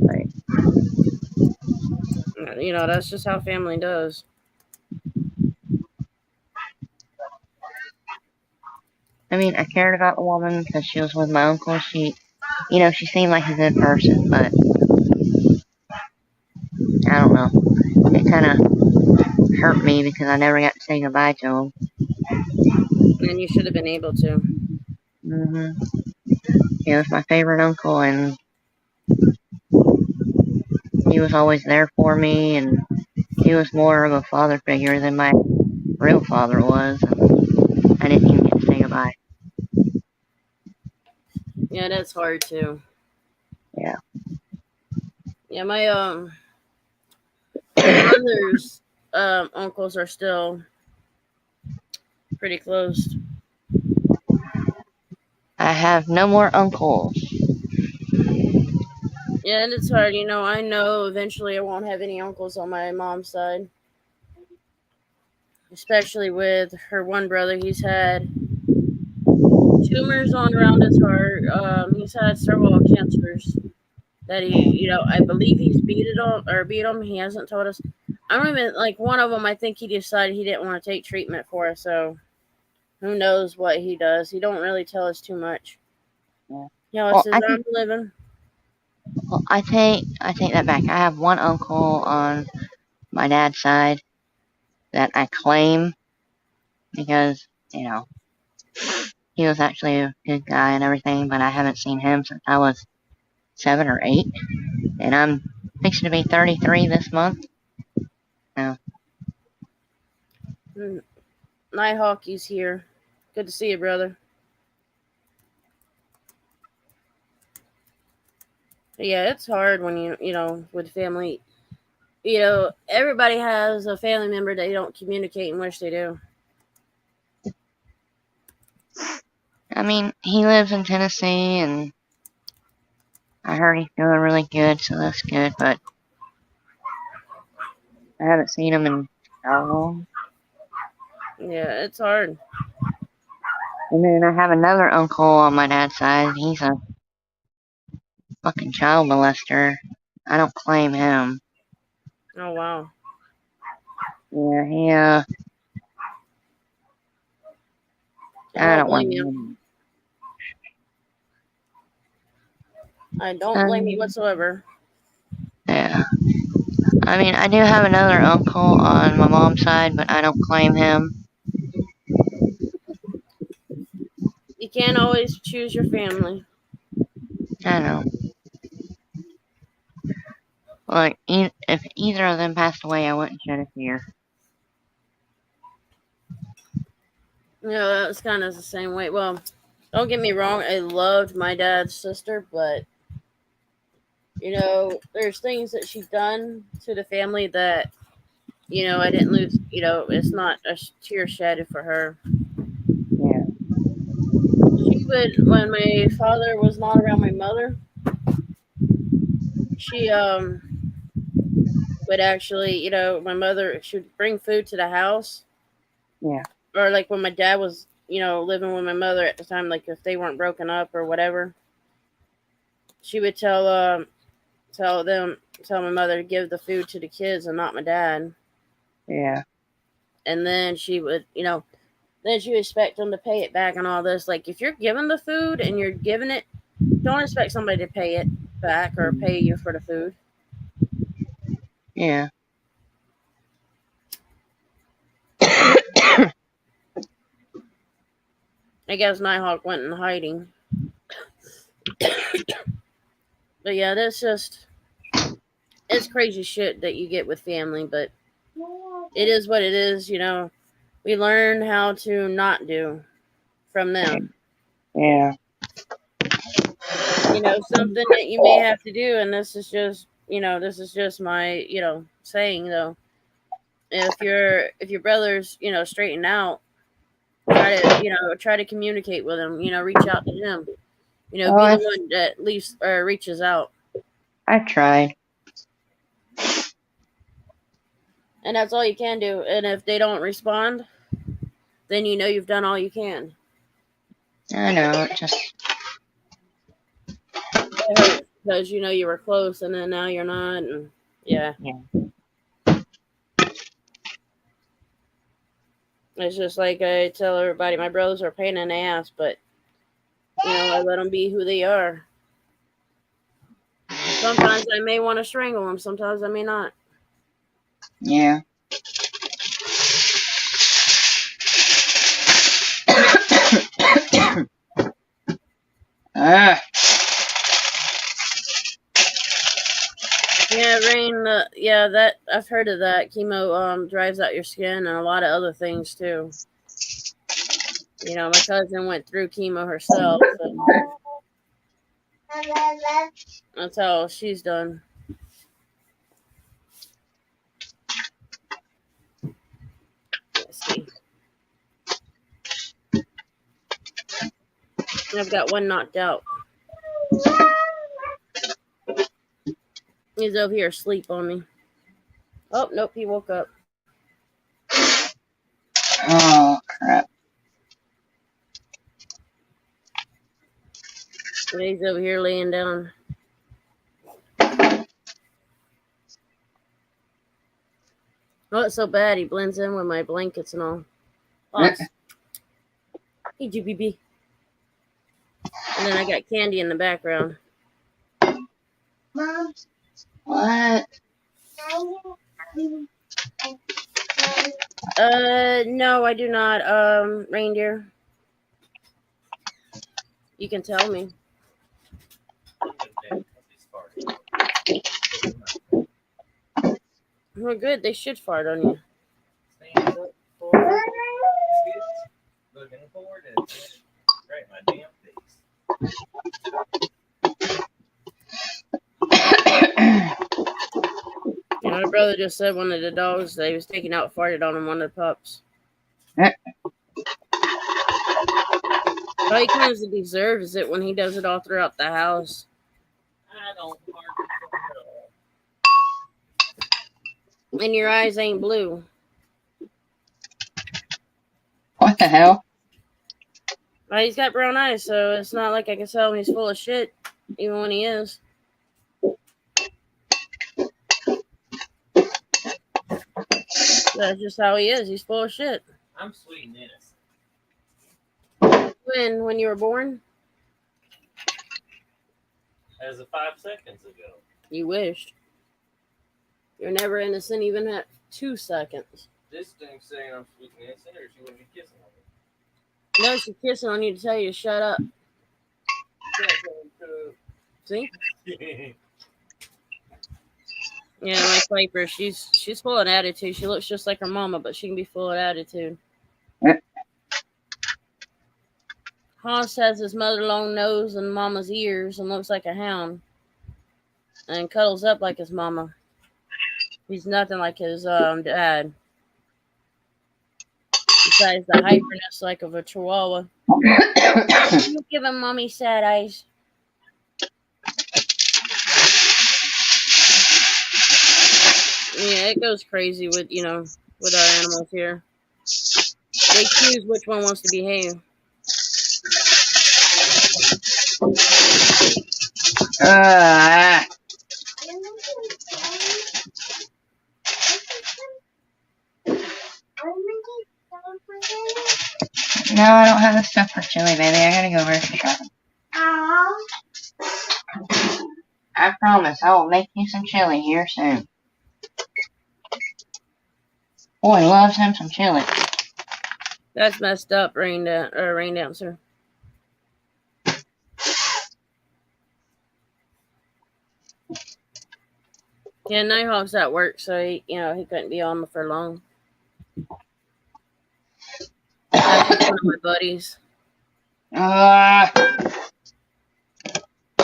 Right. That's just how family does. I mean, I cared about the woman because she was with my uncle. She seemed like a good person, but I don't know. It kind of hurt me because I never got to say goodbye to him. And you should have been able to. Mm-hmm. He was my favorite uncle, and he was always there for me, and he was more of a father figure than my real father was. And I didn't even get to say goodbye. Yeah, that's hard too. Yeah. Yeah, my brother's uncles are still pretty close. I have no more uncles. Yeah, and it's hard. I know eventually I won't have any uncles on my mom's side. Especially with her one brother. He's had tumors on around his heart. He's had several cancers that I believe he's beat them. He hasn't told us. I don't even, one of them, I think he decided he didn't want to take treatment for, so who knows what he does. He don't really tell us too much. Yeah. You know, it Well, says I I'm think living. well, I take that back. I have one uncle on my dad's side that I claim because, you know, he was actually a good guy and everything, but I haven't seen him since I was 7 or 8, and I'm fixing to be 33 this month. Nighthawky's here. Good to see you, brother. But yeah, it's hard when you know, with family. You know, everybody has a family member they don't communicate and wish they do. I mean, he lives in Tennessee, and I heard he's doing really good, so that's good, but I haven't seen him in how long? Yeah, it's hard. And then I have another uncle on my dad's side. He's a fucking child molester. I don't claim him. Oh wow. Yeah, I I don't don't want blame you. him. I don't blame you whatsoever. Yeah. I mean, I do have another uncle on my mom's side, but I don't claim him. You can't always choose your family. I know. Like, if either of them passed away, I wouldn't shed a tear. You know, that's kind of the same way. Well, don't get me wrong, I loved my dad's sister, but you know, there's things that she's done to the family that, you know, I didn't lose. You know, it's not a tear shed for her. Yeah. She would, when my father was not around my mother, she would actually, you know, my mother, she would bring food to the house. Yeah. Or like when my dad was, you know, living with my mother at the time, like if they weren't broken up or whatever, she would tell my mother to give the food to the kids and not my dad. Yeah. And then she would, you know, then she would expect them to pay it back and all this. Like if you're giving the food and you're giving it, don't expect somebody to pay it back or pay you for the food. Yeah. I guess Nighthawk went in hiding. But yeah, it's crazy shit that you get with family, but it is what it is, you know. We learn how to not do from them. Yeah. You know, something that you may have to do, and this is just my, you know, saying though. If your brother's, you know, straighten out, try to communicate with him, you know, reach out to him. You know, Oh, be the one that at least reaches out. I tried. And that's all you can do. And if they don't respond, then you know you've done all you can. I know, it just It hurts because you know you were close and then now you're not, and yeah. It's just like I tell everybody, my brothers are a pain in the ass, but you know, I let them be who they are. Sometimes I may want to strangle them, sometimes I may not. Yeah. Ah. Yeah, Rain. Yeah, that I've heard of that. Chemo dries out your skin and a lot of other things too. You know, my cousin went through chemo herself, so that's how she's done. Let's see. I've got one knocked out. He's over here asleep on me. Oh, nope, he woke up. Oh, crap. He's over here laying down. Oh, it's so bad. He blends in with my blankets and all. Oh, hey, GBB. And then I got Candy in the background. Mom, What? No, I do not. Reindeer. You can tell me. Well, good. They should fart on you. Stand up, forward, looking forward, and right in my damn face. My brother just said one of the dogs that he was taking out farted on him, one of the pups. All he kind of deserves it when he does it all throughout the house. I don't fart at all. And your eyes ain't blue. What the hell? Well, he's got brown eyes, so it's not like I can tell him he's full of shit, even when he is. That's just how he is. He's full of shit. I'm sweet and innocent. When you were born? As of 5 seconds ago. You wished. You're never innocent even at 2 seconds. This thing's saying I'm sweet and innocent, or she wouldn't be kissing on me. No, she's kissing on you to tell you to shut up. See? Yeah, my Piper, she's full of attitude. She looks just like her mama, but she can be full of attitude. Haas has his mother-long nose and mama's ears and looks like a hound. And cuddles up like his mama. He's nothing like his dad. Besides the hyperness like of a chihuahua. You give him mommy sad eyes. Yeah, it goes crazy with, with our animals here. They choose which one wants to behave. No, I don't have the stuff for chili, baby. I gotta go grocery shopping. I promise I will make you some chili here soon. Boy loves him some chili. That's messed up, rain dancer. Yeah, Nighthawk's at work, so he couldn't be on for long. That's one of my buddies.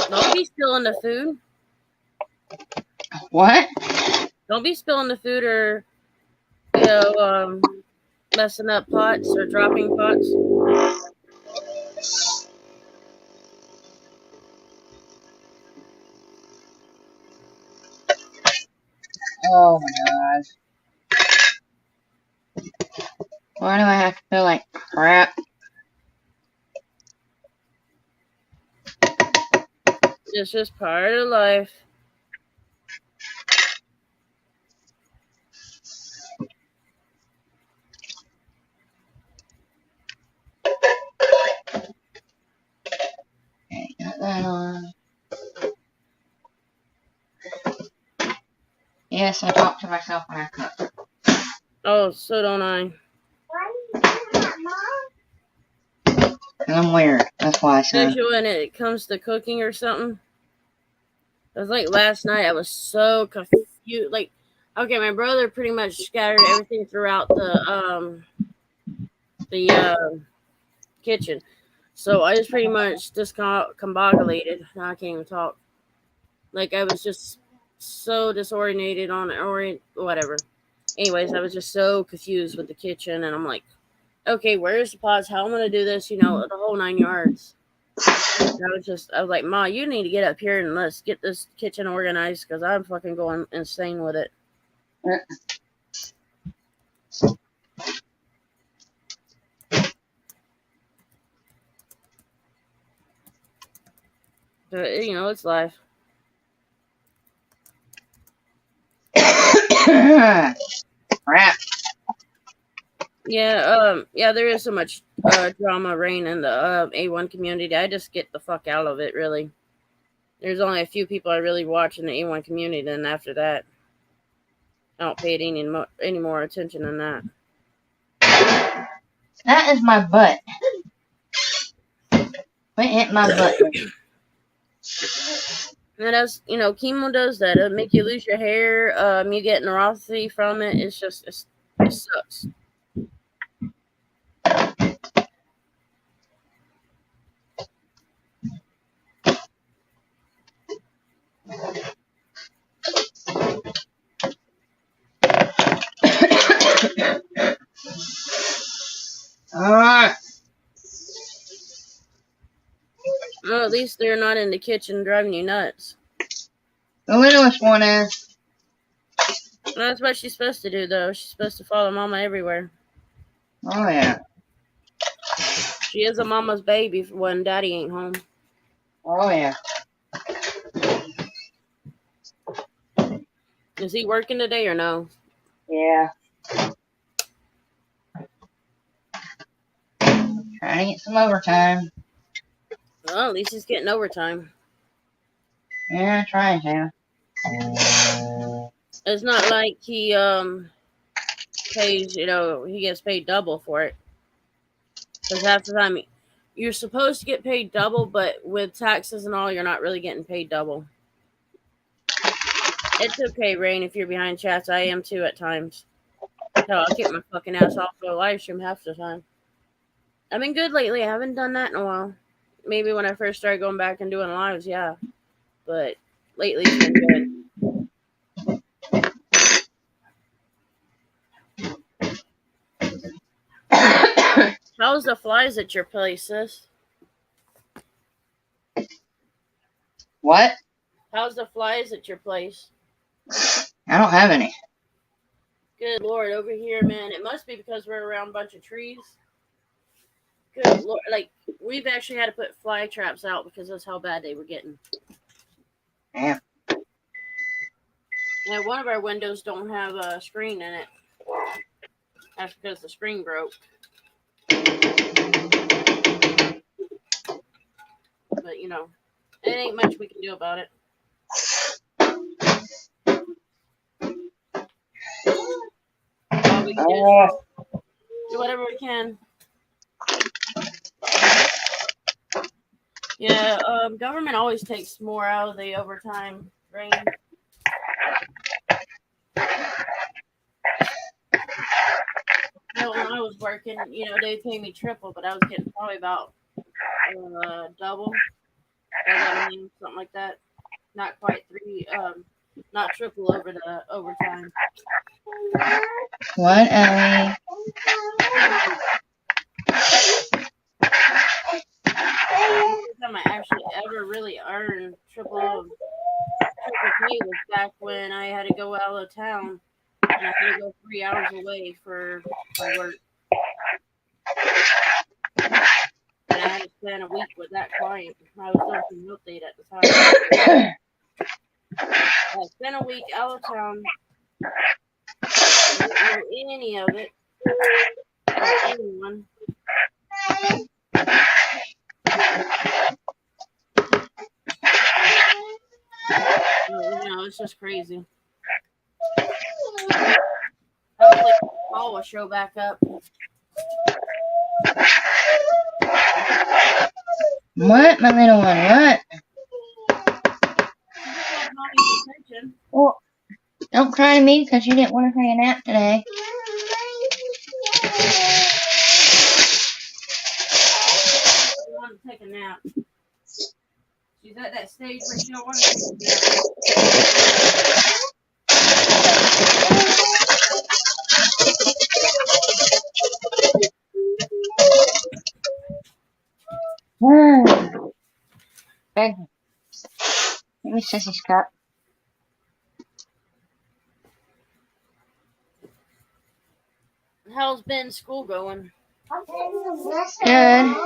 Don't be spilling the food. What? Don't be spilling the food or, messing up pots or dropping pots. Oh my god. Why do I have to feel like crap? It's just part of life. Okay, got that on. Yes, I talk to myself when I cook. Oh, so don't I. I'm weird. That's why I said. Especially when it comes to cooking or something. It was like last night. I was so confused. Like, okay, my brother pretty much scattered everything throughout the kitchen. So I just pretty much discombobulated. Now I can't even talk. Like, I was just so disoriented on it, or whatever. Anyways, I was just so confused with the kitchen, and I'm like, okay, where's the pots? How am I going to do this? The whole 9 yards. And I was like, Ma, you need to get up here and let's get this kitchen organized because I'm fucking going insane with it. But, it's life. Crap. Yeah, there is so much drama reign in the A1 community. I just get the fuck out of it, really. There's only a few people I really watch in the A1 community, then after that, I don't pay it any more attention than that. That is my butt. Quit hitting my butt. And that's, chemo does that. It'll make you lose your hair. You get neuropathy from it. It sucks. Well, at least they're not in the kitchen driving you nuts. The littlest one is. Well, that's what she's supposed to do, though. She's supposed to follow Mama everywhere. Oh, yeah. She is a mama's baby when Daddy ain't home. Oh, yeah. Is he working today or no? Yeah. Trying to get some overtime. Well, at least he's getting overtime. Yeah, trying to. It's not like he pays, he gets paid double for it. Because half the time, you're supposed to get paid double, but with taxes and all, you're not really getting paid double. It's okay, Rain, if you're behind chats. I am too at times. Hell, I'll kick my fucking ass off for a live stream half the time. I've been good lately. I haven't done that in a while. Maybe when I first started going back and doing lives, yeah. But lately it's been good. How's the flies at your place, sis? What? How's the flies at your place? I don't have any. Good Lord, over here, man. It must be because we're around a bunch of trees. Good Lord. Like, we've actually had to put fly traps out because that's how bad they were getting. Damn. And one of our windows don't have a screen in it. That's because the screen broke. But, it ain't much we can do about it. All we can do is do whatever we can. Yeah, government always takes more out of the overtime, Rain. When I was working, they pay me triple, but I was getting probably about double. Something like that. Not quite not triple over the overtime. What, Ellie? The time I actually ever really earned triple pay was back when I had to go out of town and I had to go 3 hours away for my work. And I had to spend a week with that client. I was doing some real estate at the time. I spent a week out of town. Didn't know any of it. Or anyone. It's just crazy. Hopefully, Paul will show back up. What, my little one? What? Well, don't cry to me because you didn't want to take a nap today. She wanted to take a nap. She's at that stage where she don't want to take a nap. Thank you. Give me Sissy's cup. How's Ben's school going? Good.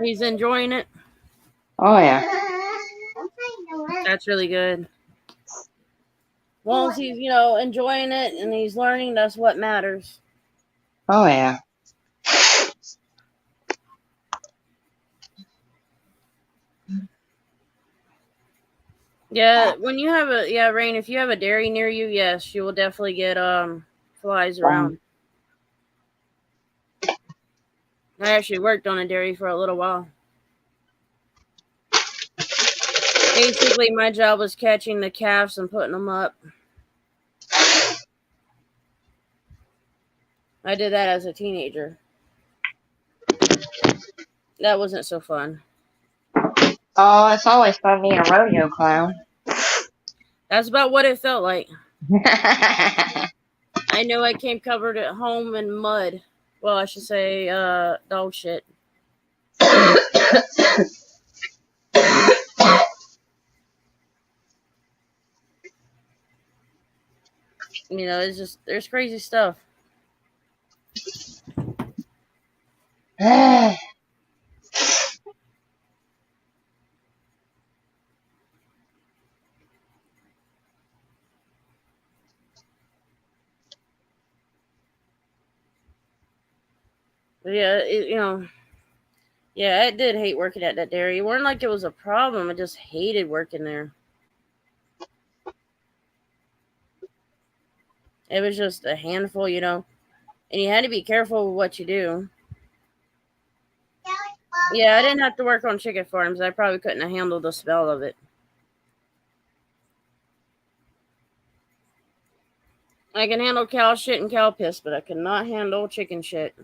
He's enjoying it? Oh, yeah. That's really good. As long as he's, enjoying it and he's learning, that's what matters. Oh, yeah. Yeah, when you have a Rain, if you have a dairy near you, yes, you will definitely get flies around. I actually worked on a dairy for a little while. Basically, my job was catching the calves and putting them up. I did that as a teenager. That wasn't so fun. Oh, it's always fun being a rodeo clown. That's about what it felt like. I know I came covered at home in mud. Well, I should say dog shit. You know, it's just, there's crazy stuff. But yeah, I did hate working at that dairy. It wasn't like it was a problem. I just hated working there. It was just a handful, and you had to be careful with what you do. Yeah, I didn't have to work on chicken farms. I probably couldn't have handled the smell of it. I can handle cow shit and cow piss, but I cannot handle chicken shit.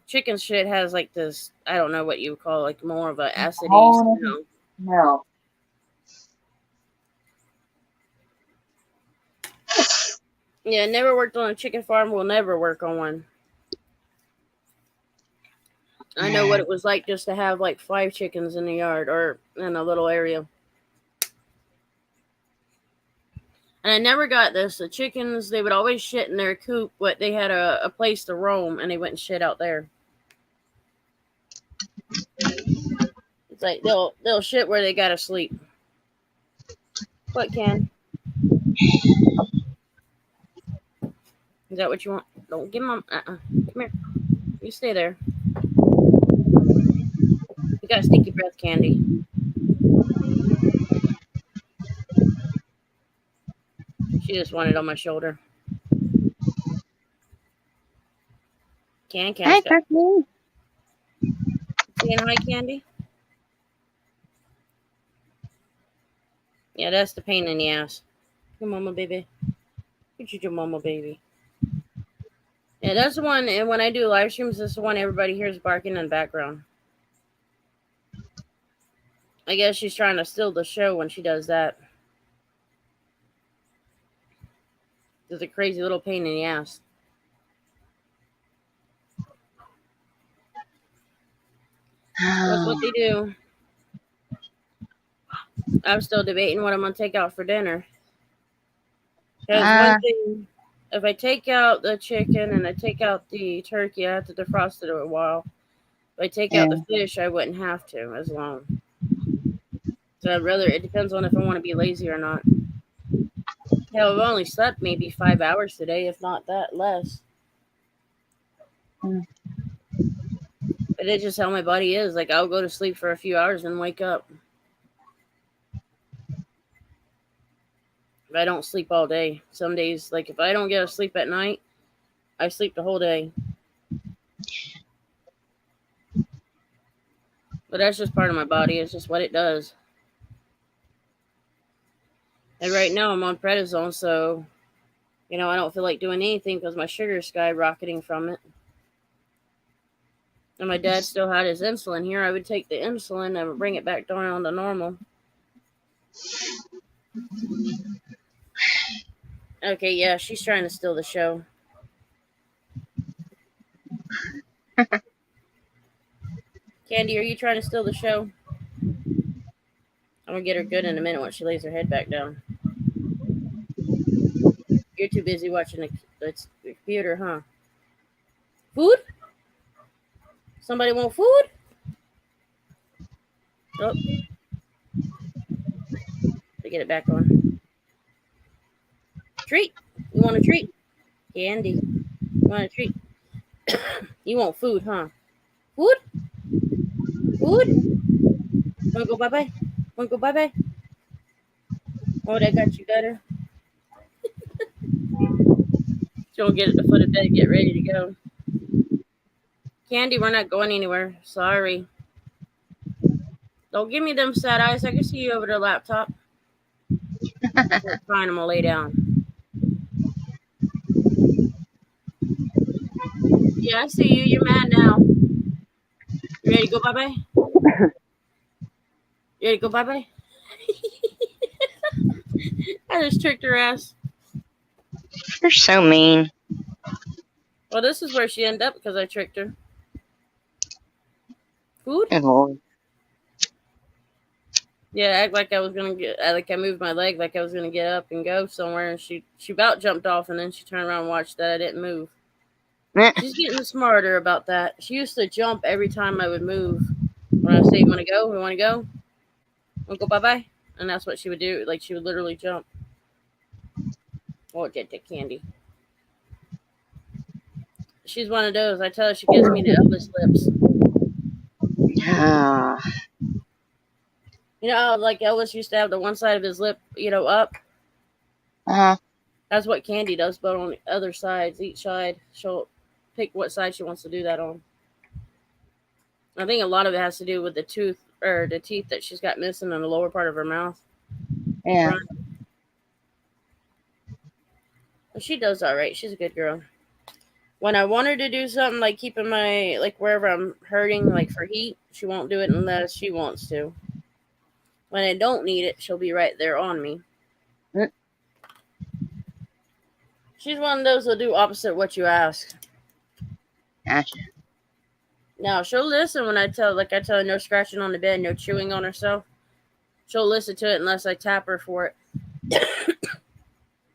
Chicken shit has like this, I don't know what you would call, like more of a acidy smell. No. Yeah, never worked on a chicken farm. Will never work on one. I know what it was like just to have like 5 chickens in the yard or in a little area. And I never got this. The chickens, they would always shit in their coop, but they had a place to roam and they wouldn't shit out there. It's like they'll shit where they gotta sleep. What, Ken? Is that what you want? Don't give mom. Come here. You stay there. You got stinky breath, Candy. She just wanted on my shoulder. Hey, Saying Cookie. hi, Candy? Yeah, that's the pain in the ass. Your mama, baby. Look at your mama, baby. Yeah, that's the one, and when I do live streams, that's the one everybody hears barking in the background. I guess she's trying to steal the show when she does that. It's a crazy little pain in the ass. That's what they do. I'm still debating what I'm going to take out for dinner. Because one thing, if I take out the chicken and I take out the turkey, I have to defrost it a while. If I take out the fish, I wouldn't have to as long. So it depends on if I want to be lazy or not. Hell, I've only slept maybe 5 hours today, if not that, less. But it's just how my body is. Like, I'll go to sleep for a few hours and wake up. If I don't sleep all day. Some days, like, if I don't get to sleep at night, I sleep the whole day. But that's just part of my body. It's just what it does. And right now I'm on prednisone, so, I don't feel like doing anything because my sugar is skyrocketing from it. And my dad still had his insulin here. I would take the insulin and bring it back down to normal. Okay, yeah, she's trying to steal the show. Candy, are you trying to steal the show? I'm going to get her good in a minute once she lays her head back down. You're too busy watching the computer, huh? Food? Somebody want food? Oh. To get it back on. Treat? You want a treat? Candy. You want a treat? You want food, huh? Food? Food? Want to go bye-bye? Want to go bye-bye? Oh, they got you better. She'll get at the foot of bed, get ready to go. Candy, we're not going anywhere. Sorry. Don't give me them sad eyes. I can see you over the laptop. Fine, I'm gonna lay down. Yeah, I see you. You're mad now. You ready to go bye-bye? You ready to go bye-bye? I just tricked her ass. You're so mean. Well, this is where she ended up because I tricked her. Food? Good Lord. Yeah, act like I was gonna get. Like I moved my leg, like I was gonna get up and go somewhere, and she about jumped off, and then she turned around and watched that I didn't move. She's getting smarter about that. She used to jump every time I would move. When I say, "You want to go? We want to go? Want to go? Bye-bye?" And that's what she would do. Like she would literally jump. Oh, it did to Candy. She's one of those. I tell her she gives me the Elvis lips. You know, like Elvis used to have the one side of his lip, up. Uh-huh. That's what Candy does, but on the other sides, each side, she'll pick what side she wants to do that on. I think a lot of it has to do with the teeth that she's got missing in the lower part of her mouth. Yeah. But she does all right. She's a good girl. When I want her to do something like keeping my, like wherever I'm hurting, like for heat, she won't do it unless she wants to. When I don't need it, she'll be right there on me. She's one of those that'll do opposite what you ask. Gotcha. Now, she'll listen when I tell her no scratching on the bed, no chewing on herself. She'll listen to it unless I tap her for it.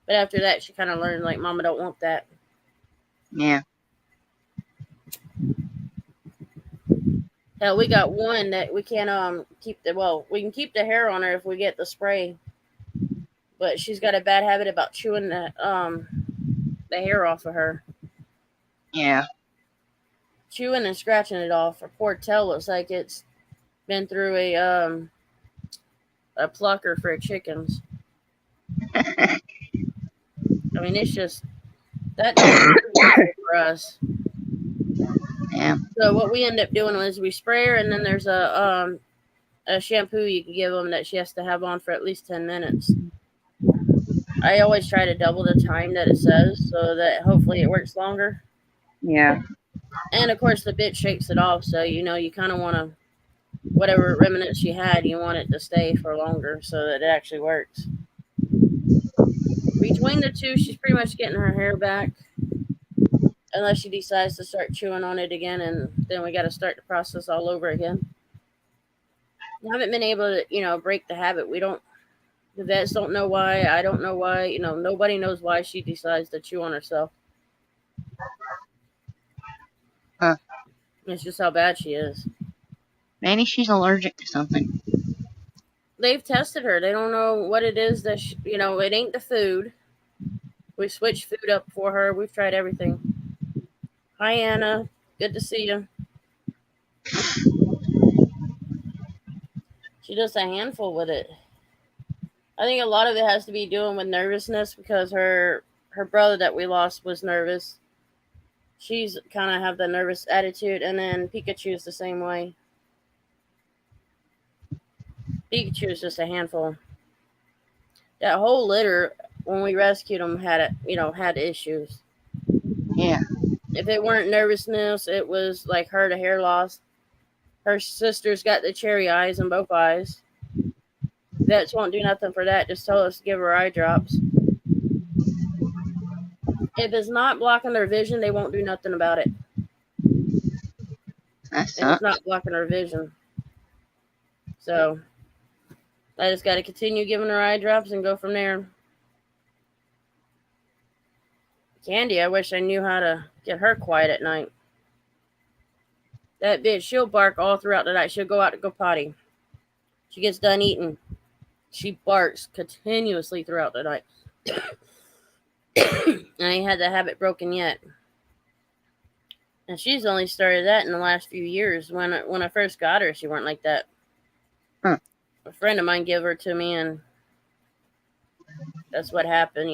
But after that, she kind of learned, like, Mama don't want that. Yeah. Hell, we got one that we can't we can keep the hair on her if we get the spray. But she's got a bad habit about chewing the hair off of her. Yeah. Chewing and scratching it off. Her poor tail looks like it's been through a plucker for chickens. I mean, it's just that for us. Yeah. So what we end up doing is we spray her, and then there's a shampoo you can give them that she has to have on for at least 10 minutes. I always try to double the time that it says so that hopefully it works longer. Yeah. And of course the bitch shakes it off, so you kind of want to, whatever remnants she had, you want it to stay for longer so that it actually works. Between the two, she's pretty much getting her hair back. Unless she decides to start chewing on it again, and then we got to start the process all over again. I haven't been able to, break the habit. The vets don't know why. I don't know why. Nobody knows why she decides to chew on herself. Huh. It's just how bad she is. Maybe she's allergic to something. They've tested her. They don't know what it is that, it ain't the food. We switched food up for her. We've tried everything. Hi, Anna. Good to see you. She does a handful with it. I think a lot of it has to be doing with nervousness because her brother that we lost was nervous. She's kind of have the nervous attitude, and then Pikachu's the same way. Pikachu's just a handful. That whole litter, when we rescued them, had issues. Yeah. If it weren't nervousness, it was like her the hair loss. Her sister's got the cherry eyes in both eyes. Vets won't do nothing for that. Just tell us to give her eye drops. If it's not blocking their vision, they won't do nothing about it. That's It's not blocking her vision. So I just got to continue giving her eye drops and go from there. Candy, I wish I knew how to get her quiet at night. That bitch, she'll bark all throughout the night. She'll go out to go potty. She gets done eating. She barks continuously throughout the night. I ain't had that habit broken yet. And she's only started that in the last few years. When I first got her, she weren't like that. Huh. A friend of mine gave her to me, and that's what happened.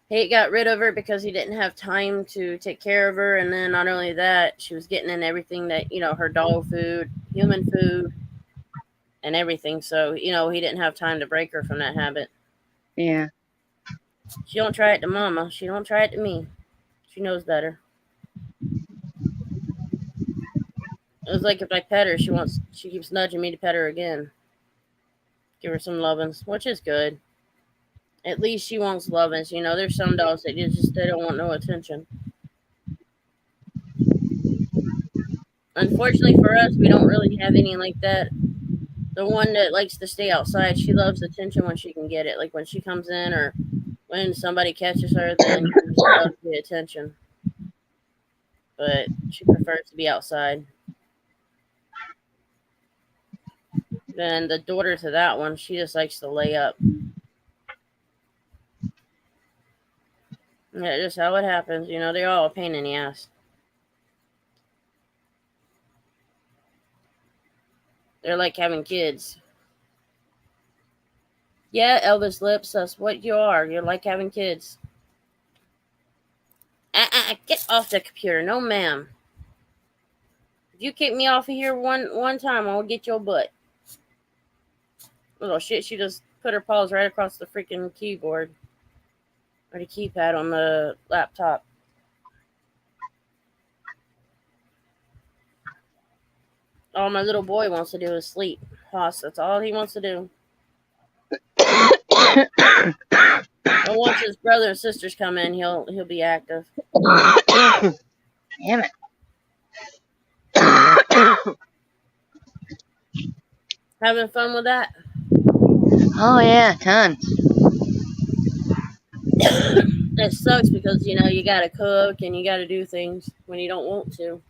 He got rid of her because he didn't have time to take care of her, and then not only that, she was getting in everything that her dog food, human food, and everything. So he didn't have time to break her from that habit. Yeah. She don't try it to Mama. She don't try it to me. She knows better. It was like if I pet her, she keeps nudging me to pet her again. Give her some lovin's, which is good. At least she wants lovin's. There's some dogs that they don't want no attention. Unfortunately for us, we don't really have any like that. The one that likes to stay outside, she loves attention when she can get it. Like when she comes in or when somebody catches her, then she loves the attention. But she prefers to be outside. Then the daughter to that one, she just likes to lay up. Yeah, just how it happens. They're all a pain in the ass. They're like having kids. Yeah, Elvis Lips, that's what you are. You're like having kids. Get off the computer. No, ma'am. If you kick me off of here one time, I'll get your butt. Oh, shit, she just put her paws right across the freaking keyboard. Or the keypad on the laptop. All my little boy wants to do is sleep. Hoss, that's all he wants to do. And once his brother and sisters come in, he'll be active. Damn it. Having fun with that? Oh, yeah, tons. It sucks because, you got to cook and you got to do things when you don't want to.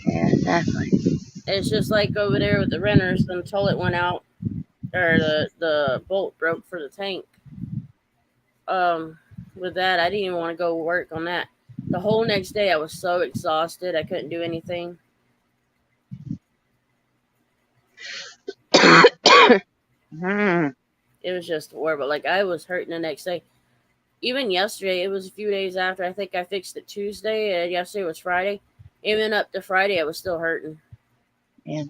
Yeah, exactly. It's just like over there with the renters, the toilet went out, or the bolt broke for the tank. With that, I didn't even want to go work on that. The whole next day, I was so exhausted, I couldn't do anything. It was just horrible. Like, I was hurting the next day. Even yesterday, it was a few days after. I think I fixed it Tuesday, and yesterday was Friday. Even up to Friday, I was still hurting. Yeah,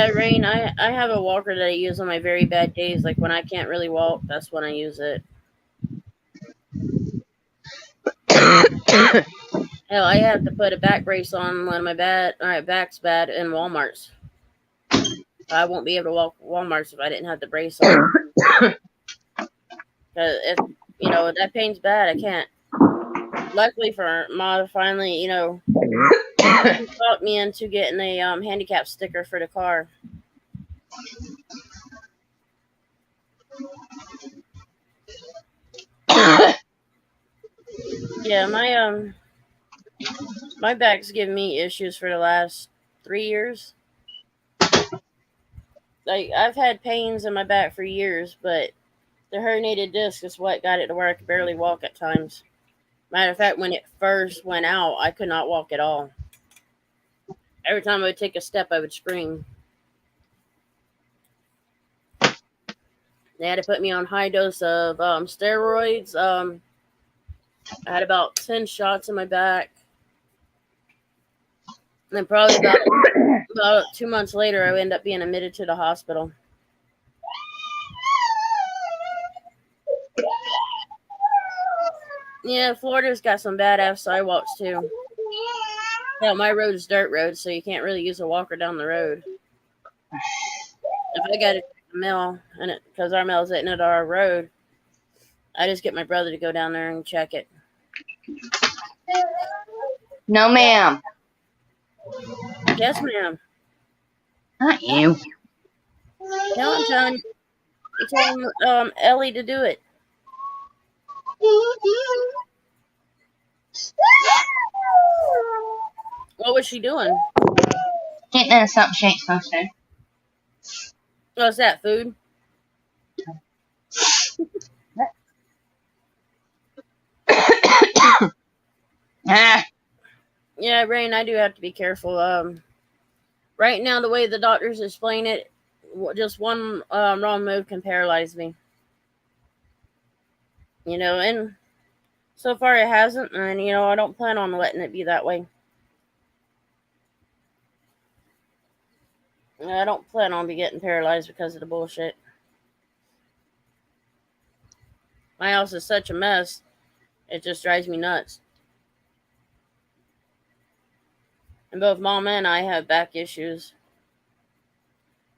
Rain, I have a walker that I use on my very bad days. Like, when I can't really walk, that's when I use it. Hell, I have to put a back brace on when my back's bad in Walmart's. I won't be able to walk Walmart's if I didn't have the brace on. Because if that pain's bad, I can't. Luckily for Ma, finally, she talked me into getting a handicap sticker for the car. Yeah, my back's given me issues for the last 3 years. Like, I've had pains in my back for years, but the herniated disc is what got it to where I could barely walk at times. Matter of fact, when it first went out, I could not walk at all. Every time I would take a step, I would scream. They had to put me on high dose of steroids. I had about 10 shots in my back. And then probably about 2 months later, I ended up being admitted to the hospital. Yeah, Florida's got some badass sidewalks too. Yeah, my road is dirt road, so you can't really use a walker down the road. If I got to take the mail, and because our mail's at the end of our road, I just get my brother to go down there and check it. No, ma'am. Yes, ma'am. Not you. No, I'm telling you. You told Ellie to do it. What was she doing? Getting into something she ain't supposed to. What's that, food? Ah. Yeah, Rain, I do have to be careful. Right now, the way the doctors explain it, just one wrong move can paralyze me. You know, and so far it hasn't, and you know, I don't plan on letting it be that way. I don't plan on getting paralyzed because of the bullshit. My house is such a mess, it just drives me nuts. And both Mom and I have back issues.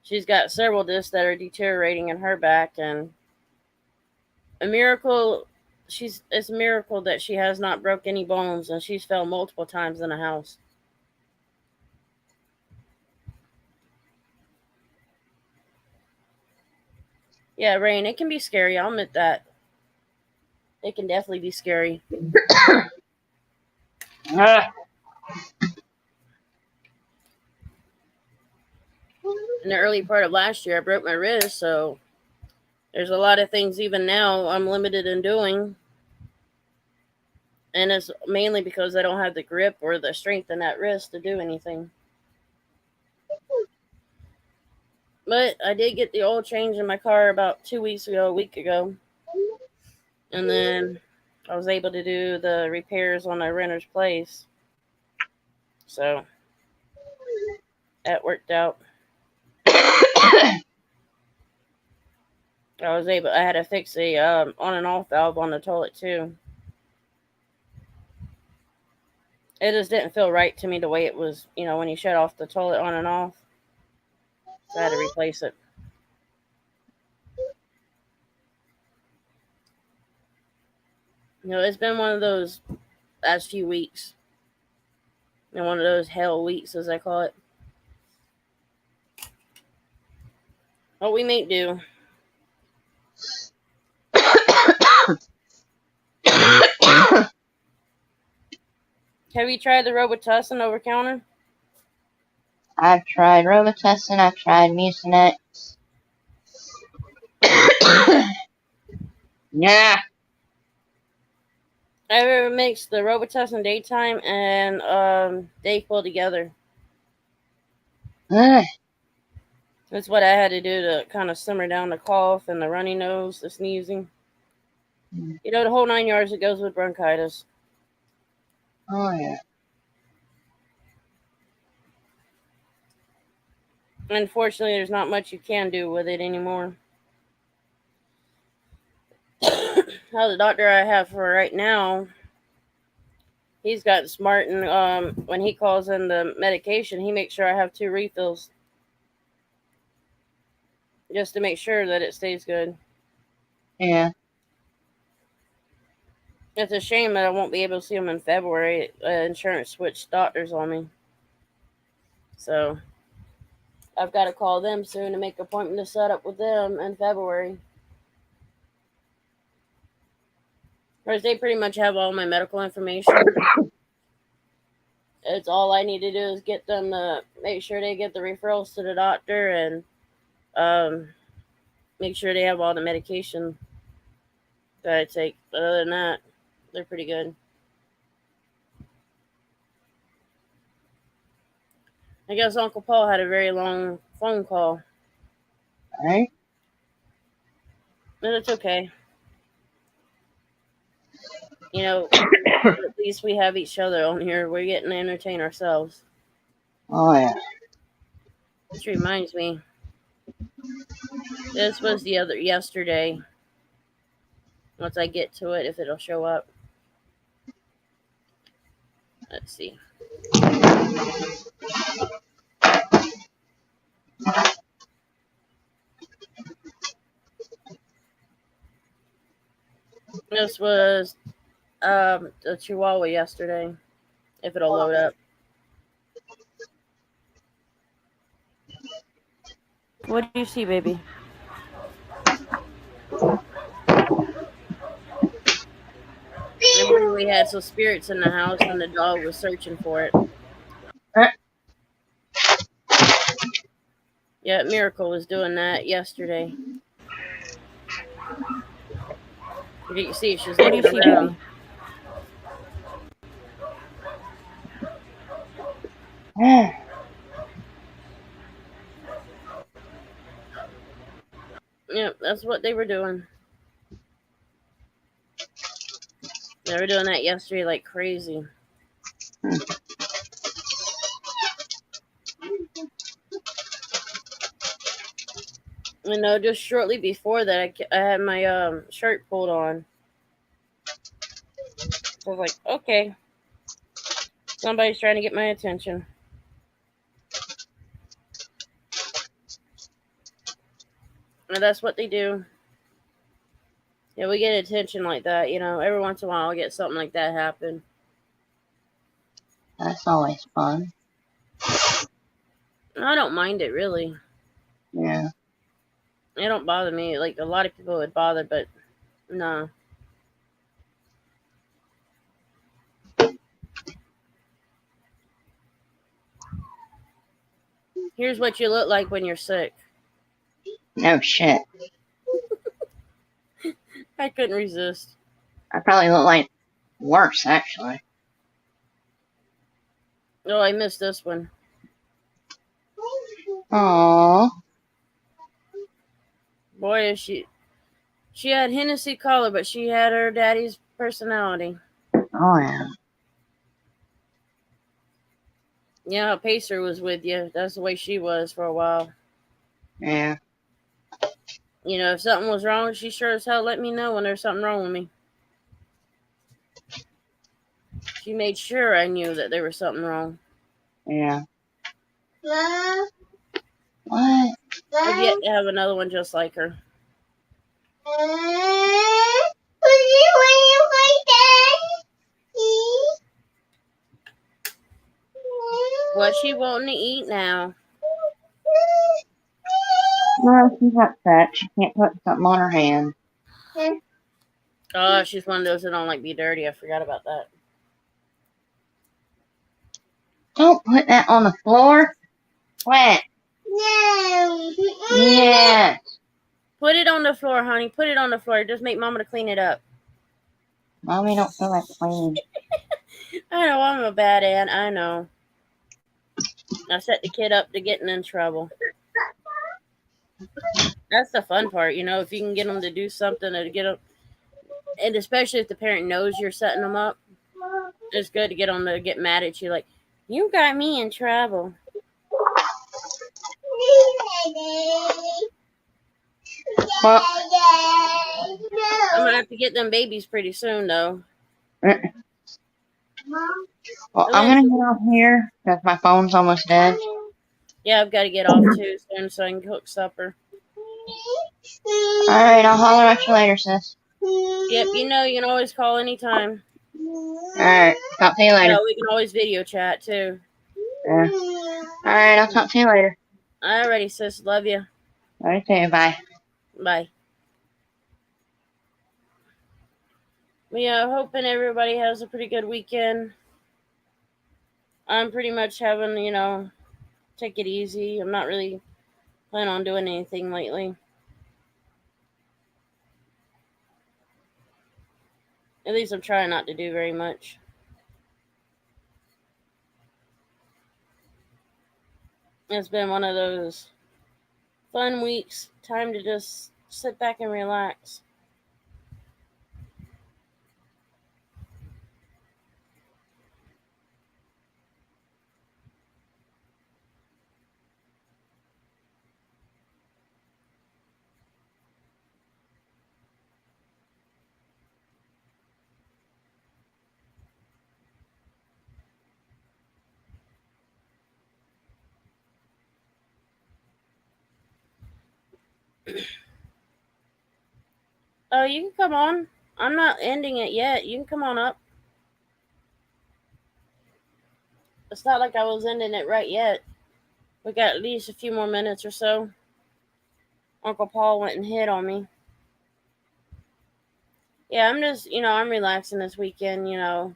She's got several discs that are deteriorating in her back, and it's a miracle that she has not broke any bones, and she's fell multiple times in the house. Yeah, Rain, it can be scary. I'll admit that. It can definitely be scary. In the early part of last year, I broke my wrist, so there's a lot of things even now I'm limited in doing. And it's mainly because I don't have the grip or the strength in that wrist to do anything. But I did get the oil change in my car about 2 weeks ago, a week ago. And then I was able to do the repairs on my renter's place. So that worked out. I had to fix a on and off valve on the toilet too. It just didn't feel right to me the way it was, you know, when you shut off the toilet on and off. So I had to replace it. You know, it's been one of those last few weeks. And one of those hell weeks, as I call it. What we may do. Have you tried the Robitussin over counter? I've tried Robitussin, I've tried Mucinex. Yeah. I've ever mixed the Robitussin daytime and Dayquil together. That's what I had to do to kind of simmer down the cough and the runny nose, the sneezing. You know, the whole 9 yards that goes with bronchitis. Oh, yeah. Unfortunately, there's not much you can do with it anymore. Now, the doctor I have for right now, he's gotten smart, and when he calls in the medication, he makes sure I have 2 refills. Just to make sure that it stays good. Yeah. It's a shame that I won't be able to see him in February. Insurance switched doctors on me. So, I've got to call them soon to make an appointment to set up with them in February. Whereas they pretty much have all my medical information. It's all I need to do is get them to make sure they get the referrals to the doctor and make sure they have all the medication that I take. But other than that, they're pretty good. I guess Uncle Paul had a very long phone call. Right? But it's okay. You know, at least we have each other on here. We're getting to entertain ourselves. Oh, yeah. Which reminds me, this was yesterday. Once I get to it, if it'll show up. Let's see. This was the Chihuahua yesterday. If it'll load up. What do you see, baby? Remember we had some spirits in the house and the dog was searching for it. Yeah, Miracle was doing that yesterday. You can see she's looking around. That's what they were doing. They were doing that yesterday like crazy. You know, just shortly before that, I had my shirt pulled on. So I was like, okay, somebody's trying to get my attention. And that's what they do. Yeah, we get attention like that, you know. Every once in a while, I'll get something like that happen. That's always fun. I don't mind it, really. Yeah. It don't bother me. Like, a lot of people would bother, but no. Here's what you look like when you're sick. No shit. I couldn't resist. I probably look like worse, actually. Oh, I missed this one. Aww. Boy, is she had Hennessy color, but she had her daddy's personality. Oh, yeah. Yeah, Pacer was with you. That's the way she was for a while. Yeah. You know, if something was wrong, she sure as hell let me know when there's something wrong with me. She made sure I knew that there was something wrong. Yeah. Mom, What? I've yet to have another one just like her. would you want to What she wanting to eat now? Well, she's upset. She can't put something on her hand. Oh, she's one of those that don't like be dirty. I forgot about that. Don't put that on the floor. What? No. Yeah. Put it on the floor, honey. Put it on the floor. Just make Mama to clean it up. Mommy don't feel like cleaning. I know, I'm a bad aunt. I know. I set the kid up to getting in trouble. That's the fun part, you know, if you can get them to do something to get them, and especially if the parent knows you're setting them up, it's good to get them to get mad at you, like, you got me in trouble. Well, I'm gonna have to get them babies pretty soon, though. well, I'm gonna get off here because my phone's almost dead. Yeah, I've got to get off too soon so I can cook supper. All right, I'll holler at you later, sis. Yep, you know, you can always call anytime. All right, talk to you later. No, we can always video chat too. Yeah. All right, I'll talk to you later. Alrighty, sis. Love you. All right, too. Bye. Bye. Yeah, hoping everybody has a pretty good weekend. I'm pretty much having, you know, take it easy. I'm not really planning on doing anything lately. At least I'm trying not to do very much. It's been one of those fun weeks. Time to just sit back and relax. Oh, you can come on. I'm not ending it yet. You can come on up. It's not like I was ending it right yet. We got at least a few more minutes or so. Uncle Paul went and hit on me. Yeah, I'm just, you know, I'm relaxing this weekend, you know.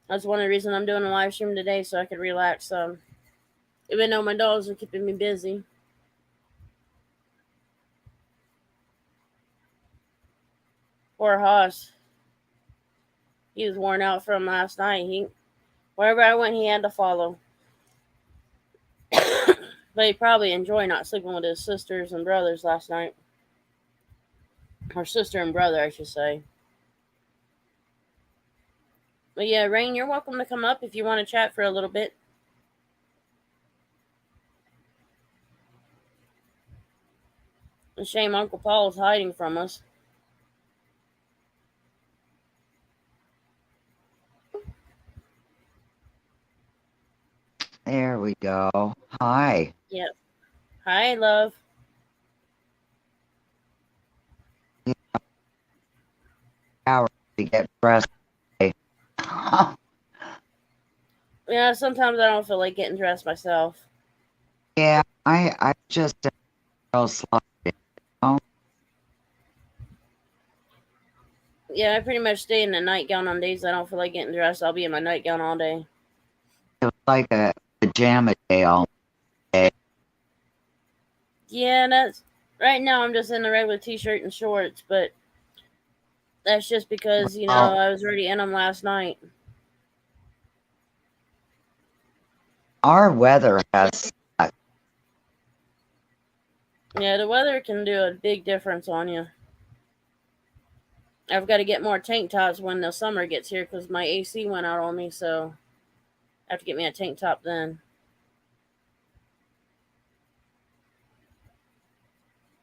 That's one of the reasons I'm doing a live stream today, so I could relax some. Even though my dogs are keeping me busy. Poor Hoss. He was worn out from last night. Wherever I went, he had to follow. But he probably enjoyed not sleeping with his sisters and brothers last night. Her sister and brother, I should say. But yeah, Rain, you're welcome to come up if you want to chat for a little bit. It's a shame Uncle Paul is hiding from us. There we go. Hi. Yep. Hi, love. Hours to get dressed. Yeah, sometimes I don't feel like getting dressed myself. Yeah, I just real slow. Yeah, I pretty much stay in a nightgown on days I don't feel like getting dressed. I'll be in my nightgown all day. It was like a pajama day all day. Yeah, that's right now. I'm just in a regular t-shirt and shorts, but that's just because Well, I was already in them last night. our weather has Yeah, the weather can do a big difference on you. I've got to get more tank tops when the summer gets here because my AC went out on me, so I have to get me a tank top then.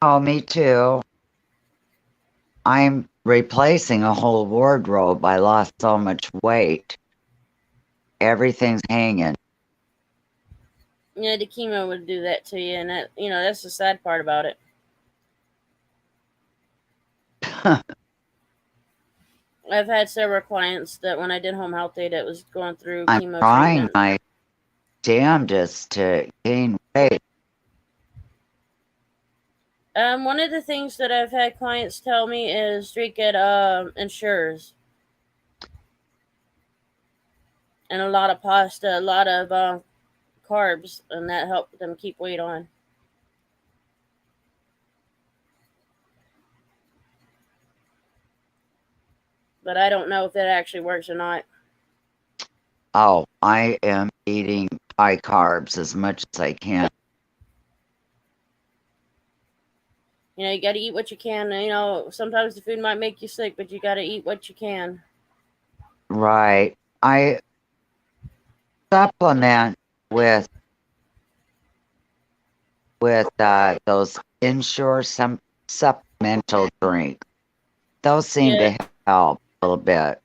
Oh, me too. I'm replacing a whole wardrobe. I lost so much weight. Everything's hanging. Yeah, the chemo would do that to you, and that's the sad part about it. I've had several clients that when I did home health day that was going through I'm chemo trying treatment. my damnedest to gain weight. One of the things that I've had clients tell me is drink at Ensures. And a lot of pasta, a lot of carbs, and that helped them keep weight on. But I don't know if that actually works or not. Oh, I am eating high carbs as much as I can. You got to eat what you can. Sometimes the food might make you sick, but you got to eat what you can. Right. I supplement with those Ensure some supplemental drinks. Those seem Yeah, to help a little bit.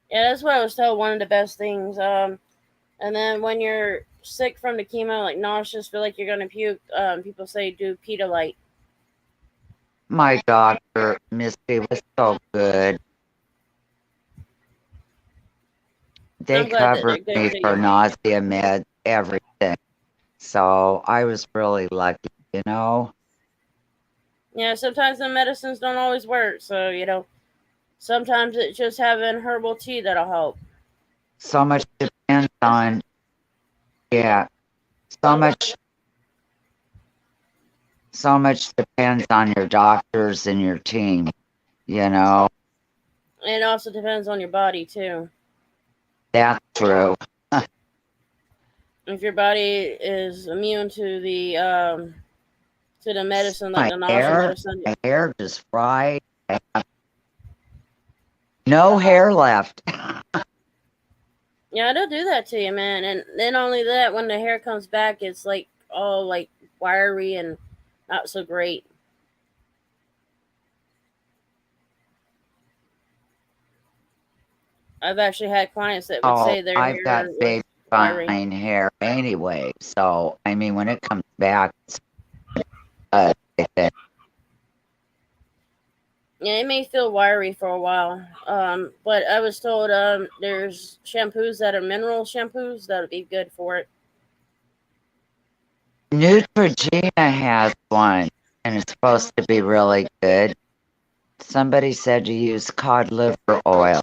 yeah, that's what I was told. One of the best things. And then when you're sick from the chemo, like nauseous, feel like you're gonna puke, people say do Pedialyte. My doctor, Misty, was so good. They I'm glad that they're covered good me to for you. nausea meds, everything. So I was really lucky, Yeah, sometimes the medicines don't always work, so sometimes it's just having herbal tea that'll help. So much depends on, yeah, so much depends on your doctors and your team, And it also depends on your body too. That's true. If your body is immune to the medicine, like My the nausea hair, medicine. my hair just fried. I have no hair left. Yeah, it'll do that to you, man. And then only that, when the hair comes back, it's like all like wiry and not so great. I've actually had clients that would Oh, say their I've got hair was big wiry. fine hair anyway. So I mean, when it comes back, it's I think. Yeah, it may feel wiry for a while. But I was told there's shampoos that are mineral shampoos that would be good for it. Neutrogena has one, and it's supposed to be really good. Somebody said to use cod liver oil.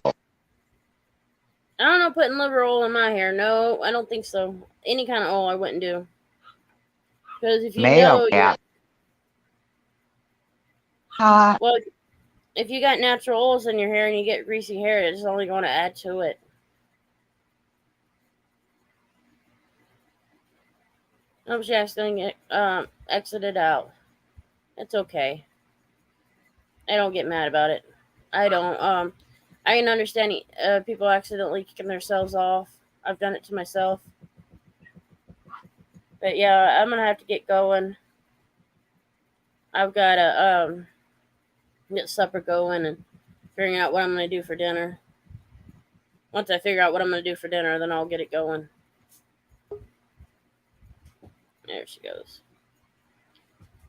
I don't know putting liver oil in my hair. No, I don't think so. Any kind of oil I wouldn't do. Because if you Mayo know you're cap. well, if you got natural oils in your hair and you get greasy hair, it's only going to add to it. Oh, she accidentally exited out. It's okay. I don't get mad about it. I don't. I can understand people accidentally kicking themselves off. I've done it to myself. But yeah, I'm gonna have to get going. I've gotta get supper going and figuring out what I'm gonna do for dinner. Once I figure out what I'm gonna do for dinner, then I'll get it going. There she goes.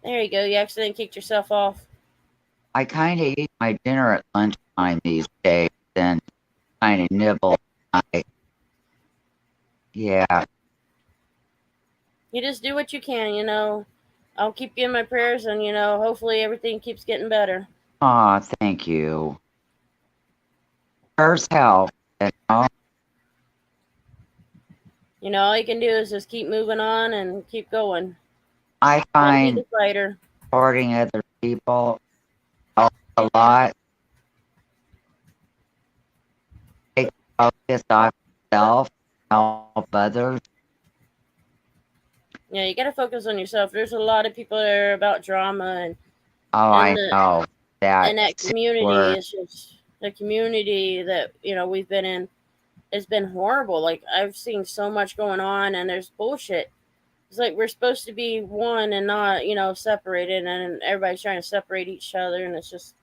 There you go. You accidentally kicked yourself off. I kind of eat my dinner at lunchtime these days and kind of nibble. Yeah. You just do what you can, you know. I'll keep you in my prayers, and you know, hopefully everything keeps getting better. Aw, thank you. Prayers help. You know? You know, all you can do is just keep moving on and keep going. I Gotta be find the fighter. supporting other people helps a lot. Take focus off yourself, help others. Yeah, you gotta focus on yourself. There's a lot of people that are about drama, and Oh, I know that. that community is just the community that we've been in. It's been horrible. Like, I've seen so much going on, and there's bullshit. It's like we're supposed to be one and not separated, and everybody's trying to separate each other, and it's just,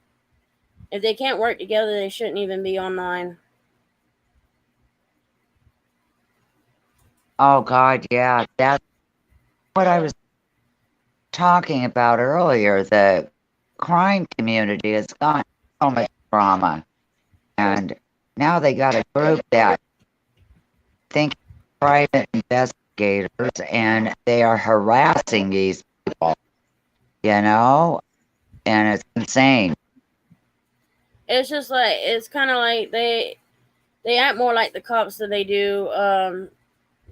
if they can't work together, they shouldn't even be online. Oh God, yeah, that's what I was talking about earlier. The crime community has got so much drama, and now they got a group that think private investigators, and they are harassing these people. And it's insane. It's just like, it's kind of like they act more like the cops than they do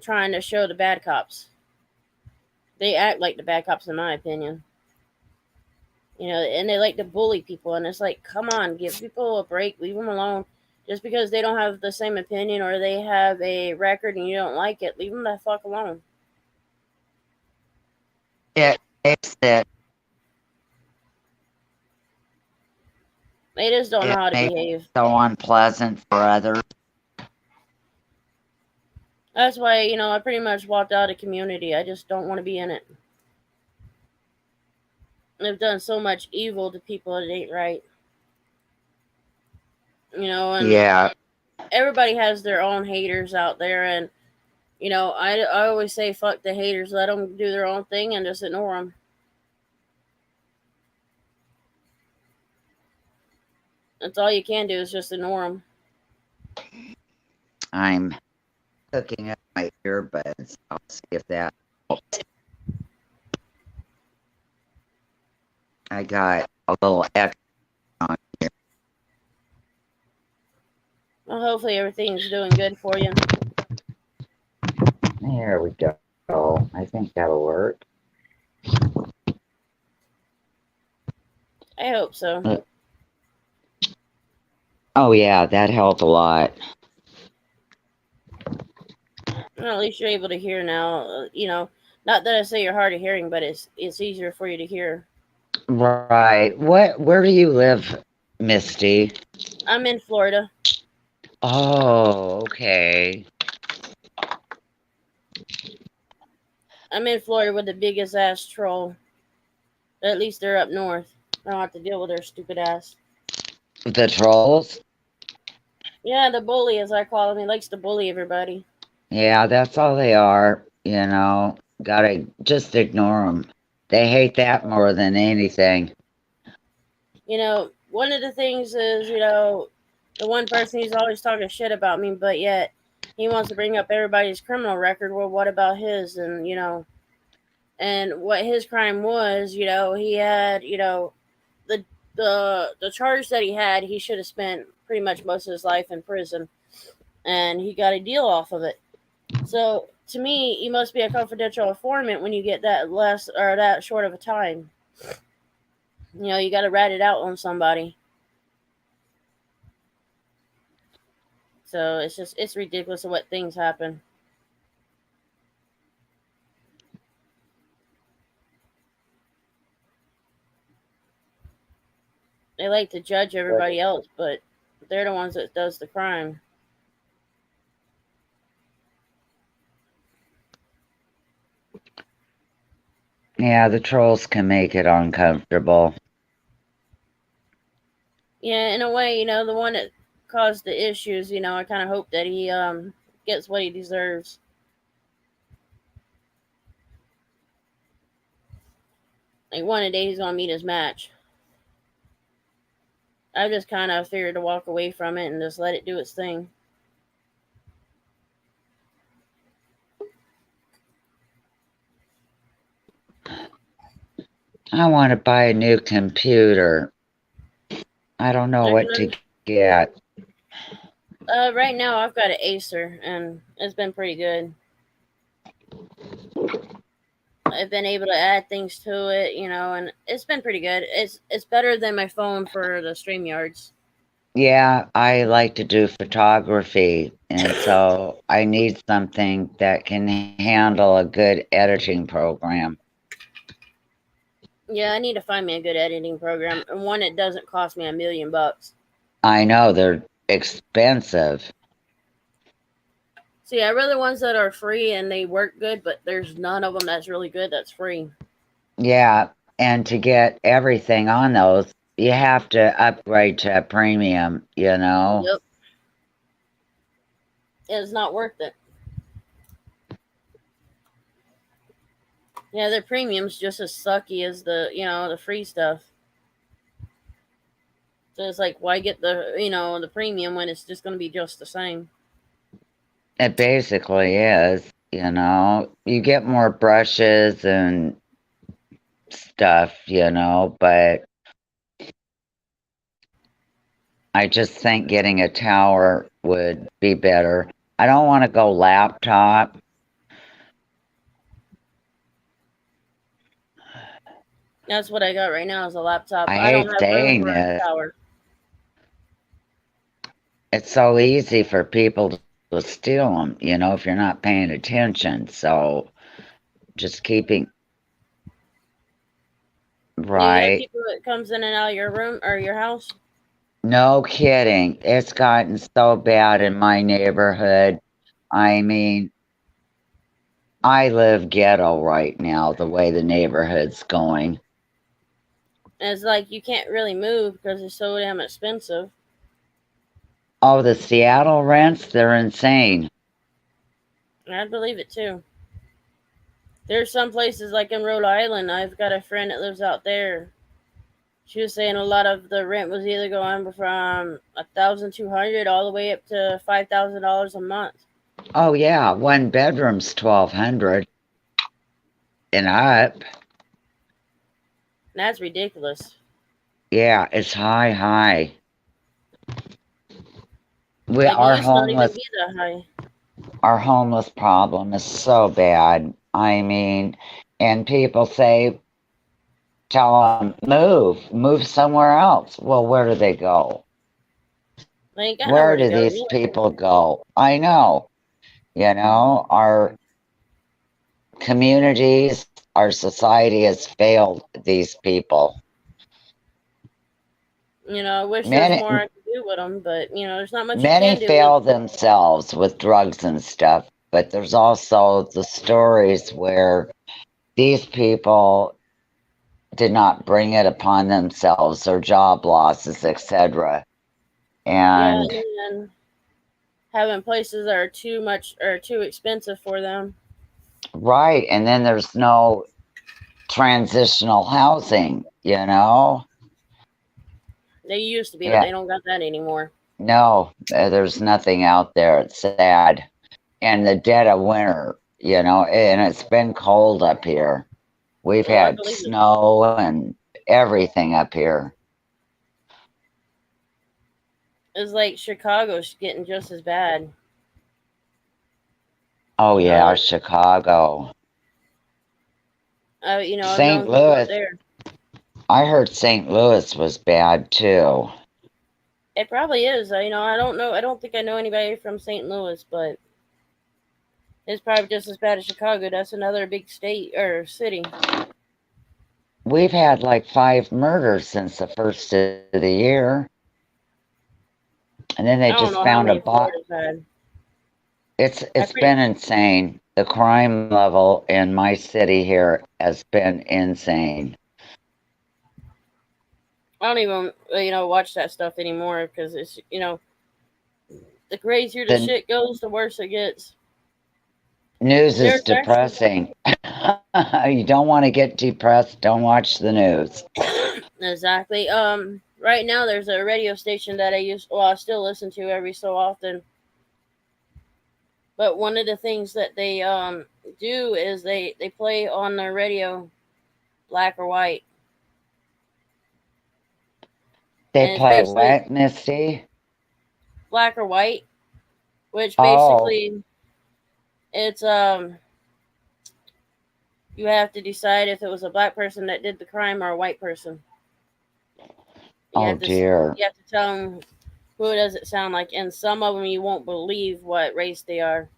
trying to show the bad cops. They act like the bad cops, in my opinion. And they like to bully people, and it's like, come on, give people a break, leave them alone. Just because they don't have the same opinion or they have a record and you don't like it, leave them the fuck alone. It makes it. They just don't know how to behave. So unpleasant for others. That's why, I pretty much walked out of community. I just don't want to be in it. They've done so much evil to people, it ain't right. And yeah, everybody has their own haters out there, and I always say, fuck the haters, let them do their own thing and just ignore them. That's all you can do, is just ignore them. I'm hooking up my earbuds. I'll see if that helps. I got a little extra on here. Well, hopefully everything's doing good for you. There we go. I think that'll work. I hope so. Oh yeah, that helped a lot. Well, at least you're able to hear now. Not that I say you're hard of hearing, but it's easier for you to hear. Right. Where do you live, Misty? I'm in Florida. Oh, okay. I'm in Florida with the biggest ass troll. At least they're up north. I don't have to deal with their stupid ass. The trolls? Yeah, the bully, as I call him. He likes to bully everybody. Yeah, that's all they are. Gotta just ignore them. They hate that more than anything. One of the things is, the one person who's always talking shit about me, but yet he wants to bring up everybody's criminal record. Well, what about his? And, and what his crime was, he had, the charge that he had, he should have spent pretty much most of his life in prison, and he got a deal off of it. So to me, you must be a confidential informant when you get that less or that short of a time. You got to rat it out on somebody. So it's ridiculous of what things happen. They like to judge everybody else, but they're the ones that does the crime. Yeah, the trolls can make it uncomfortable. Yeah, in a way, the one that caused the issues, I kind of hope that he gets what he deserves. Like one day he's gonna meet his match. I just kind of figured to walk away from it and just let it do its thing. I want to buy a new computer. I don't know what to get. Right now I've got an Acer and it's been pretty good. I've been able to add things to it, and it's been pretty good. It's better than my phone for the StreamYards. Yeah, I like to do photography, and so I need something that can handle a good editing program. Yeah, I need to find me a good editing program and one that doesn't cost me $1 million. I know they're expensive. See, I rather ones that are free and they work good, but there's none of them that's really good that's free. Yeah, and to get everything on those, you have to upgrade to a premium, Yep. It's not worth it. Yeah, their premium's just as sucky as the free stuff. So it's like, why get the premium when it's just going to be just the same? It basically is, You get more brushes and stuff, but I just think getting a tower would be better. I don't want to go laptop. That's what I got right now is a laptop. I I don't hate have room saying for a this. tower. It's so easy for people to steal them, if you're not paying attention. So just keeping You get right. people that comes in and out of your room or your house? No kidding. It's gotten so bad in my neighborhood. I mean, I live ghetto right now, the way the neighborhood's going. And it's like you can't really move because it's so damn expensive. Oh, the Seattle rents, they're insane. I believe it too. There's some places like in Rhode Island. I've got a friend that lives out there. She was saying a lot of the rent was either going from $1,200 all the way up to $5,000 a month. Oh yeah, one bedroom's $1,200 and up. That's ridiculous. Yeah, it's high. Like, Our it used to not even homeless be that high. our homeless problem is so bad. I mean, and people say, tell them move somewhere else. Well, where do they go? They ain't got Where nowhere to do go. these people go? I know. Our communities, our society has failed these people. I wish there's more I could do with them, but there's not much you Many can do. fail themselves with drugs and stuff, but there's also the stories where these people did not bring it upon themselves, their job losses, etc. And then having places that are too much or too expensive for them. right, and then there's no transitional housing, They used to be, but they don't got that anymore. No, there's nothing out there. It's sad. And the dead of winter, and it's been cold up here. We've had snow and everything up here. It's like Chicago's getting just as bad. Oh yeah, Chicago. St. Louis. I heard St. Louis was bad too. It probably is. I don't know. I don't think I know anybody from St. Louis, but it's probably just as bad as Chicago. That's another big state or city. we've had like 5 murders since the first of the year. And then I they don't just know how found a many bot. Florida's had. It's I pretty, been insane. The crime level in my city here has been insane. I don't even watch that stuff anymore because it's the crazier the The shit goes, the worse it gets. news is There's depressing. You don't want to get depressed, don't watch the news. exactly. Right now there's a radio station that I still listen to every so often. But one of the things that they do is they play on their radio black or white. They And it's play basically what, Misty? black or white, which Oh, basically it's you have to decide if it was a black person that did the crime or a white person. You oh have to dear. tell them who does it sound like, and some of them you won't believe what race they are.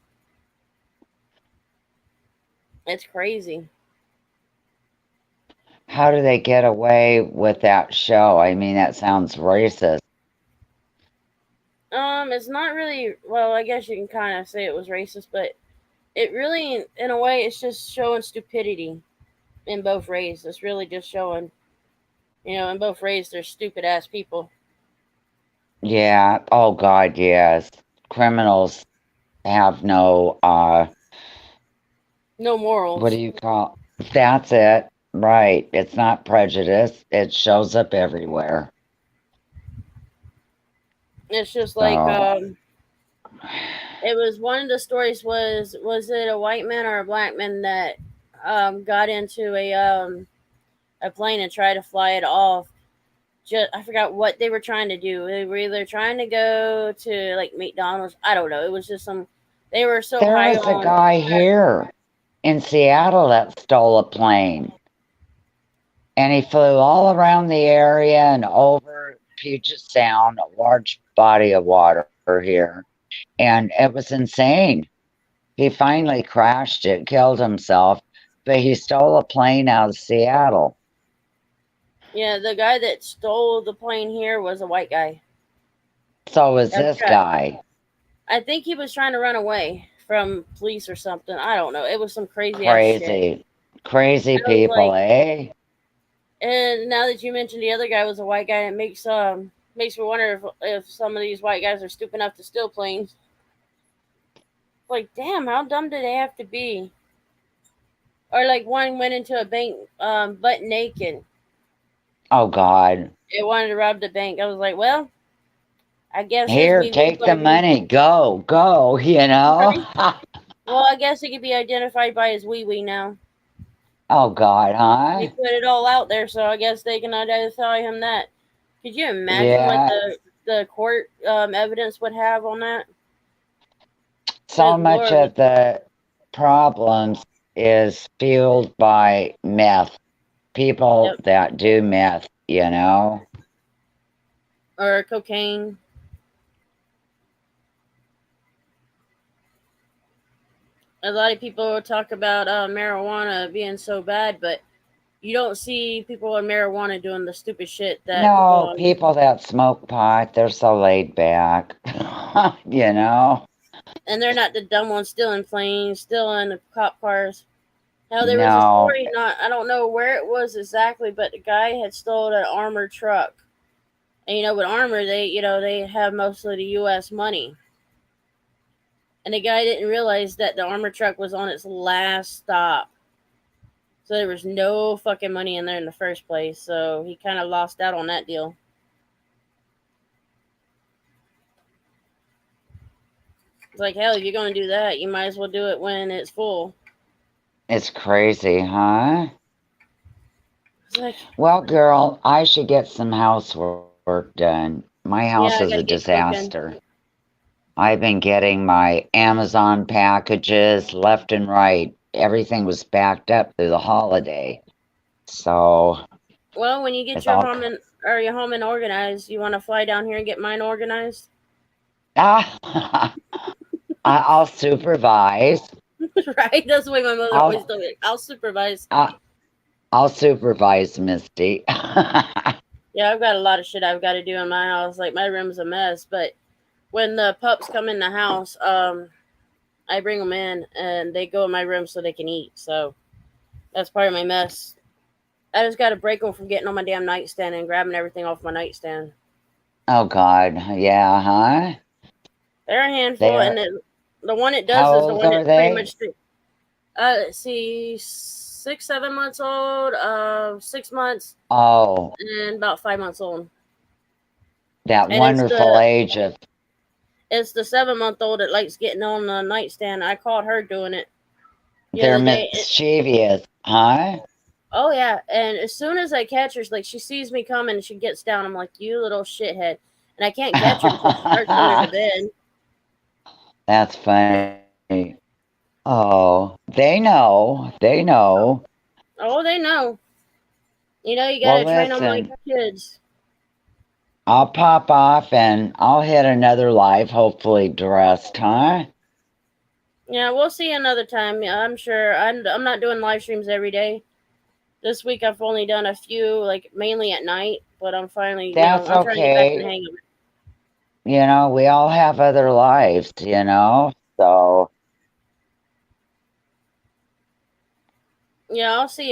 It's crazy. How do they get away with that show? I mean, that sounds racist. It's not really. Well, I guess you can kind of say it was racist, but it really, in a way, it's just showing stupidity in both races. It's really just showing, in both races, they're stupid ass people. Yeah. Oh God, yes. Criminals have no No morals. what do you call? That's it. Right. It's not prejudice. It shows up everywhere. It's just like So, it was one of the stories was it a white man or a black man that got into a plane and tried to fly it off. I forgot what they were trying to do. They were either trying to go to like McDonald's. I don't know. It was just they were so there high was a on. guy here in Seattle that stole a plane. And he flew all around the area and over Puget Sound, a large body of water here. And it was insane. He finally crashed it, killed himself, but he stole a plane out of Seattle. Yeah, the guy that stole the plane here was a white guy. So was this guy. I think he was trying to run away from police or something. I don't know. It was some crazy ass shit. Crazy people, eh? And now that you mentioned the other guy was a white guy, it makes me wonder if some of these white guys are stupid enough to steal planes. Like, damn, how dumb do they have to be? Or like one went into a bank butt naked. Oh God. It wanted to rob the bank. I was like, well, I guess here, take the money. Go, you know. Well, I guess it could be identified by his wee now. Oh God, huh? He put it all out there, so I guess they can identify him that. Could you imagine what the court evidence would have on that? So Good much Lord. of the problems is fueled by meth. People that do meth, you know. Or cocaine. A lot of people talk about marijuana being so bad, but you don't see people with marijuana doing the stupid shit that people that smoke pot, they're so laid back. You know. And they're not the dumb ones stealing planes, stealing the cop cars. Now there was a story, I don't know where it was exactly, but the guy had stolen an armored truck. And with armor, they have mostly the U.S. money. And the guy didn't realize that the armored truck was on its last stop. So there was no fucking money in there in the first place. So he kind of lost out on that deal. It's like, hell, if you're going to do that, you might as well do it when it's full. It's crazy, huh? It's like, well, girl, I should get some housework done. My house is a disaster. I've been getting my Amazon packages left and right. Everything was backed up through the holiday. So. Well, when you get your home and organized, you want to fly down here and get mine organized? I'll supervise. Right? That's the way my mother always told me. I'll supervise. I'll supervise Misty. Yeah, I've got a lot of shit I've got to do in my house. Like, my room's a mess, but when the pups come in the house, I bring them in and they go in my room so they can eat. So that's part of my mess. I just got to break them from getting on my damn nightstand and grabbing everything off my nightstand. Oh God, yeah, huh? They're a handful, They're and the one it does how is the old one are that pretty they? much. Let's see, 6, 7 months old, 6 months, Oh, and about 5 months old. that And wonderful age of it's the 7-month-old that likes getting on the nightstand. I caught her doing it the they're other day. mischievous, huh? Oh yeah, and as soon as I catch her, like she sees me coming, she gets down. I'm like, "You little shithead," and I can't catch her because she starts under the bed. That's funny. Oh, they know. They know. Oh, they know. You know, you Well, gotta train them like listen, kids. I'll pop off and I'll hit another live, hopefully dressed, huh? Yeah, we'll see another time. Yeah, I'm sure. I'm not doing live streams every day. This week I've only done a few, like mainly at night. But I'm finally, That's I'm trying to get back in the okay. hang of it. You know, we all have other lives, you know? So Yeah, I'll see you.